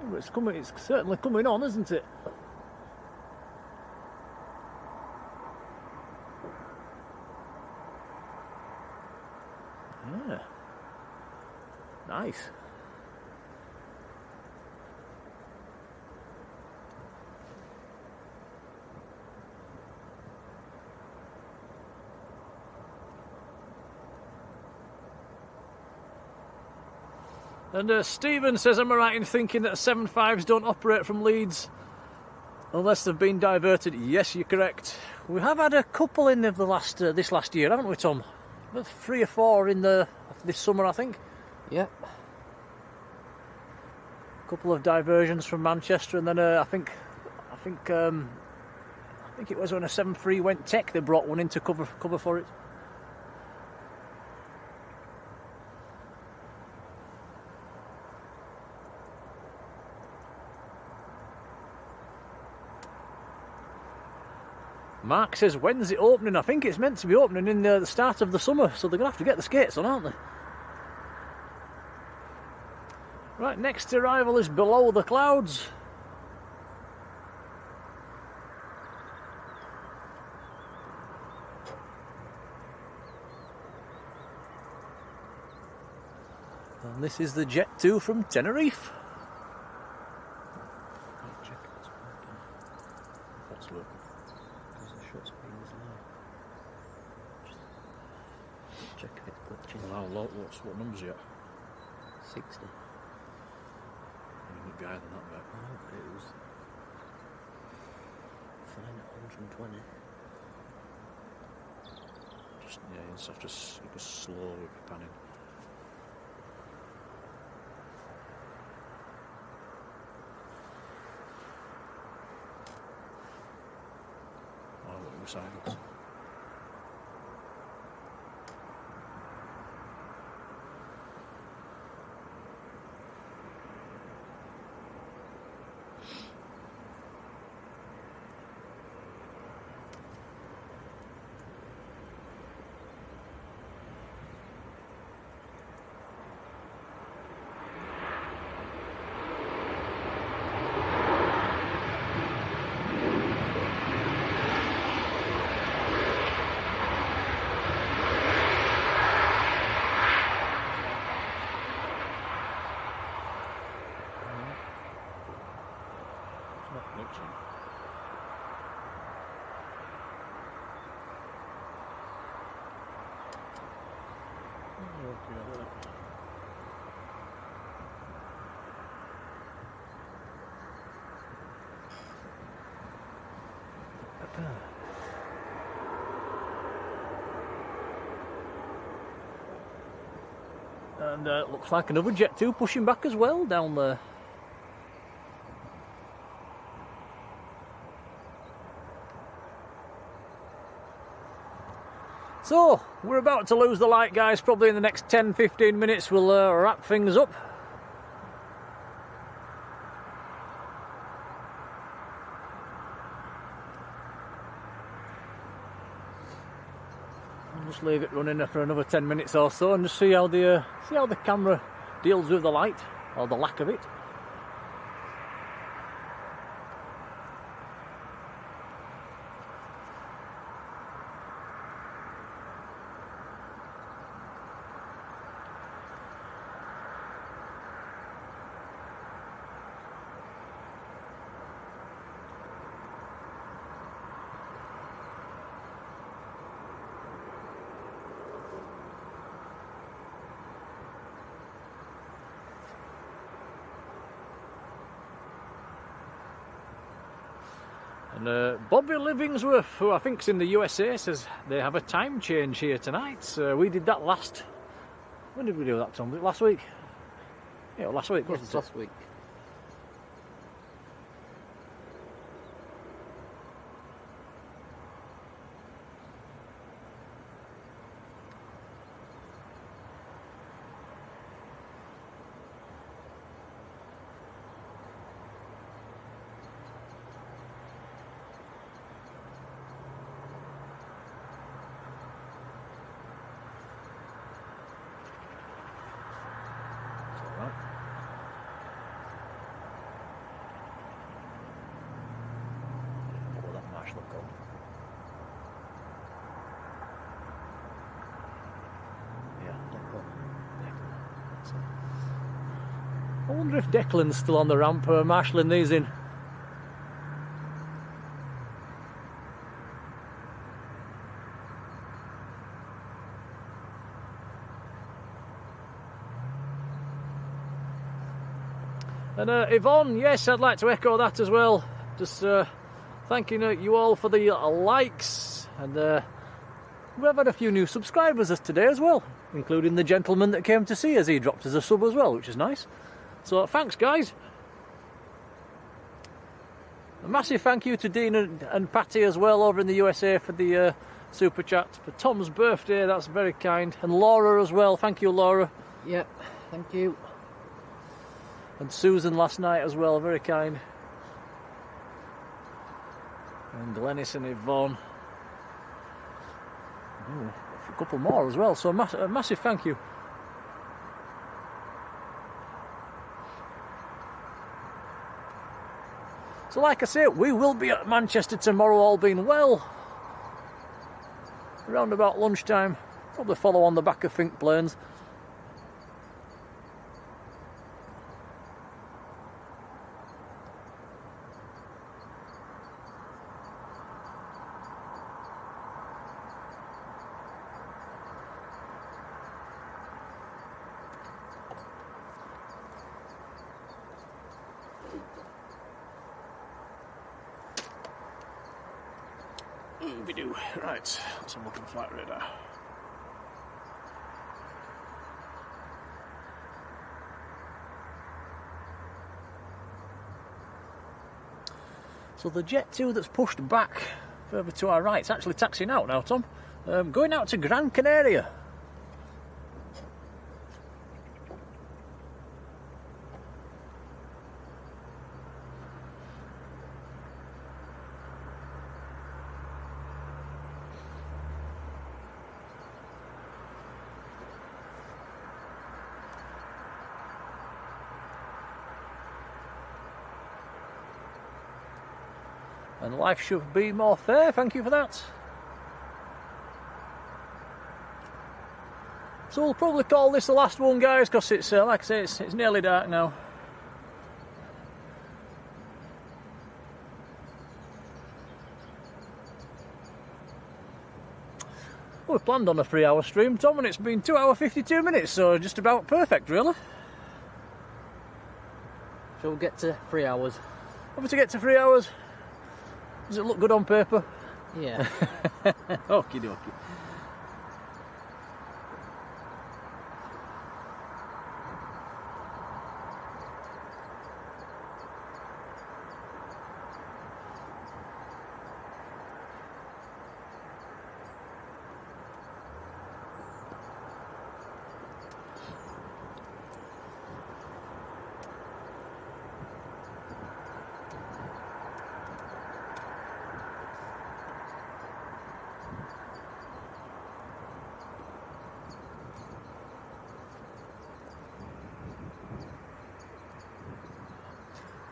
[SPEAKER 3] Oh, it's certainly coming on, isn't it? Yeah. Nice. And Stephen says, am I right in thinking that 7.5s don't operate from Leeds unless they've been diverted? Yes, you're correct. We have had a couple in the this last year, haven't we, Tom? About 3 or 4 in this summer, I think.
[SPEAKER 2] Yep.
[SPEAKER 3] A couple of diversions from Manchester, and then I think it was when a 7.3 went tech, they brought one in to cover for it. Mark says, when's it opening? I think it's meant to be opening in the start of the summer, so they're going to have to get the skates on, aren't they? Right, next arrival is below the clouds. And this is the Jet 2 from Tenerife. What number's it?
[SPEAKER 2] 60.
[SPEAKER 3] A bit higher than that, mate.
[SPEAKER 2] Oh, it was fine at 120.
[SPEAKER 3] Just, yeah, you just have to go slow with your panning. Oh, what were silence? And looks like another Jet 2 pushing back as well down there. So, we're about to lose the light, guys. Probably in the next 10-15 minutes we'll wrap things up. I'll just leave it running for another 10 minutes or so and just see how the camera deals with the light, or the lack of it. And Bobby Livingsworth, who I think's in the USA, says they have a time change here tonight. We did that last... When did we do that, Tom? Was it last week? Yeah, last week, wasn't it?
[SPEAKER 2] Last week.
[SPEAKER 3] I wonder if Declan's still on the ramp, marshalling these in. And Yvonne, yes, I'd like to echo that as well. Just thanking you all for the likes, and we've had a few new subscribers today as well, including the gentleman that came to see us. He dropped us a sub as well, which is nice. So thanks, guys. A massive thank you to Dean and Patty as well over in the USA for the super chat for Tom's birthday. That's very kind. And Laura as well. Thank you, Laura.
[SPEAKER 2] Yep, thank you.
[SPEAKER 3] And Susan last night as well, very kind. And Glenis and Yvonne. Ooh, a couple more as well, so a massive thank you. So like I say, we will be at Manchester tomorrow, all being well. Around about lunchtime. Probably follow on the back of Think planes. We do. Right, let's have a look at the flight radar. So the Jet 2 that's pushed back further to our right, it's actually taxiing out now, Tom. Going out to Gran Canaria. And life should be more fair, thank you for that. So we'll probably call this the last one, guys, because it's, like I say, it's nearly dark now. Well, we planned on a 3-hour stream, Tom, and it's been 2 hours 52 minutes, so just about perfect, really.
[SPEAKER 2] So we'll get to 3 hours.
[SPEAKER 3] Over to get to 3 hours. Does it look good on paper?
[SPEAKER 2] Yeah.
[SPEAKER 3] Okie dokie.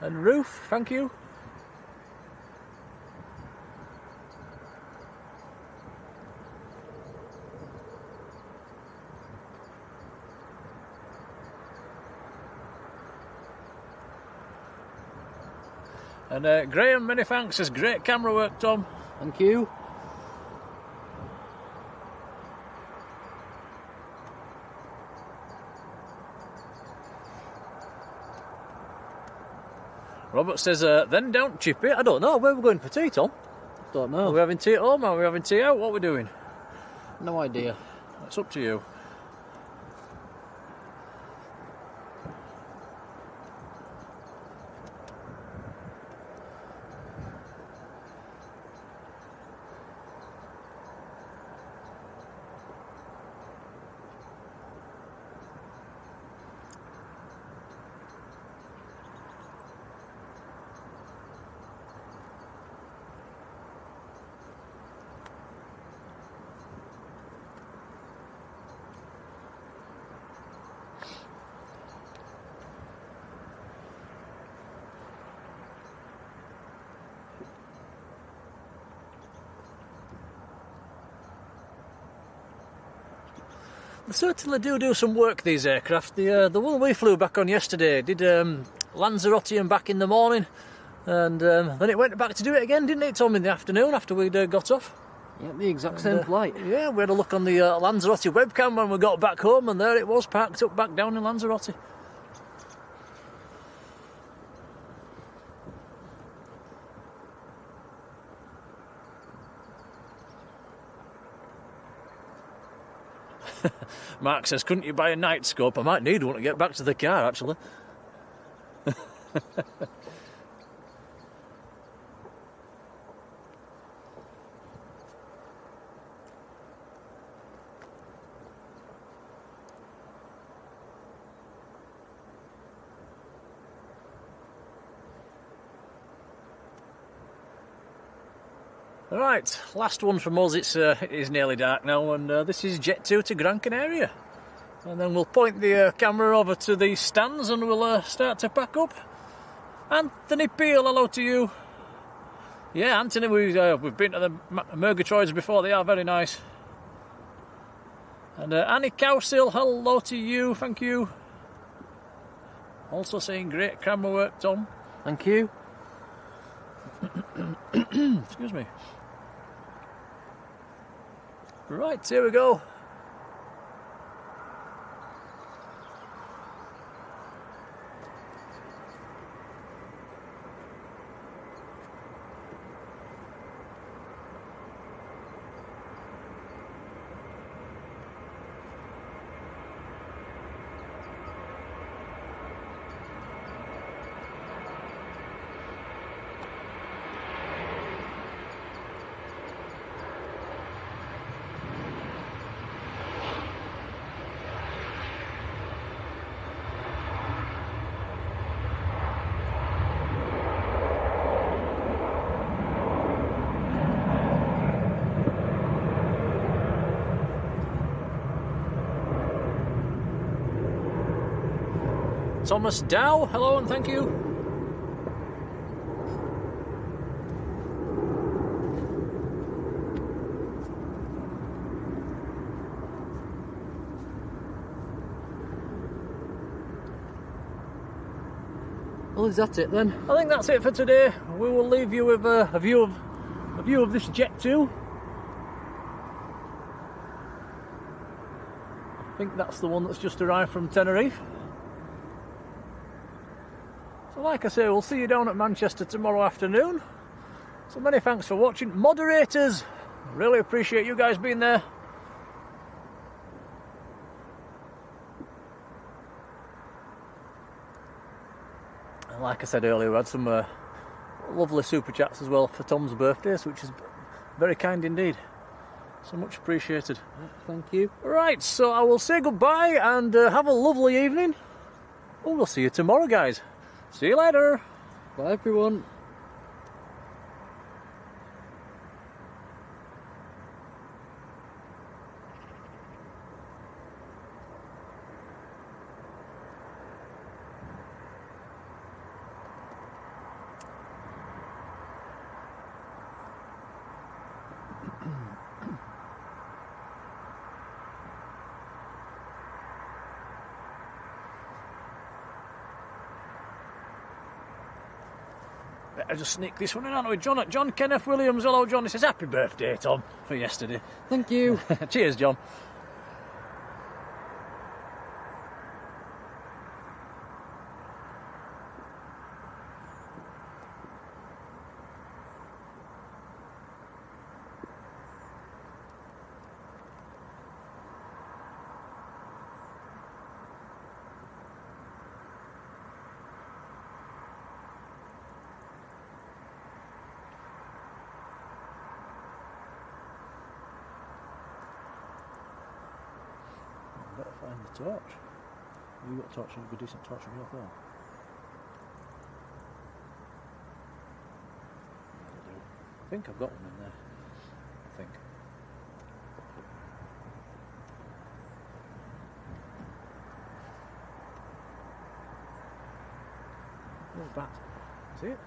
[SPEAKER 3] And roof, thank you. And Graham, many thanks. It's great camera work, Tom.
[SPEAKER 2] Thank you.
[SPEAKER 3] Robert says, then don't chip it. I don't know. Where are we going for tea, Tom?
[SPEAKER 2] Don't know.
[SPEAKER 3] Are we having tea at home? Are we having tea out? What are we doing?
[SPEAKER 2] No idea.
[SPEAKER 3] It's up to you. They certainly do some work, these aircraft. The one we flew back on yesterday did Lanzarote and back in the morning, and then it went back to do it again, didn't it, Tom, in the afternoon after we'd got off?
[SPEAKER 2] Yeah, the exact same flight.
[SPEAKER 3] Yeah, we had a look on the Lanzarote webcam when we got back home, and there it was, parked up back down in Lanzarote. Mark says, couldn't you buy a night scope? I might need one to get back to the car, actually. Right, last one from us. It is nearly dark now, and this is Jet 2 to Gran Canaria. And then we'll point the camera over to the stands and we'll start to pack up. Anthony Peel, hello to you. Yeah, Anthony, we've been to the Murgatroyds before. They are very nice. And Annie Cowsill, hello to you, thank you. Also saying great camera work, Tom.
[SPEAKER 2] Thank you.
[SPEAKER 3] Excuse me. Right, here we go. Thomas Dow, hello and thank you.
[SPEAKER 2] Well, is that it then?
[SPEAKER 3] I think that's it for today. We will leave you with a view of this Jet 2. I think that's the one that's just arrived from Tenerife. So like I say, we'll see you down at Manchester tomorrow afternoon. So many thanks for watching. Moderators, really appreciate you guys being there. And like I said earlier, we had some lovely super chats as well for Tom's birthday, which is very kind indeed. So much appreciated.
[SPEAKER 2] Thank you.
[SPEAKER 3] Right, so I will say goodbye and have a lovely evening. And we'll see you tomorrow, guys. See you later.
[SPEAKER 2] Bye, everyone.
[SPEAKER 3] Better just sneak this one in, aren't we? John Kenneth Williams, hello John. He says happy birthday, Tom, for yesterday.
[SPEAKER 2] Thank you.
[SPEAKER 3] Cheers, John. Better find the torch. You got a torch, a good decent torch on your phone. I think I've got one in there. I think. Oh, bat. See it?